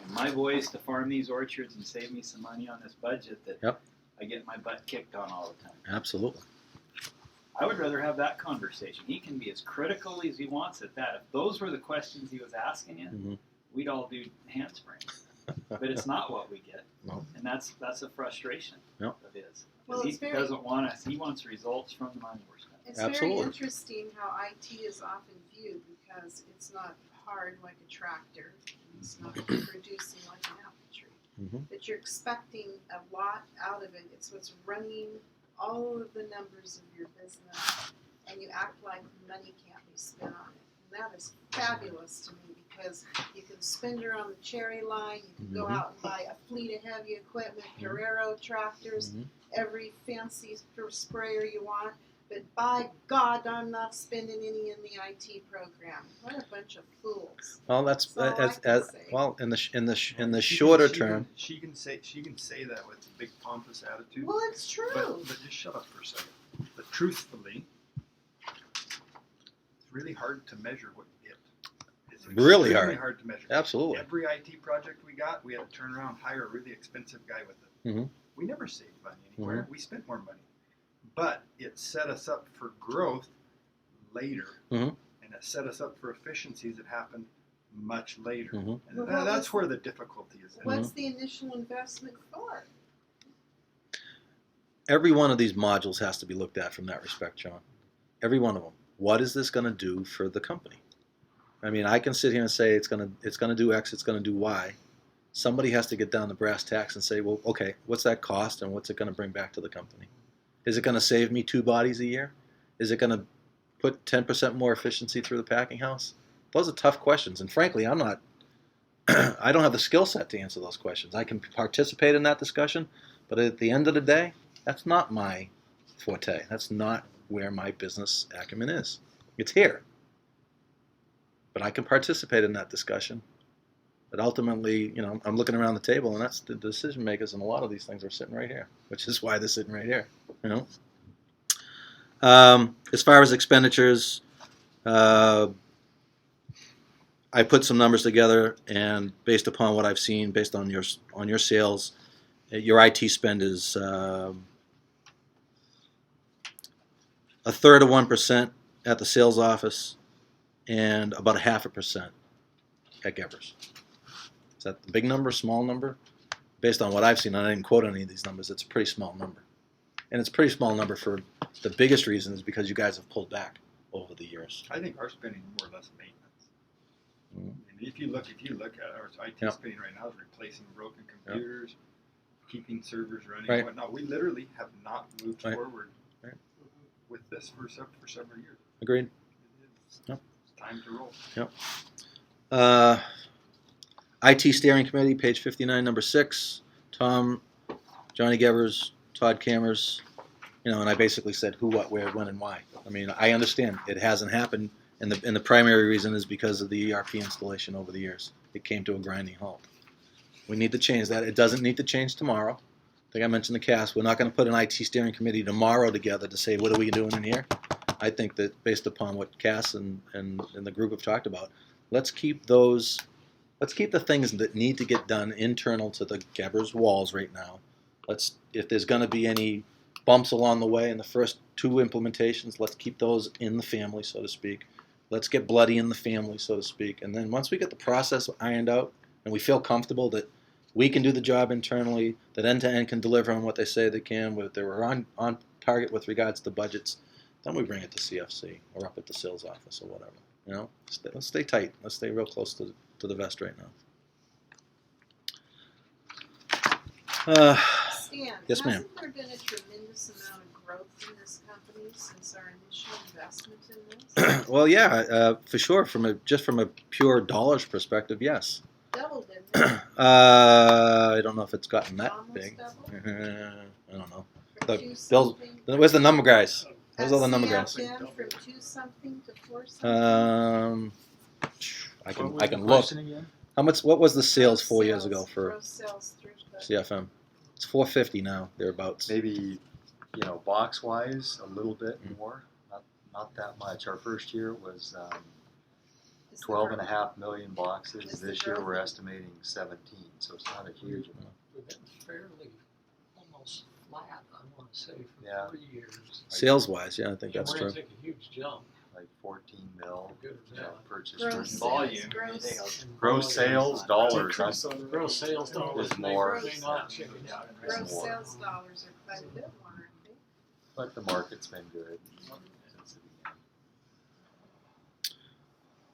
and my boys to farm these orchards and save me some money on this budget that Yep. I get my butt kicked on all the time?" Absolutely. I would rather have that conversation. He can be as critical as he wants at that. If those were the questions he was asking you, Mhm. we'd all do handsprings. But it's not what we get, No. and that's a frustration Yep. of his. Well, he it's very- doesn't want us. He wants results from the money we're spending. It's Absolutely. very interesting how IT is often viewed, because it's not hard like a tractor, it's not producing like an apple tree. Mhm. But you're expecting a lot out of it. It's what's running all of the numbers of your business. and you act like money can't be spent on it. And that is fabulous to me because you can spend her on the cherry line, you can go Mhm. out and buy a fleet of heavy equipment, Guerrero tractors, Mhm. every fancy sprayer you want. But by God, I'm not spending any in the IT program. What a bunch of fools. Well, that's That's all I can say. well in the She shorter can- term. She can say that with a big pompous attitude. Well, it's true. But just shut up for a second. But truthfully, it's really hard to measure what you get. It's Really extremely hard. hard to measure. Absolutely. Every IT project we got, we had to turn around and hire a really expensive guy with it. Mhm. We never saved money anywhere. We spent more money. But it set us up for growth later. Mhm. And it set us up for efficiencies that happened much later. Mhm. And Well, that's where the difficulty is. What's the initial investment for? Every one of these modules has to be looked at from that respect, John. Every one of them. What is this going to do for the company? I mean, I can sit here and say it's going to do X, it's going to do Y. Somebody has to get down to brass tacks and say, well, okay, what's that cost and what's it going to bring back to the company? Is it going to save me 2 bodies a year? Is it going to put 10% more efficiency through the packing house? Those are tough questions, and frankly, I'm not. I don't have the skill set to answer those questions. I can participate in that discussion, but at the end of the day, that's not my forte. That's not where my business acumen is. It's here. But I can participate in that discussion. But ultimately, I'm looking around the table, and that's the decision makers, and a lot of these things are sitting right here, which is why they're sitting right here. As far as expenditures, I put some numbers together, and based upon what I've seen, based on your sales, your IT spend is a third of 1% at the sales office, and about 0.5% at Gebers. Is that the big number, small number? Based on what I've seen, and I didn't quote any of these numbers, it's a pretty small number. And it's a pretty small number for the biggest reason is because you guys have pulled back over the years. I think our spending is more or less maintenance. Mhm. And if you look at our IT Yep. spending right now is replacing broken computers, keeping servers running Right. and whatnot. We literally have not moved Right. forward Right. with this for several years. Agreed. It's Yep. time to roll. IT Steering Committee, page 59, number 6. Tom, Johnny Gebers, Todd Cammers, and I basically said who, what, where, when, and why. I mean, I understand it hasn't happened, and the primary reason is because of the ERP installation over the years. It came to a grinding halt. We need to change that. It doesn't need to change tomorrow. I think I mentioned the cast. We're not going to put an IT Steering Committee tomorrow together to say, what are we doing in here? I think that based upon what Cass and the group have talked about, let's keep the things that need to get done internal to the Gebers walls right now. If there's going to be any bumps along the way in the first 2 implementations, let's keep those in the family, so to speak. Let's get bloody in the family, so to speak. And then once we get the process ironed out and we feel comfortable that we can do the job internally, that end-to-end can deliver on what they say they can, that we're on target with regards to budgets, then we bring it to CFC or up at the sales office or whatever. Let's stay tight. Let's stay real close to the vest right now. Stan, Yes, ma'am. hasn't there been a tremendous amount of growth in this company since our initial investment in this? Well, yeah, for sure. From a pure dollars perspective, yes. Doubled, didn't it? I don't know if it's gotten that Almost big. doubled? I don't know. From The two Bill's- something? Where's the number guys? Where's all the At number guys? CFM from 2 something to 4 something? I can look. How much? What was the sales 4 years ago for Gross sales through the- CFM? It's 450 now, thereabouts. Maybe, box wise, a little bit more, not that much. Our first year was Is the 12.5 million boxes. Is the This year growth- we're estimating 17, so it's not a huge amount. We've been fairly almost flat, I want to say, for Yeah. 3 years. Sales wise, yeah, I think And that's we're true. going to take a huge jump. Like 14 mil Good or bad. purchase. Gross per sales, Volume, gross- anything And Gross volume. sales dollars. Gross sales dollars Is more. may not change. Gross more. sales dollars are quite a bit more, aren't they? But the market's been good since the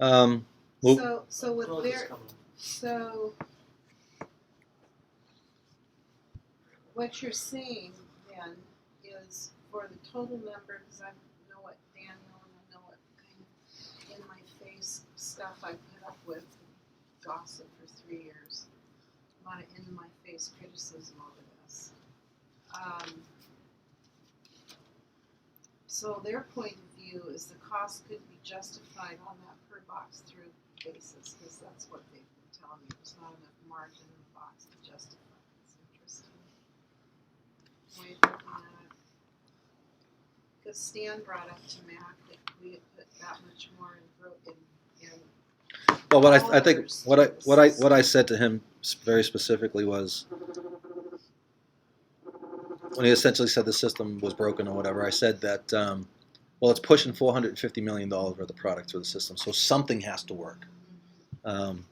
beginning. Well- So with Growth is their, coming. so what you're saying then is for the total number, because I know what Daniel and I know what kind of in my face stuff I put up with gossip for 3 years. A lot of in my face criticism over this. So their point of view is the cost could be justified on that per box through basis, because that's what they've been telling me. There's not enough margin in the box to justify it. It's interesting. Way of looking at it. Because Stan brought up to Mac that we had put that much more in Well, what I all think others what I said to him very specifically was, when he essentially said the system was broken or whatever, I said that, well, it's pushing $450 million worth of product through the system, so something has to work. And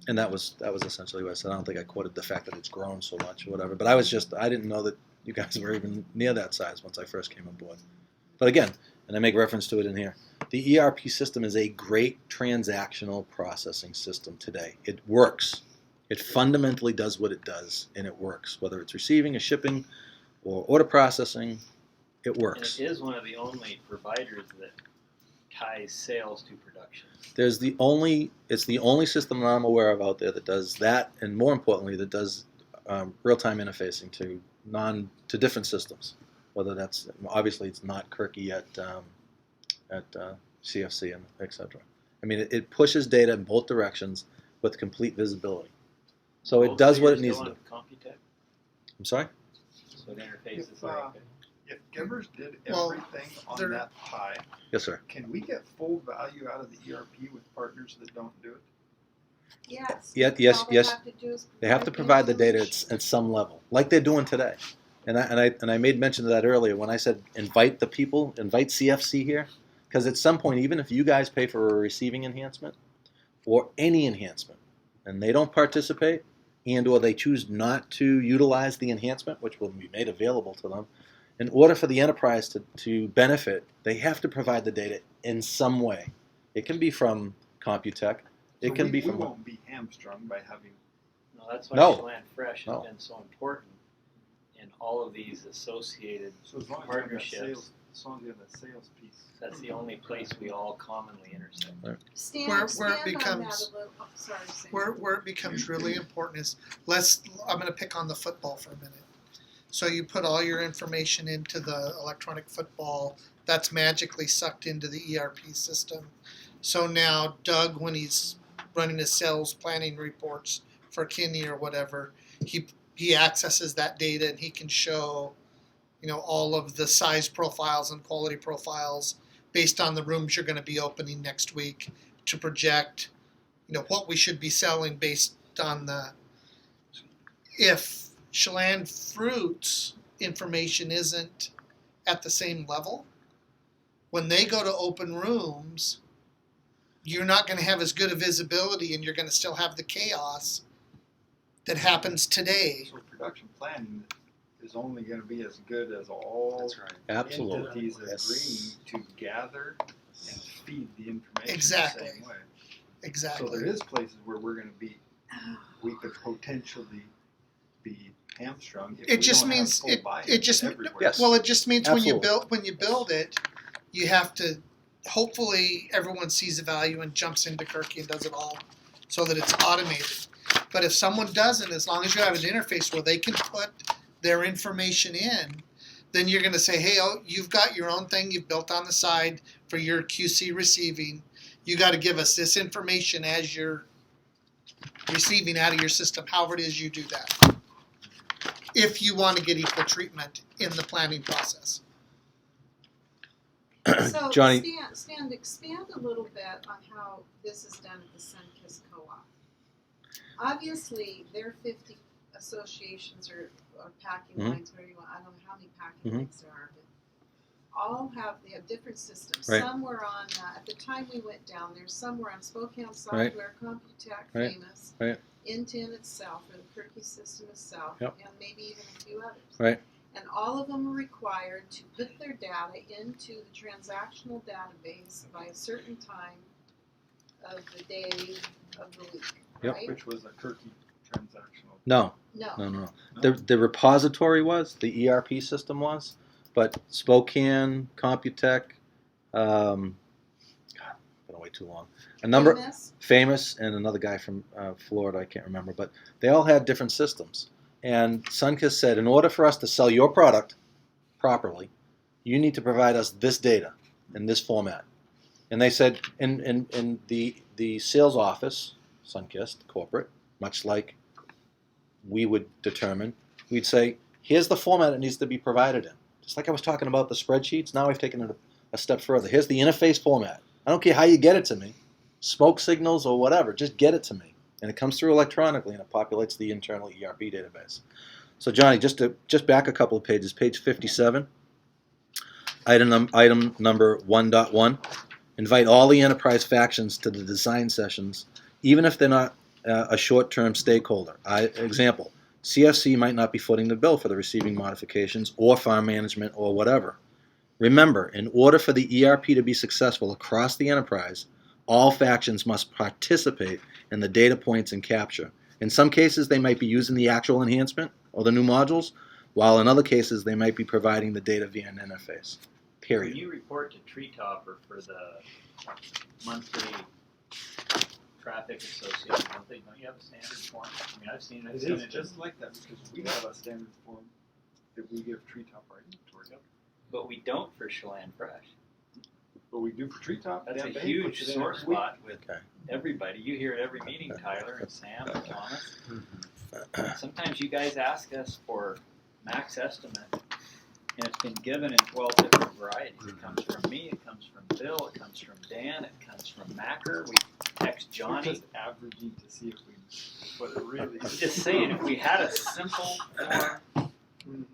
that was essentially what I said. I don't think I quoted the fact that it's grown so much or whatever, but I didn't know that you guys were even near that size once I first came on board. But again, and I make reference to it in here, the ERP system is a great transactional processing system today. It works. It fundamentally does what it does, and it works. Whether it's receiving or shipping or order processing, it And works. it is one of the only providers that ties sales to production. It's the only system that I'm aware of out there that does that, and more importantly, that does real-time interfacing to different systems. Whether that's, obviously it's not Kirky at CFC and etc. I mean, it pushes data in both directions with complete visibility. So it Both does what it players needs to go do. on Computech, I'm sorry? so it interfaces If, like If Givers did Well, everything on they're- that pie, Yes, sir. can we get full value out of the ERP with partners that don't do it? Yes. Yes, All they yes. have to do is They have to provide the data at some level, like they're doing today. And I made mention of that earlier when I said invite the people, invite CFC here, because at some point, even if you guys pay for a receiving enhancement or any enhancement, and they don't participate, and or they choose not to utilize the enhancement, which will be made available to them, in order for the enterprise to benefit, they have to provide the data in some way. It can be from Computech. It So can we, be we from won't be hamstrung by having. No, that's why No. Chelan Fresh has No. been so important in all of these associated So as long as partnerships. you have that sales, as long as you have that sales piece. That's the only place we all commonly intersect. Stand, Where it stand on that becomes- a little. Oh, sorry, Sam. Where it becomes really important is, I'm going to pick on the football for a minute. So you put all your information into the electronic football, that's magically sucked into the ERP system. So now Doug, when he's running his sales planning reports for Kinney or whatever, he accesses that data and he can show, all of the size profiles and quality profiles based on the rooms you're going to be opening next week to project, what we should be selling based on if Chelan Fruits information isn't at the same level, when they go to open rooms, you're not going to have as good a visibility and you're going to still have the chaos that happens today. So production planning is only going to be as good as all That's right. absolutely. entities Yes. agreeing to gather and feed the information Exactly. the same way. Exactly. So there is places where we're going to be, we could potentially be hamstrung if It we just don't means have full buy-in it just everywhere. Yes. Well, it just means Absolutely. when you build it, you have to. Hopefully, everyone sees the value and jumps into Kirky and does it all, so that it's automated. But if someone doesn't, as long as you have an interface where they can put their information in, then you're going to say, "Hey, you've got your own thing you've built on the side for your QC receiving. You got to give us this information as you're receiving out of your system, however it is you do that. If you want to get equal treatment in the planning process." So, Johnny. Stan, expand a little bit on how this is done at the Sunkist Co-op. Obviously, their 50 associations or packing Mhm. lines, whatever you want, I don't know how many packing Mhm. lines there are, but they have different systems. Right. Some were on, at the time we went down there, some were on Spokane Software, Computech, Right. Famous, Right. Intin itself, or the Kirky system itself, Yep. and maybe even a few others. Right. And all of them are required to put their data into the transactional database by a certain time of the day of the week, Yep. right? Which was a Kirky transactional. No. No. No. The repository was, the ERP system was, but Spokane, Computech, God, been away too long. A number, Famous, and another guy from Florida, I can't remember, but they all had different systems. And Sunkist said, in order for us to sell your product properly, you need to provide us this data in this format. And they said, in the sales office, Sunkist, corporate, much like we would determine, we'd say, here's the format it needs to be provided in. Just like I was talking about the spreadsheets, now we've taken it a step further. Here's the interface format. I don't care how you get it to me, smoke signals or whatever, just get it to me. And it comes through electronically and it populates the internal ERP database. So Johnny, just back a couple of pages, page 57, item number 1.1, invite all the enterprise factions to the design sessions, even if they're not a short-term stakeholder. Example, CFC might not be footing the bill for the receiving modifications or farm management or whatever. Remember, in order for the ERP to be successful across the enterprise, all factions must participate in the data points and capture. In some cases, they might be using the actual enhancement or the new modules, while in other cases, they might be providing the data via an interface. Period. When you report to Treetopper for the monthly traffic association, don't you have a standard form? I mean, I've seen It just like that because we have a standard form that we give Treetop our inventory of. but we don't for Chelan Fresh. But we do for Treetop. That's a They huge puts it in sore every week. spot with everybody. You hear it every meeting, Tyler and Sam and Thomas. Sometimes you guys ask us for max estimate, and it's been given in 12 different varieties. It comes from me, it comes from Bill, it comes from Dan, it comes from Macker. We text Johnny. We're just averaging to see if we put it really. I'm just saying, if we had a simple form,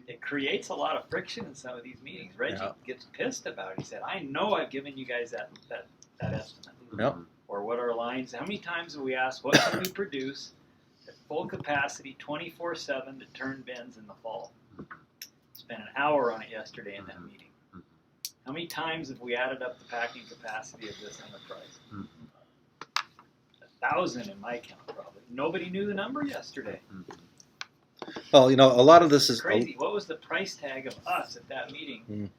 it creates a lot of friction in some of these meetings. Reggie gets pissed about it. He said, I know I've given you guys that estimate. Yep. Or what are lines? How many times have we asked, what can we produce at full capacity 24/7 to turn bins in the fall? Spent an hour on it yesterday in that meeting. How many times have we added up the packing capacity of this enterprise? 1,000 in my count, probably. Nobody knew the number yesterday. Well, you know, a lot of this is Crazy. What was the price tag of us at that meeting?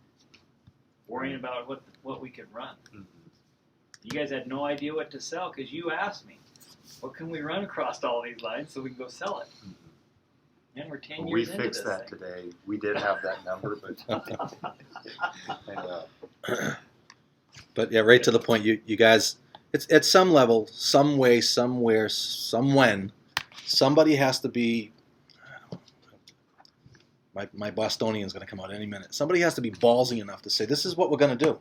Worrying about what we could run. You guys had no idea what to sell because you asked me, what can we run across all these lines so we can go sell it? And we're 10 years into this We fixed that thing. today. We did have that number, but But yeah, right to the point. You guys, it's at some level, some way, somewhere, somewhen, somebody has to be. My Bostonian's going to come out any minute. Somebody has to be ballsy enough to say, this is what we're going to do.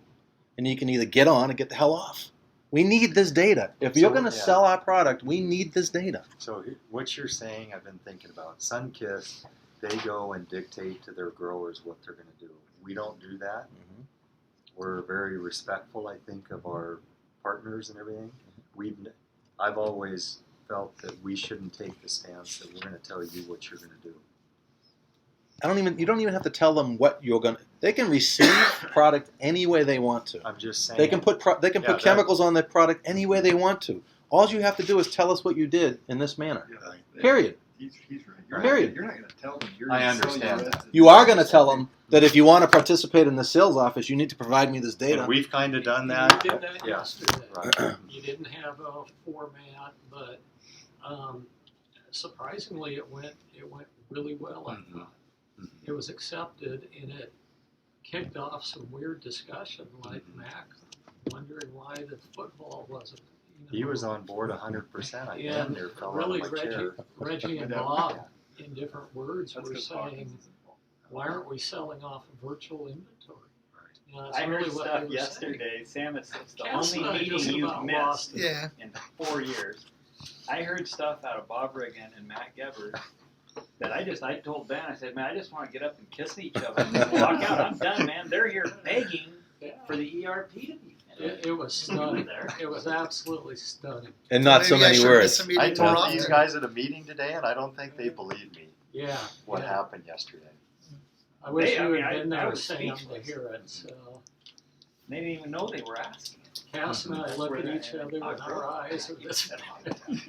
And you can either get on or get the hell off. We need this data. If you're going to sell our product, we need this data. So what you're saying, I've been thinking about. Sunkist, they go and dictate to their growers what they're going to do. We don't do that. We're very respectful, I think, of our partners and everything. I've always felt that we shouldn't take the stance that we're going to tell you what you're going to do. You don't even have to tell them what you're going to. They can receive product any way they want to. I'm just saying. They can put chemicals on their product any way they want to. All you have to do is tell us what you did in this manner. Period. He's right. Period. You're not going to tell them. I understand that. You are going to tell them that if you want to participate in the sales office, you need to provide me this data. And we've kind of done that. You did that yesterday. Right. You didn't have a format, but surprisingly, it went really well. I thought it was accepted, and it kicked off some weird discussion, like Mac wondering why the football wasn't. He was on board 100%. I And there fell really, out of my chair. Reggie and Bob, in different words, were saying, "Why aren't we selling off virtual inventory?" You know, that's I really heard what stuff they were yesterday. Sam, it's the Cass and I only just meeting you've about missed lost it. Yeah. in 4 years. I heard stuff out of Bob Riggin and Matt Gebber that I told Ben, I said, man, I just want to get up and kiss each other and just walk out. I'm done, man. They're here begging for the ERP to be finished. It was stunning. It was absolutely stunning. And not so many words. I told these guys at a meeting today, and I don't think they believe me. Yeah. What happened yesterday? I wish you had been I there, was Sam, to speechless. hear it. So They didn't even know they were asking it. Cass and I That's look where at that- each other, and our eyes are this.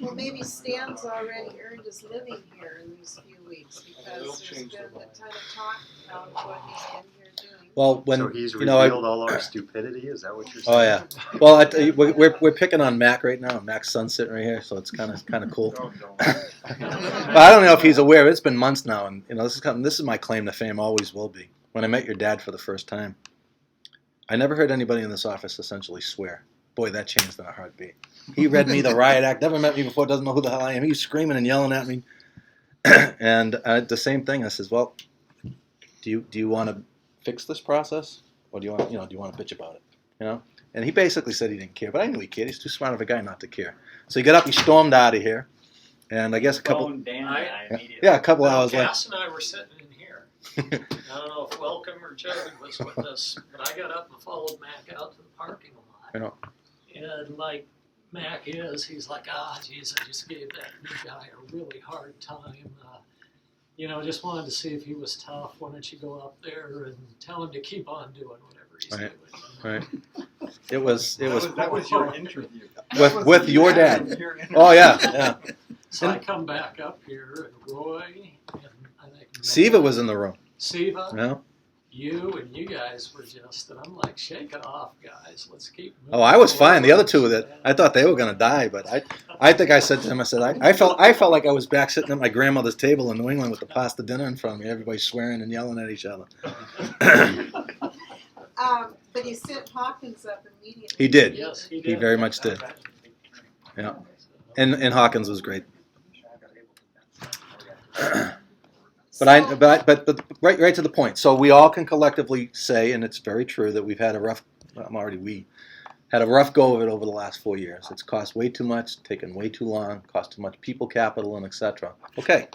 Well, maybe Stan's already earned his living here in these few weeks because there's been a ton of talk about what he's been here doing. Well, when So he's you know, revealed all our stupidity, is that what you're saying? oh yeah. Well, I tell you, we're picking on Mac right now. Mac's son's sitting right here, so it's kind of cool. Oh, don't. But I don't know if he's aware. It's been months now, and you know, this is my claim to fame. Always will be. When I met your dad for the first time, I never heard anybody in this office essentially swear. Boy, that changed in a heartbeat. He read me the riot act. Never met me before. Doesn't know who the hell I am. He was screaming and yelling at me, and the same thing. I says, well, do you want to fix this process, or do you want to bitch about it? You know. And he basically said he didn't care, but I knew he cared. He's too smart of a guy not to care. So he got up, he stormed out of here, and I guess a couple Phone Dan and I immediately. yeah, a couple hours later. Cass and I were sitting in here. I don't know if Welcome or Jody was with us, but I got up and followed Mac out to the parking lot. I know. And like Mac he's like, geez, I just gave that new guy a really hard time. Just wanted to see if he was tough. Why don't you go up there and tell him to keep on doing whatever he's doing. Right. It was That was your interview. with your dad. Oh yeah. So I come back up here, and Roy, and I think Siva was in the room. Siva, No. you guys were just, and I'm like, shake it off, guys. Let's keep moving. Oh, I was fine. The other two forward. with it, I thought they were gonna die, but I think I said to him, I said, I felt like I was back sitting at my grandmother's table in New England with the pasta dinner in front of me. Everybody swearing and yelling at each other. But he sent Hawkins up immediately. He did. Yes, he did. He very much did. Yeah. And Hawkins was great. But right to the point. So we all can collectively say, and it's very true, that we've had a rough go of it over the last 4 years. It's cost way too much, taken way too long, cost too much people capital, and etc. Okay,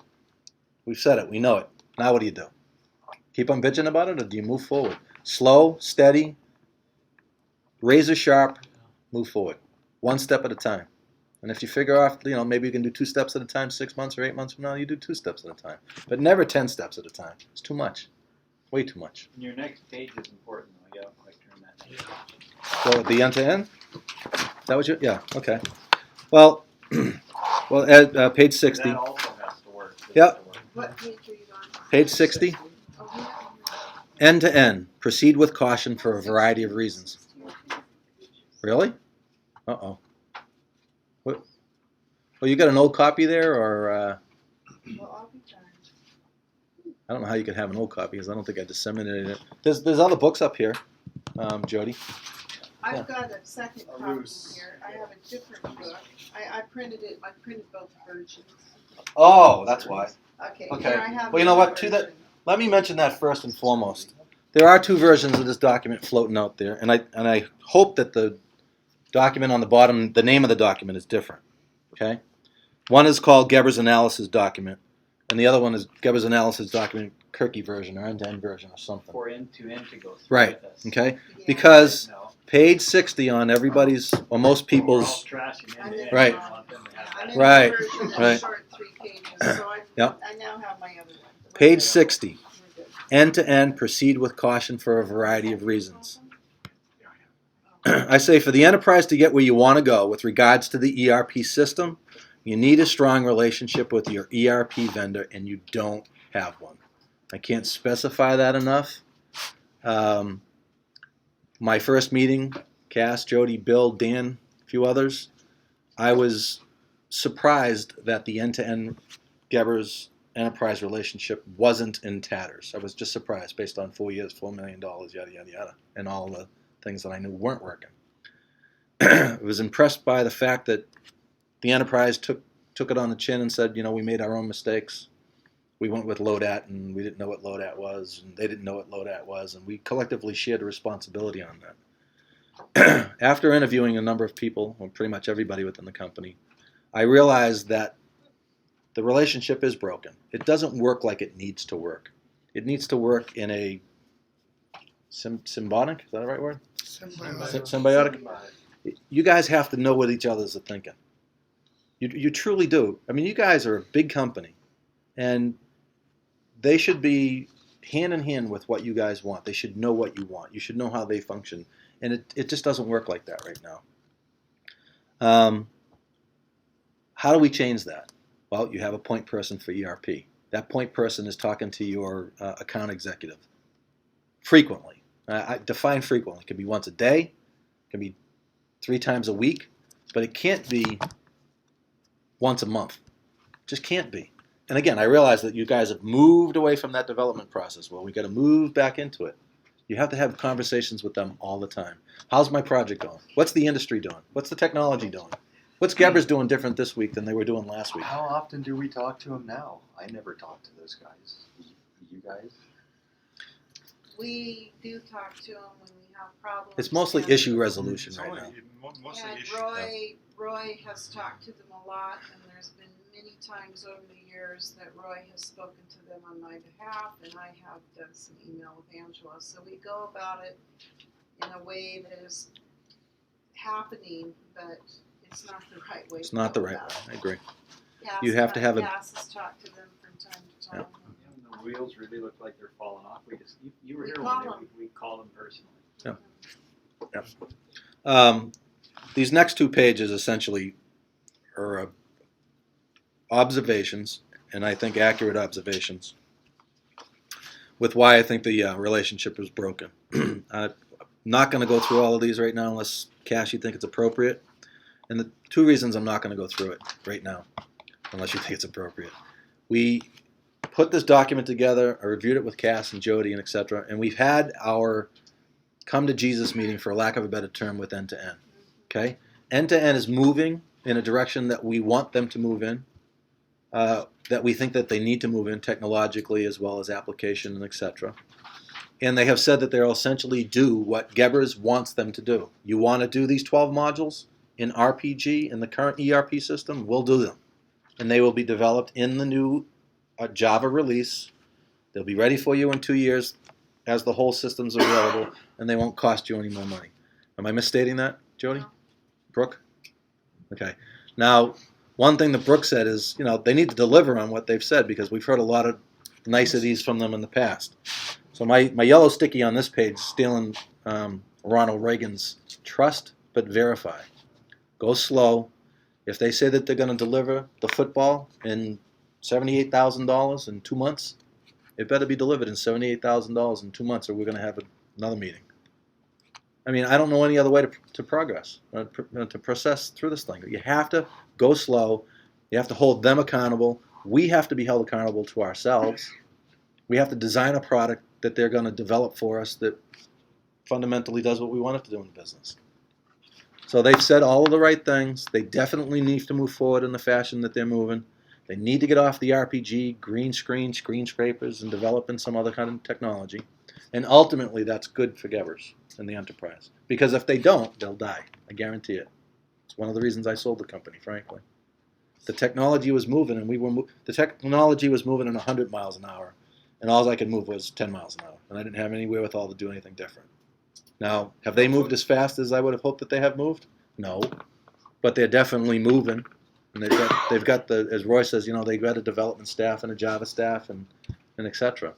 we've said it, we know it. Now what do you do? Keep on bitching about it, or do you move forward? Slow, steady, razor sharp, move forward. One step at a time. And if you figure out, maybe you can do 2 steps at a time, 6 months or 8 months from now, you do 2 steps at a time. But never 10 steps at a time. It's too much. Way too much. And your next page is important. though. Yeah, like turn that next page. So the end to end? Is that what you? Yeah. Okay. Well, at page 60. That also has to work. This Yep. has to work. What page are you on? Page 60. Oh, yeah. End to end. Proceed with caution for a variety of reasons. Really? Uh-oh. What? Well, you got an old copy there, or Well, I'll be darned. I don't know how you could have an old copy because I don't think I disseminated it. There's other books up here, Jody. I've got a second A copy loose. here. I have a different book. I printed it. I printed both versions. Oh, that's why. Okay. Okay. Here I have Well, you know one what? To that, version. let me mention that first and foremost. There are 2 versions of this document floating out there, and I hope that the document on the bottom, the name of the document is different. Okay. One is called Geber's Analysis Document, and the other one is Geber's Analysis Document Kirky version or end-to-end version or something. For end to end to go through. Right. with us. Okay. Yeah. Because No, page 60 on everybody's or most we're all people's. trashing end I'm to in end. Right. We want them to have I'm that. in Right, the version that's right. short 3 pages, so Yep. I now have my other one. Page 60. We're good. End to end, proceed with caution for a variety of reasons. I say for the enterprise to get where you want to go with regards to the ERP system, you need a strong relationship with your ERP vendor, and you don't have one. I can't specify that enough. My first meeting, Cass, Jody, Bill, Dan, a few others, I was surprised that the end-to-end Geber's enterprise relationship wasn't in tatters. I was just surprised based on 4 years, $4 million, yada, yada, yada, and all the things that I knew weren't working. I was impressed by the fact that the enterprise took it on the chin and said, we made our own mistakes. We went with LODAT, and we didn't know what LODAT was, and they didn't know what LODAT was, and we collectively shared the responsibility on that. After interviewing a number of people, well, pretty much everybody within the company, I realized that the relationship is broken. It doesn't work like it needs to work. It needs to work in a symbiotic, is that the right word? Symbiotic. You guys have to know what each other's are thinking. You truly do. I mean, you guys are a big company, and they should be hand in hand with what you guys want. They should know what you want. You should know how they function, and it just doesn't work like that right now. How do we change that? Well, you have a point person for ERP. That point person is talking to your account executive frequently. I define frequently. It could be once a day, it can be 3 times a week, but it can't be once a month. It just can't be. And again, I realize that you guys have moved away from that development process. Well, we got to move back into it. You have to have conversations with them all the time. How's my project going? What's the industry doing? What's the technology doing? What's Gebers doing different this week than they were doing last week? How often do we talk to them now? I never talk to those guys. You guys? We do talk to them when we have problems. It's mostly and- issue resolution right now. Mostly And issue. Roy has talked to them a lot, and there's been many times over the years that Roy has spoken to them on my behalf, and I have done some email with Angela. So we go about it in a way that is happening, but it's not the right way. It's to not go the right about way. it. I agree. Cass You have to have a- Cass has talked to them from time to time. And the wheels really look like they're falling off. You were We here call one day, them. we called them personally. These next 2 pages essentially are observations, and I think accurate observations, with why I think the relationship was broken. I'm not going to go through all of these right now unless, Cash, you think it's appropriate. And the 2 reasons I'm not going to go through it right now, unless you think it's appropriate. We put this document together, I reviewed it with Cass and Jody and etc., and we've had our come to Jesus meeting, for lack of a better term, with end-to-end. Okay? End-to-end is moving in a direction that we want them to move in, that we think that they need to move in technologically as well as application and etc. And they have said that they'll essentially do what Gebers wants them to do. You want to do these 12 modules in RPG, in the current ERP system? We'll do them. And they will be developed in the new Java release. They'll be ready for you in 2 years as the whole system's available, and they won't cost you any more money. Am I misstating that, Jody? No. Brooke? Okay. Now, one thing that Brooke said is, they need to deliver on what they've said, because we've heard a lot of niceties from them in the past. So my yellow sticky on this page is stealing Ronald Reagan's trust but verify. Go slow. If they say that they're going to deliver the football in $78,000 in 2 months, it better be delivered in $78,000 in 2 months, or we're going to have another meeting. I mean, I don't know any other way to progress, to process through this thing. You have to go slow. You have to hold them accountable. We have to be held accountable to ourselves. We have to design a product that they're going to develop for us that fundamentally does what we want it to do in the business. So they've said all of the right things. They definitely need to move forward in the fashion that they're moving. They need to get off the RPG, green screen, screen scrapers, and develop in some other kind of technology. And ultimately, that's good for Gebers and the enterprise. Because if they don't, they'll die. I guarantee it. It's one of the reasons I sold the company, frankly. The technology was moving, and the technology was moving at 100 miles an hour, and all I could move was 10 miles an hour, and I didn't have any wherewithal to do anything different. Now, have they moved as fast as I would have hoped that they have moved? No, but they're definitely moving. And they've got the, as Roy says, they've got a development staff and a Java staff and et cetera.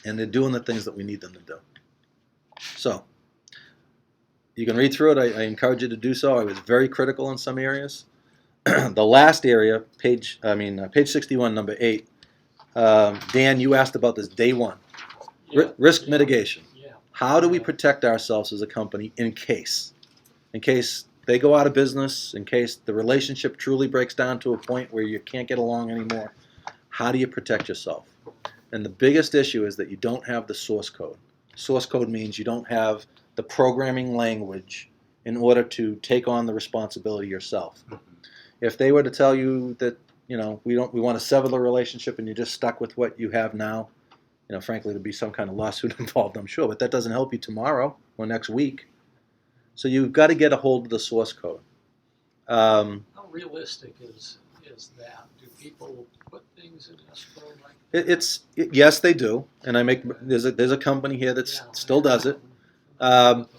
And they're doing the things that we need them to do. So, you can read through it. I encourage you to do so. I was very critical in some areas. The last area, page 61, number 8. Dan, you asked about this day one. Risk mitigation. Yeah. How do we protect ourselves as a company in case they go out of business, in case the relationship truly breaks down to a point where you can't get along anymore? How do you protect yourself? And the biggest issue is that you don't have the source code. Source code means you don't have the programming language in order to take on the responsibility yourself. If they were to tell you that, we want to sever the relationship and you're just stuck with what you have now, frankly, there'd be some kind of lawsuit involved, I'm sure, but that doesn't help you tomorrow or next week. So you've got to get a hold of the source code. How realistic is that? Do people put things in escrow like that? Yes, they do, and there's a company here that still does it.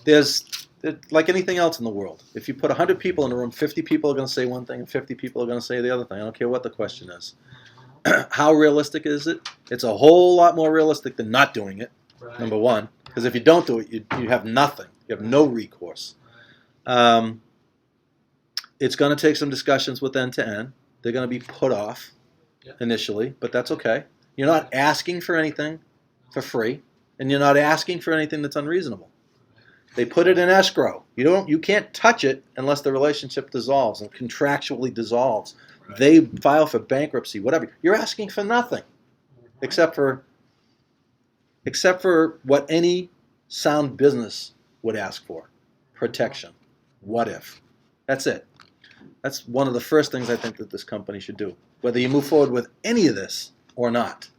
There's like anything else in the world. If you put 100 people in a room, 50 people are going to say one thing and 50 people are going to say the other thing. I don't care what the question is. How realistic is it? It's a whole lot more realistic than not doing it. Right. Number one, because if you don't do it, you have nothing. You have no recourse. It's going to take some discussions with end-to-end. They're going to be put off initially, but that's okay. You're not asking for anything for free. and you're not asking for anything that's unreasonable. They put it in escrow. You can't touch it unless the relationship dissolves and contractually dissolves. Right. They file for bankruptcy, whatever. You're asking for nothing except for what any sound business would ask for: protection. What if? That's it. That's one of the first things I think that this company should do, whether you move forward with any of this or not.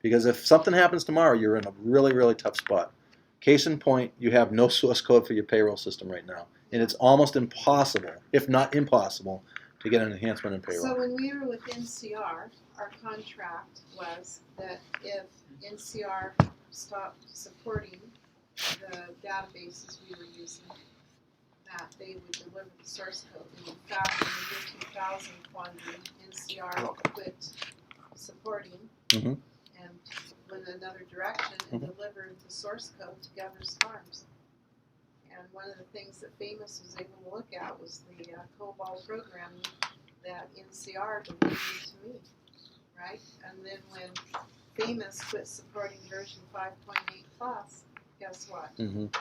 Because if something happens tomorrow, you're in a really, really tough spot. Case in point, you have no source code for your payroll system right now. And it's almost impossible, if not impossible, to get an enhancement in payroll. So when we were with NCR, our contract was that if NCR stopped supporting the databases we were using, that they would deliver the source code. And in fact, in the year 2000 quandary, NCR quit supporting Mhm. and went another direction and delivered the source code to Governor's Farms. And one of the things that Famous was able to look at was the COBOL programming that NCR delivered to me, right? And then when Famous quit supporting version 5.8 plus, guess what? Mhm.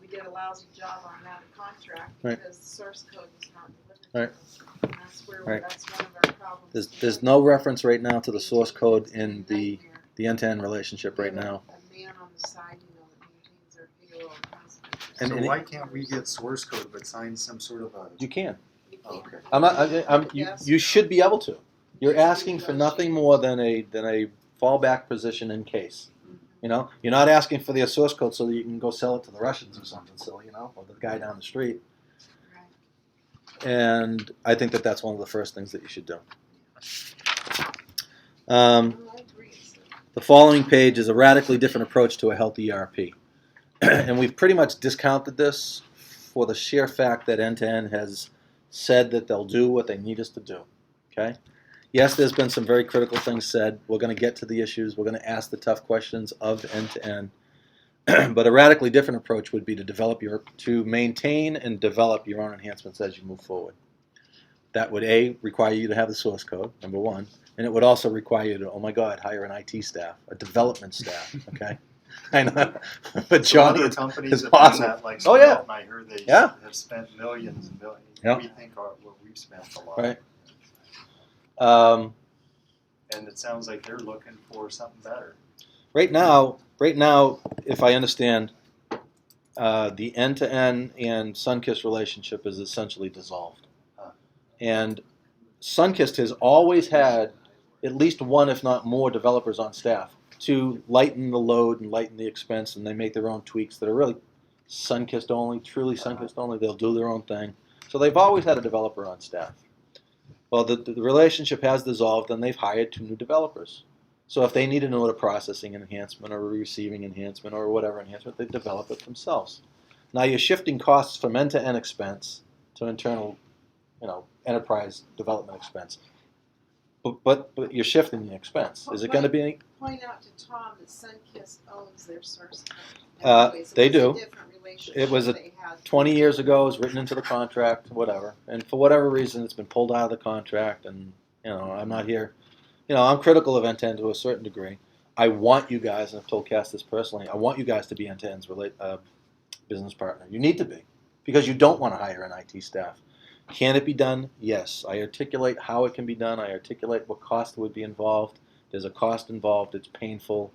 We did a lousy job on that contract Right. because the source code was not delivered Right. to us. And that's where Right. that's one of our problems. There's no reference right now to the source code in the Nightmare. end-to-end relationship right We have now. A man on the side, that maintains our payroll constantly. And- So and- why can't we get source code but sign some sort of a? You can. You can't- Okay. I'm not. You should be able to. You're asking for nothing more than a fallback position in case. You know, you're not asking for the source code so that you can go sell it to the Russians or something silly, or the guy down the street. Right. And I think that that's one of the first things that you should do. Well, I agree. So The following page is a radically different approach to a healthy ERP. And we've pretty much discounted this for the sheer fact that End-to-End has said that they'll do what they need us to do. Okay? Yes, there's been some very critical things said. We're going to get to the issues. We're going to ask the tough questions of End-to-End. But a radically different approach would be to maintain and develop your own enhancements as you move forward. That would require you to have the source code, number one, and it would also require you to, oh my God, hire an IT staff, a development staff. Okay, I know, but So Johnny, other companies it's have done awesome. that, like Oh, yeah. Sprout, and I heard they Yeah. have spent millions and millions. Yeah. We think what we've spent a lot. Right. And it sounds like they're looking for something better. Right now, if I understand, the end-to-end and Sunkist relationship is essentially dissolved. And Sunkist has always had at least one, if not more, developers on staff to lighten the load and lighten the expense, and they make their own tweaks that are really Sunkist only, truly Sunkist only. They'll do their own thing. So they've always had a developer on staff. Well, the relationship has dissolved, and they've hired 2 new developers. So if they need an order processing enhancement or a receiving enhancement or whatever enhancement, they develop it themselves. Now you're shifting costs from end-to-end expense to internal, enterprise development expense. But you're shifting the expense. Is it going to be any? point out to Tom that Sunkist owns their source code. Anyways, They it was do. a different relationship It was they had. 20 years ago, it was written into the contract, whatever. And for whatever reason, it's been pulled out of the contract. And, I'm not here. I'm critical of End-to-End to a certain degree. I want you guys, and I've told Cass this personally, I want you guys to be End-to-End's business partner. You need to be, because you don't want to hire an IT staff. Can it be done? Yes. I articulate how it can be done. I articulate what cost would be involved. There's a cost involved. It's painful.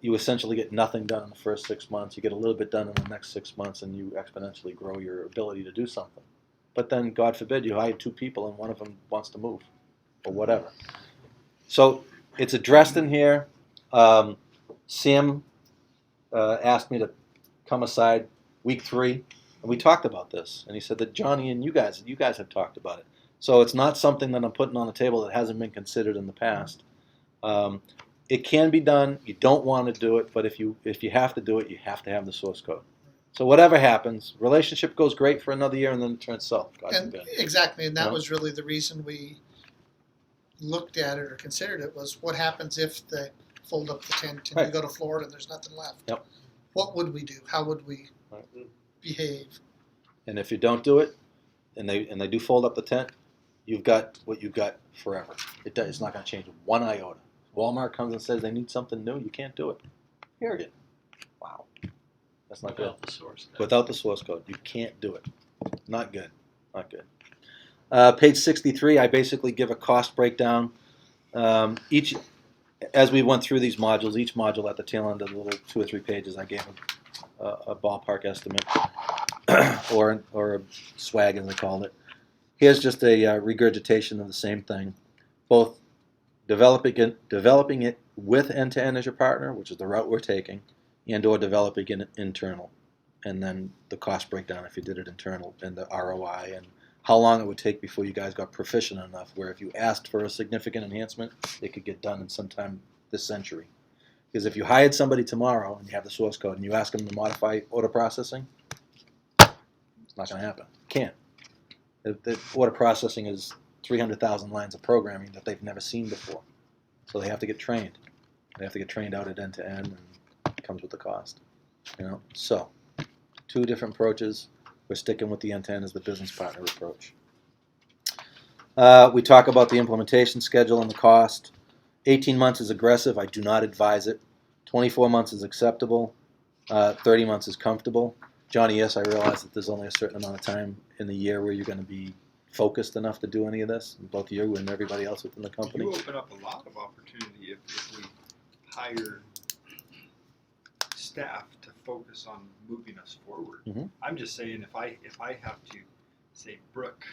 You essentially get nothing done in the first 6 months. You get a little bit done in the next 6 months, and you exponentially grow your ability to do something. But then, God forbid, you hire 2 people, and one of them wants to move, or whatever. So it's addressed in here. Sam asked me to come aside week 3. And we talked about this, and he said that Johnny and you guys have talked about it. So it's not something that I'm putting on the table that hasn't been considered in the past. It can be done. You don't want to do it, but if you have to do it, you have to have the source code. So whatever happens, relationship goes great for another year, and then it turns south. God And forbid. exactly, and that Yeah. was really the reason we looked at it or considered it, was what happens if they fold up the tent and Right. you go to Florida and there's nothing left? Yep. What would we do? How would we Right. behave? And if you don't do it, and they do fold up the tent, you've got what you've got forever. It's not going to change one iota. Walmart comes and says they need something new, you can't do it. Period. Wow, that's not good. Without the source code. Without the source code, you can't do it. Not good. Not good. Page 63, I basically give a cost breakdown. As we went through these modules, each module at the tail end of the little 2 or 3 pages, I gave a ballpark estimate, or a swag as they called it. Here's just a regurgitation of the same thing. Both developing it with end-to-end as your partner, which is the route we're taking, and or developing it internal. And then the cost breakdown if you did it internal, and the ROI, and how long it would take before you guys got proficient enough where if you asked for a significant enhancement, it could get done in sometime this century. Because if you hired somebody tomorrow and you have the source code and you ask them to modify order processing, it's not going to happen. Can't. The order processing is 300,000 lines of programming that they've never seen before. So they have to get trained. They have to get trained out at end to end, and it comes with the cost. So 2 different approaches. We're sticking with the end-to-end as the business partner approach. We talk about the implementation schedule and the cost. 18 months is aggressive. I do not advise it. 24 months is acceptable. 30 months is comfortable. Johnny, yes, I realize that there's only a certain amount of time in the year where you're going to be focused enough to do any of this, both you and everybody else within the company. You open up a lot of opportunity if we hire staff to focus on moving us forward. Mhm. I'm just saying if I have to say Brooke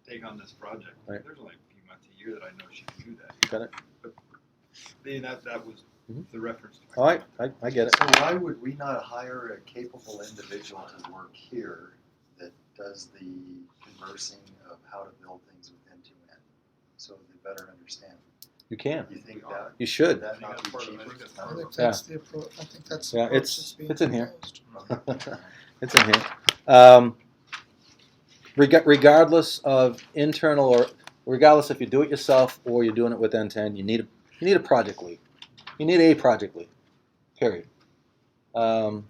take on this project, Right. there's only a few months a year that I know she can do that. Got it? But that was Mhm. the reference to my All right, comment. I get it. So why would we not hire a capable individual to work here that does the conversing of how to build things with end-to-end, so they better understand? You can. You think that You should. would that not be That's part of cheaper? it. I think that's the approach. I think that's the Yeah, approach it's- that's being it's in here. proposed. It's in here. Regardless of internal or regardless if you do it yourself or you're doing it with end-to-end, you need a project lead. You need a project lead. Period. I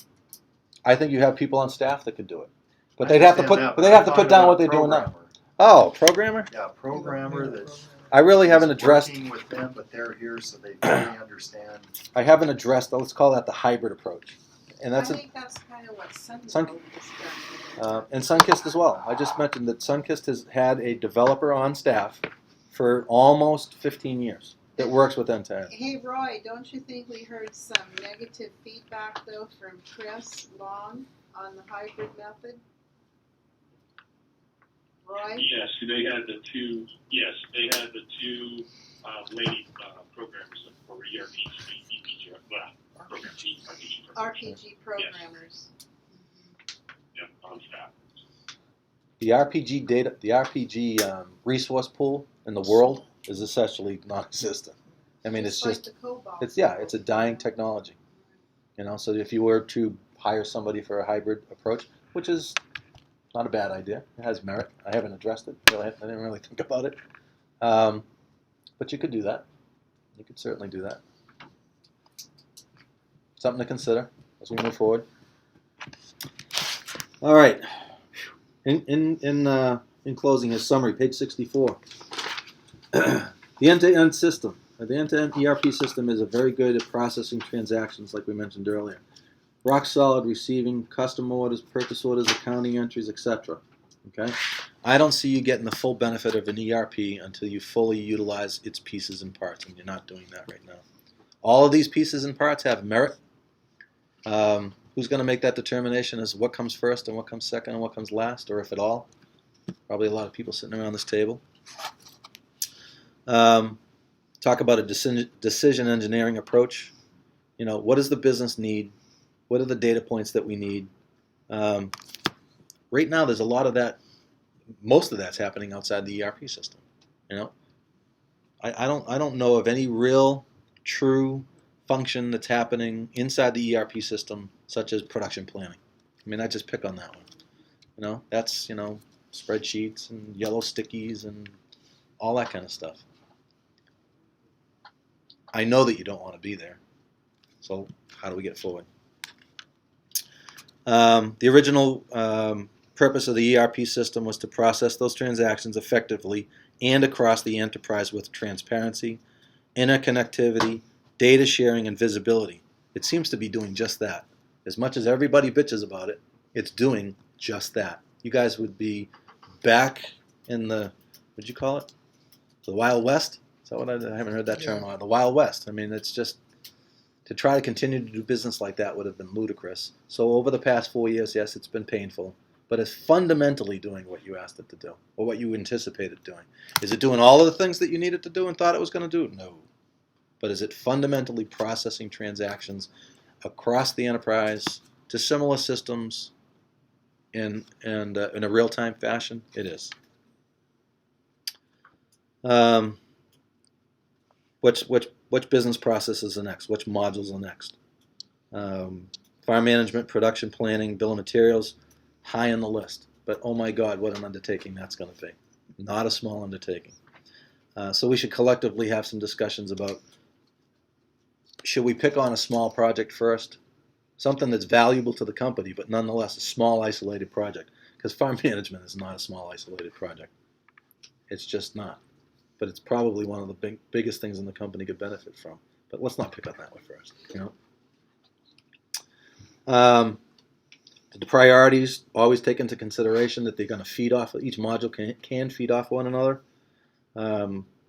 think you have people on staff that could do it, but I they'd have to understand put that, they but have I'm to put talking down about what they're doing now. programmer. Oh, programmer. Yeah, programmer that I really haven't is addressed. working with them, but they're here so they fully understand. I haven't addressed. Let's call that the hybrid approach, and that's I a, think that's kind of what Sun- Sunbelt has done. and Sunkist as well. I just mentioned that Sunkist has had a developer on staff for almost 15 years that works with end-to-end. Hey Roy, don't you think we heard some negative feedback though from Chris Long on the hybrid method? Roy? Yes, they had the two lady programmers for RPG RPG programmers. on staff. The RPG data, the RPG resource pool in the world is essentially non-existent. I mean, it's like just, the COBOL. it's a dying technology. So if you were to hire somebody for a hybrid approach, which is not a bad idea, it has merit. I haven't addressed it. I didn't really think about it. But you could do that. You could certainly do that. Something to consider as we move forward. All right. In closing, his summary, page 64. The end-to-end system. The end-to-end ERP system is a very good at processing transactions, like we mentioned earlier. Rock solid receiving custom orders, purchase orders, accounting entries, etc. Okay? I don't see you getting the full benefit of an ERP until you fully utilize its pieces and parts, and you're not doing that right now. All of these pieces and parts have merit. Who's going to make that determination as what comes first and what comes second and what comes last, or if at all? Probably a lot of people sitting around this table. Talk about a decision engineering approach. What does the business need? What are the data points that we need? Right now, there's a lot of that. Most of that's happening outside the ERP system. I don't know of any real, true function that's happening inside the ERP system, such as production planning. I just pick on that one. That's spreadsheets and yellow stickies and all that kind of stuff. I know that you don't want to be there. So how do we get forward? The original purpose of the ERP system was to process those transactions effectively and across the enterprise with transparency, interconnectivity, data sharing, and visibility. It seems to be doing just that. As much as everybody bitches about it, it's doing just that. You guys would be back in the, what'd you call it? The Wild West? Is that what I haven't heard that term in a while. The Wild West. I mean, it's just, to try to continue to do business like that would have been ludicrous. So over the past 4 years, yes, it's been painful, but it's fundamentally doing what you asked it to do, or what you anticipated doing. Is it doing all of the things that you needed to do and thought it was going to do? No. But is it fundamentally processing transactions across the enterprise to similar systems in a real-time fashion? It is. Which business processes are next? Which modules are next? Farm management, production planning, bill of materials, high on the list. But oh my God, what an undertaking that's going to be. Not a small undertaking. So we should collectively have some discussions about, should we pick on a small project first? Something that's valuable to the company, but nonetheless a small isolated project. Because farm management is not a small isolated project. It's just not. But it's probably one of the biggest things in the company could benefit from. But let's not pick on that one first. You know, the priorities always take into consideration that they're going to feed off. Each module can feed off one another.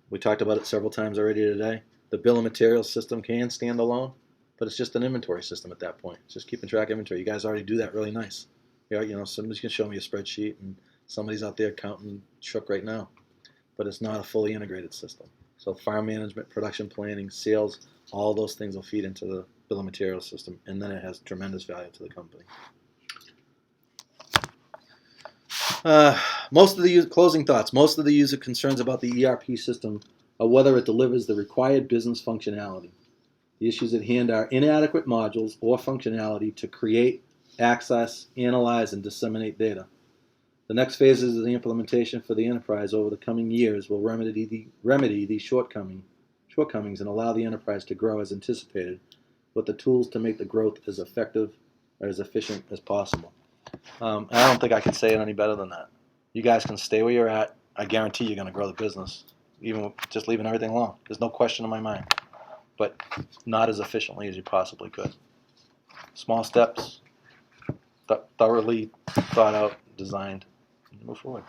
We talked about it several times already today. The bill of materials system can stand alone, but it's just an inventory system at that point. It's just keeping track of inventory. You guys already do that really nice. You know, somebody can show me a spreadsheet, and somebody's out there counting shook right now. But it's not a fully integrated system. So farm management, production planning, sales, all those things will feed into the bill of materials system, and then it has tremendous value to the company. Closing thoughts. Most of the user concerns about the ERP system are whether it delivers the required business functionality. The issues at hand are inadequate modules or functionality to create, access, analyze, and disseminate data. The next phases of the implementation for the enterprise over the coming years will remedy these shortcomings and allow the enterprise to grow as anticipated, with the tools to make the growth as effective or as efficient as possible. I don't think I can say it any better than that. You guys can stay where you're at. I guarantee you're going to grow the business, even just leaving everything alone. There's no question in my mind, but not as efficiently as you possibly could. Small steps, thoroughly thought out, designed. Move forward.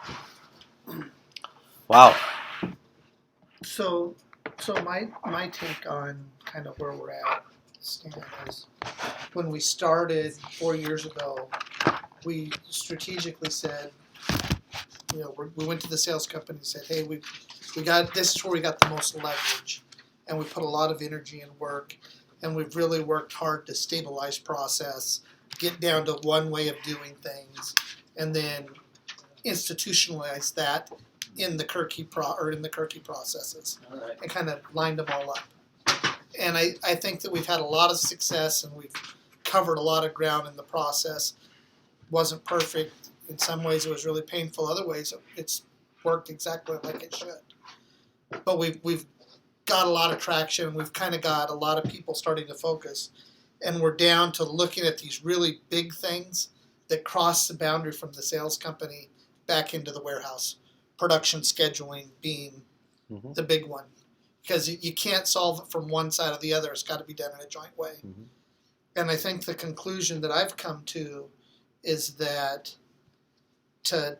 Wow. So my take on kind of where we're at, Stan, is when we started 4 years ago, we strategically said, you know, we went to the sales company and said, hey, we got, this is where we got the most leverage, and we put a lot of energy and work, and we've really worked hard to stabilize process, get down to one way of doing things, and then institutionalize that in the Kirky processes, and kind of lined them all up. And I think that we've had a lot of success, and we've covered a lot of ground in the process. Wasn't perfect. In some ways it was really painful. Other ways it's worked exactly like it should. But we've got a lot of traction. We've kind of got a lot of people starting to focus. And we're down to looking at these really big things that cross the boundary from the sales company back into the warehouse. Production scheduling being the big one. Because you can't solve it from one side or the other. It's got to be done in a joint way. And I think the conclusion that I've come to is that to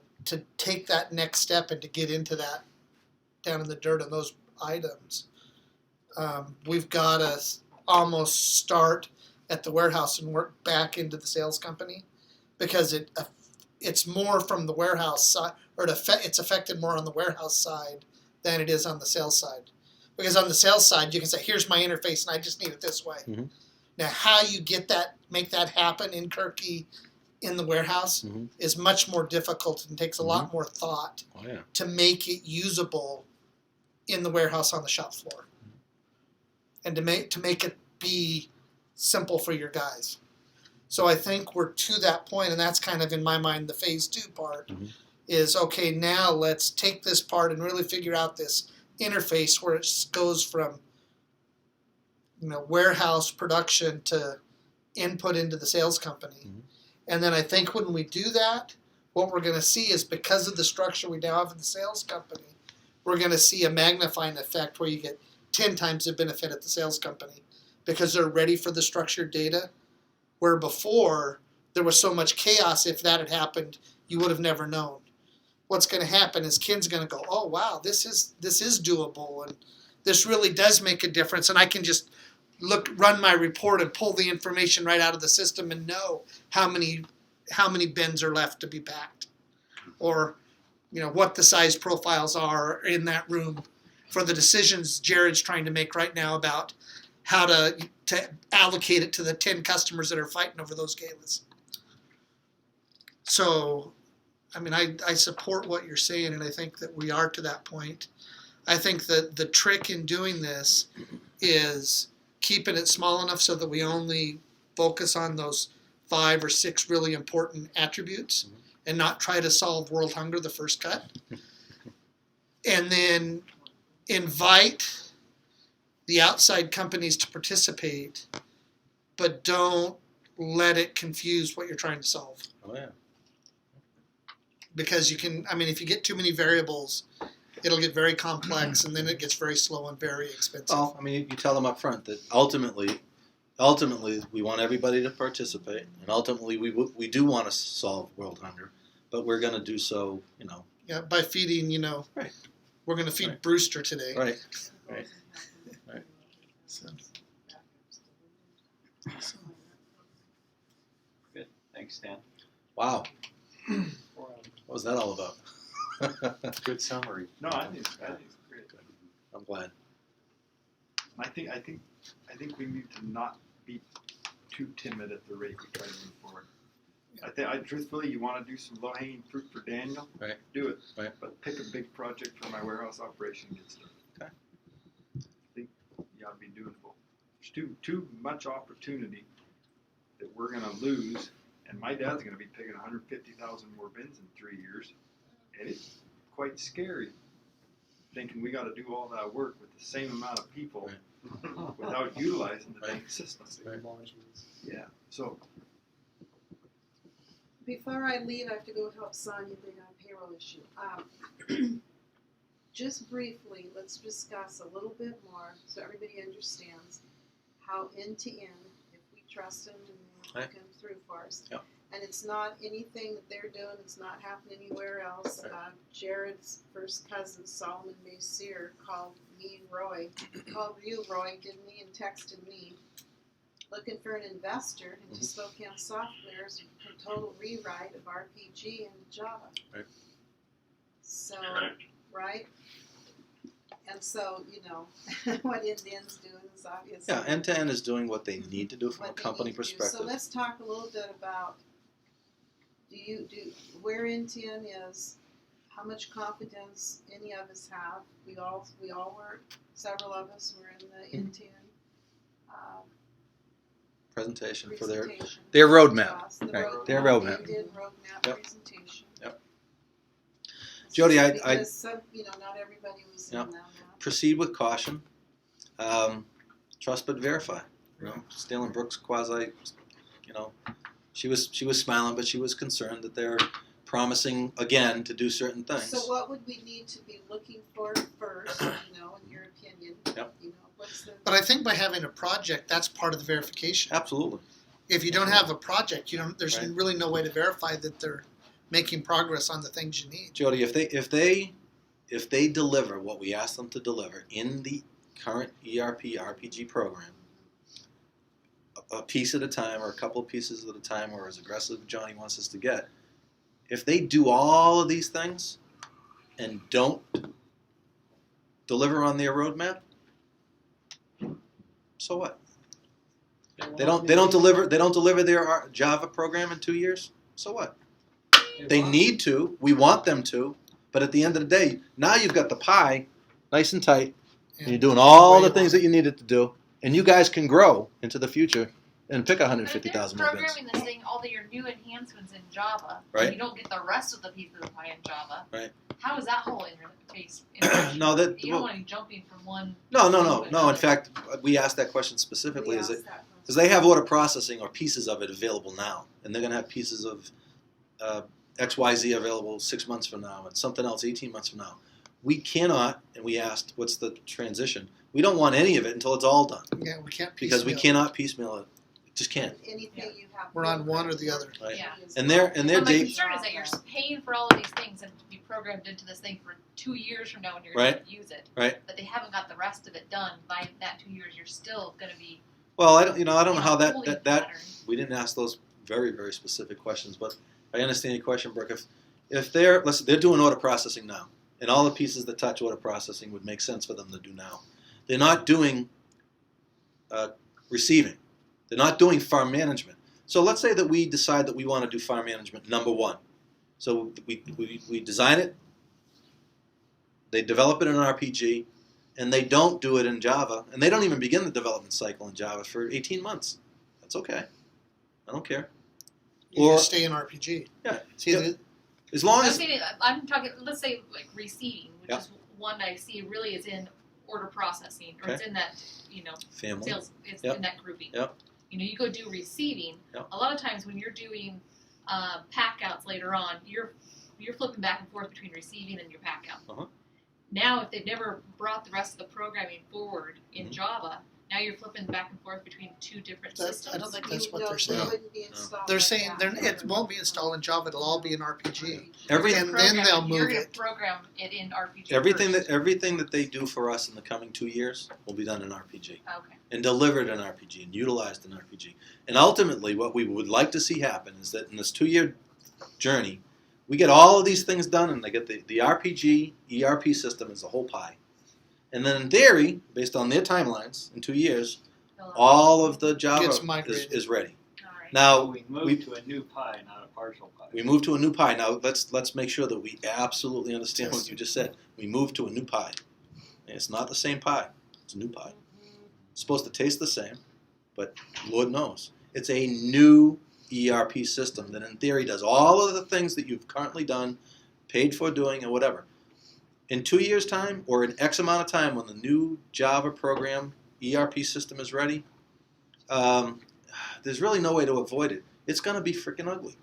take that next step and to get into that down in the dirt on those items, we've got to almost start at the warehouse and work back into the sales company, because it's more from the warehouse side, or it's affected more on the warehouse side than it is on the sales side. Because on the sales side, you can say, here's my interface and I just need it this way. Now, how you get that, make that happen in Kirky in the warehouse is much more difficult and takes a lot more thought to make it usable in the warehouse on the shop floor. And to make it be simple for your guys. So I think we're to that point, and that's kind of, in my mind, the phase 2 part is, okay, now let's take this part and really figure out this interface where it goes from, you know, warehouse production to input into the sales company. And then I think when we do that, what we're going to see is, because of the structure we now have in the sales company, we're going to see a magnifying effect where you get 10 times the benefit at the sales company, because they're ready for the structured data. Where before there was so much chaos, if that had happened, you would have never known. What's going to happen is Ken's going to go, oh wow, this is doable, and this really does make a difference, and I can just run my report and pull the information right out of the system and know how many bins are left to be packed, or what the size profiles are in that room for the decisions Jared's trying to make right now about how to allocate it to the 10 customers that are fighting over those galas. So, I mean, I support what you're saying, and I think that we are to that point. I think that the trick in doing this is keeping it small enough so that we only focus on those 5 or 6 really important attributes and not try to solve world hunger the first cut. And then invite the outside companies to participate, but don't let it confuse what you're trying to solve. Oh yeah. Because if you get too many variables, it'll get very complex, and then it gets very slow and very expensive. Well, I mean, you tell them up front that ultimately, we want everybody to participate, and ultimately, we do want to solve world hunger, but we're going to do so, Yeah, by feeding, Right. We're going to feed Right. Brewster today. Right. So, Good. Thanks, Stan. Wow. What was that all about? Good summary. No, I think it's great. I'm glad. I think we need to not be too timid at the rate we try to move forward. Truthfully, you want to do some low-hanging fruit for Daniel, Right. do it. Right. But pick a big project for my warehouse operation and get started. Okay. I think you ought to be doable. There's too much opportunity that we're going to lose, and my dad's going to be picking 150,000 more bins in 3 years, and it's quite scary thinking we got to do all that work with the same amount of people without utilizing the dang system. Right. Yeah. So. Before I leave, I have to go help Sonia bring on a payroll issue. Just briefly, let's discuss a little bit more so everybody understands how end-to-end, if we trust them and they Right. come through for us. Yep. And it's not anything that they're doing, it's not happening anywhere else. Right. Jared's first cousin, Solomon Messier, called me and Roy, called you, Roy, didn't he, and texted me, looking for an investor into Spokane Software's total rewrite of RPG and Java. Right. So, Correct. right? And so, what end-to-end's doing is obvious. Yeah, end-to-end is doing what they need to do from a what they company need to do. perspective. So let's talk a little bit about where end-to-end is, how much confidence any of us have. We all were, several of us were in the end-to-end Presentation for presentation. their roadmap. Class, the Right, their roadmap. They did roadmap Yep. presentation. Yep. Jody, I Because not everybody was Yep. in that. proceed with caution. Trust but verify. Stalin Brooks quasi. She was smiling, but she was concerned that they're promising again to do certain things. So what would we need to be looking for first, in your opinion? Yep. What's the... but I think by having a project, that's part of the verification. Absolutely. If you don't have a project, there's Right. really no way to verify that they're making progress on the things you need. Jody, if they deliver what we ask them to deliver in the current ERP RPG program, a piece at a time or a couple of pieces at a time, or as aggressive as Johnny wants us to get, if they do all of these things and don't deliver on their roadmap, so what? They don't deliver their Java program in 2 years, so what? They need to. We want them to. But at the end of the day, now you've got the pie nice and tight, and you're doing all the things that you needed to do, and you guys can grow into the future and pick But if 150,000 they're more bins. programming this thing, all of your new enhancements in Java, Right. and you don't get the rest of the piece of the pie in Java. Right. How is that whole interface? No, that You don't want to be jumping from one. no. to In another. fact, we asked that question specifically. We Is it asked that because they have order processing or pieces of it available now, and they're going to have pieces of XYZ available 6 months from now, and something else 18 months from now. We cannot, and we asked, what's the transition? We don't want any of it until it's all done, Yeah, we can't because we piecemeal. cannot piecemeal it. Just can't. Anything you have. We're on one or the other. Right. Yeah. And their But my date. concern is that you're paying for all of these things and to be programmed into this thing for 2 years from now when you're going to use it. Right. But they haven't got the rest of it done by that 2 years. You're still going to be. Well, I don't know how holding that pattern. we didn't ask those very, very specific questions, but I understand your question, Brooke. If they're doing order processing now, and all the pieces that touch order processing would make sense for them to do now. They're not doing receiving. They're not doing farm management. So let's say that we decide that we want to do farm management number 1. So we design it, they develop it in RPG, and they don't do it in Java, and they don't even begin the development cycle in Java for 18 months. That's okay. I don't care. You Or- just stay in RPG. Yeah. See, Yep. As long as I'm talking, let's say like receiving, which Yep. is one I see really is in order processing, or it's in that, family. sales, it's Yep. in that grouping. Yep. You go do receiving. Yep. A lot of times when you're doing pack outs later on, you're flipping back and forth between receiving and your pack out. Uh-huh. Now, if they've never brought the rest of the programming forward in Mhm. Java, now you're flipping back and forth between 2 different That- I systems. don't think that's what they're It saying. wouldn't be installed They're like saying that. it won't be installed in Java. It'll all be in RPG. every And then they'll You're move gonna it. program it in RPG. everything first. that they do for us in the coming 2 years will be done in RPG. Okay. And delivered in RPG and utilized in RPG. And ultimately, what we would like to see happen is that in this 2-year journey, we get all of these things done, and they get the RPG, ERP system as a whole pie. And then in theory, based on their timelines, in 2 years, all of the Java Gets migrated. is ready. All right. Now, We moved to a new pie, not a partial pie. we move to a new pie. Now, let's make sure that we absolutely understand what you just said. We move to a new pie. And it's not the same pie. It's a new pie. It's supposed to taste the same, but Lord knows. It's a new ERP system that in theory does all of the things that you've currently done, paid for doing, or whatever. In 2 years' time, or in X amount of time, when the new Java program ERP system is ready, there's really no way to avoid it. It's going to be freaking ugly.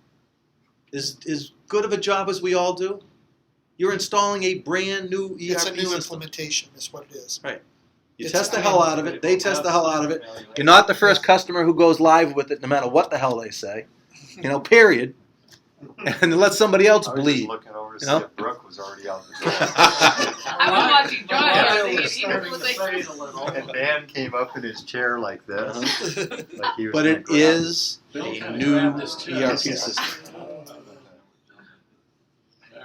As good of a job as we all do, you're installing a brand new ERP It's a new system. implementation. Is what it is. You It's test the a- hell out of it. They test the hell out of it. You're not the first customer who goes live with it, no matter what the hell they say. Period. And let somebody else I was bleed. just looking over to see You know? if Brooke was already out the door. I was watching John. I was Mario thinking, was he was starting to like, fade a little. And Dan came up in his chair like this, like he was But gonna it grab is Bill a kinda new grabbed his chair. ERP system.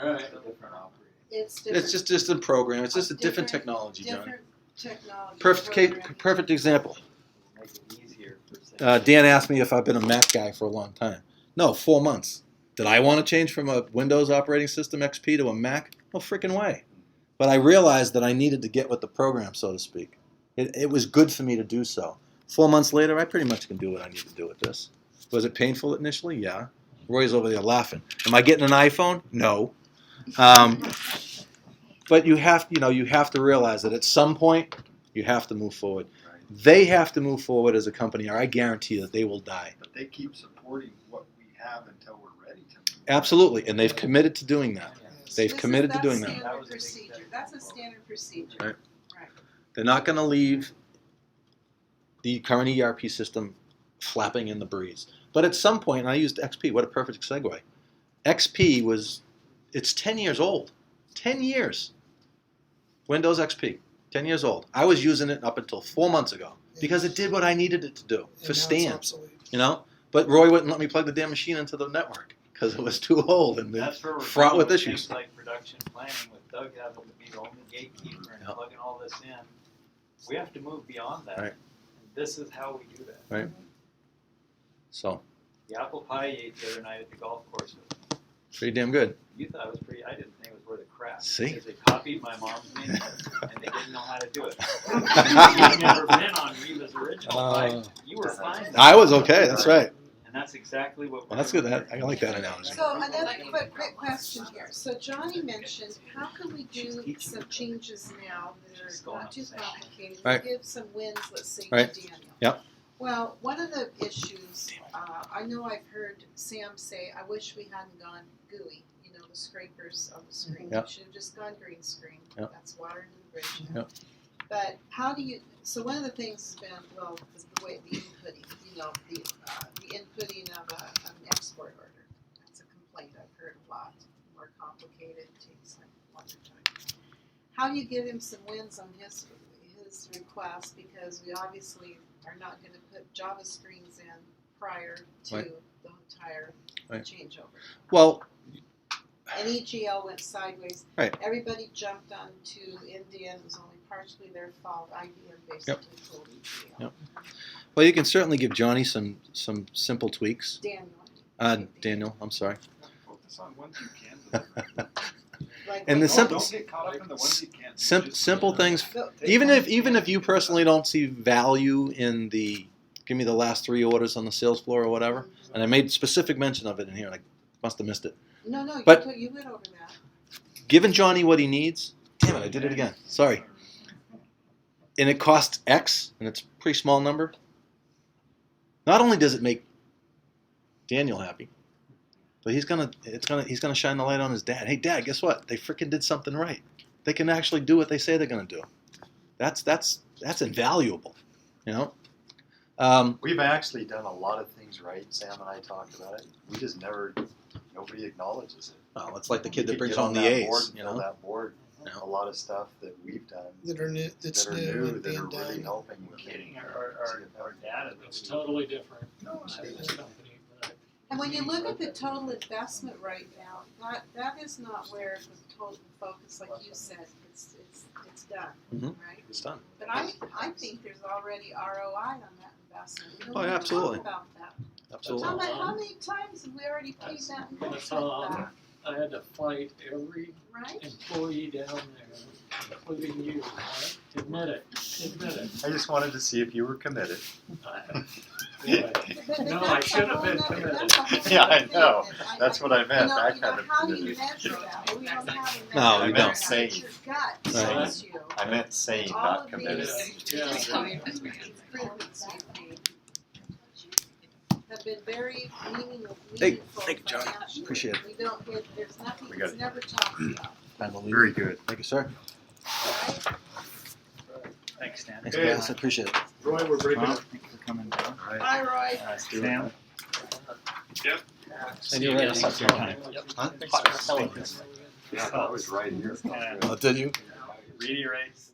All right. It's a different operating. It's different. It's just a program. It's just a different Different- technology, John. Different technology. Perfect perfect example. Make it easier for Dan asked me if I've been a Mac guy for a long time. No, 4 months. Did I want to change from a Windows operating system XP to a Mac? No freaking way. But I realized that I needed to get with the program, so to speak. It was good for me to do so. 4 months later, I pretty much can do what I need to do with this. Was it painful initially? Yeah. Roy's over there laughing. Am I getting an iPhone? No. But you have to realize that at some point you have to move forward. Right. They have to move forward as a company, or I guarantee that they will die. But they keep supporting what we have until we're ready to move. Absolutely, and they've committed to doing that. Yes. They've committed to doing that. That Standard was a big procedure. thing. That's a standard procedure. Right. Right. They're not going to leave the current ERP system flapping in the breeze. But at some point, and I used XP. What a perfect segue. XP it's 10 years old. 10 years. Windows XP, 10 years old. I was using it up until 4 months ago because it did what I needed it to do And for now it's Stan. obsolete. But Roy wouldn't let me plug the damn machine into the network because it was too old and That's where we're fraught going with with issues. things like production planning, with Doug having to be the only gatekeeper and Yeah. plugging all this in. We have to move beyond that. Right. And this is how we do that. Right. So, The apple pie you ate the other night at the golf course, pretty damn good. you thought it was pretty, I didn't think it was worth a crap. See? Because they copied my mom's menu and they didn't know how to do it. You've never been on Reva's original pie. You were fine. I was okay, that's right. And that's exactly what we're Well, that's good. doing. I like that analogy. So another quick question here. So Johnny mentioned, how can we do some changes now that are not too complicated? Right. Give some wins, let's say, Right. to Daniel. Yep. Well, one of the issues, I know I've heard Sam say, I wish we hadn't gone GUI, the scrapers on the screen. Yep. We should have just gone green screen. Yep. That's water under the bridge. Yep. But how do you, so one of the things has been, well, is the way, the inputting, the inputting of an export order. That's a complaint I've heard a lot, more complicated, takes like a longer time. How do you give him some wins on his request, because we obviously are not gonna put Java screens in prior to Right. the entire Right. changeover. Well, And EGL went sideways. Right. Everybody jumped onto Indian. It was only partially their fault. IBM basically told EGL. Yep. Well, you can certainly give Johnny some simple tweaks. Daniel, I'm sorry. Focus on ones you can deliver. Like And the what- simple- Don't get caught up in the ones you can't. Simple things. Go- Even if you personally don't see value in the give me the last 3 orders on the sales floor or whatever, and I made specific mention of it in here, and I must have missed it. No, But- you went over that. Giving Johnny what he needs. Damn it, I did it again. Sorry. And it costs X, and it's a pretty small number. Not only does it make Daniel happy, but he's gonna shine the light on his dad. Hey, Dad, guess what? They freaking did something right. They can actually do what they say they're gonna do. That's invaluable, you know. We've actually done a lot of things right. Sam and I talked about it. We just nobody acknowledges it. Well, it's like the kid You that could brings get on home the that A's, board, you fill know. that board. Yeah. A lot of stuff that we've done That are new, that's that are new new and that being are really done. helping with Getting getting our data. It's totally different No, in this company, but And when you look at the total investment right now, that is not where the total focus, like you said, it's done, Mhm. right? It's done. But I think there's already ROI on that investment. We don't Oh, yeah, even absolutely. talk about that. Absolutely. How many times have we already paid that That's investment all. back, I had to fight every right? employee down there, including you, right? Admit it. I just wanted to see if you were committed. Anyway, But No, I that's a should have whole been nother- committed. that's a whole Yeah, I nother know. thing. And That's what I meant. That kind of how do you committed. measure that? Well, we don't have a No, measure. we don't. It's your gut Right. tells you. I meant sane, All not of committed. these Yeah. improvements we've made have been very meaningful Thank you, Johnny. financially. Appreciate it. We don't, there's nothing, We got it's it. never talked about, Time to leave. Very good. Thank you, sir. right? Thanks, Stan. Thanks, guys. I appreciate it. Roy, we're breaking Tom, up. thanks for coming down. Hi, Roy. Sam. And you're ready. Thanks for your time. Yeah, I was right here. Kinda Oh, did you? Reedy writes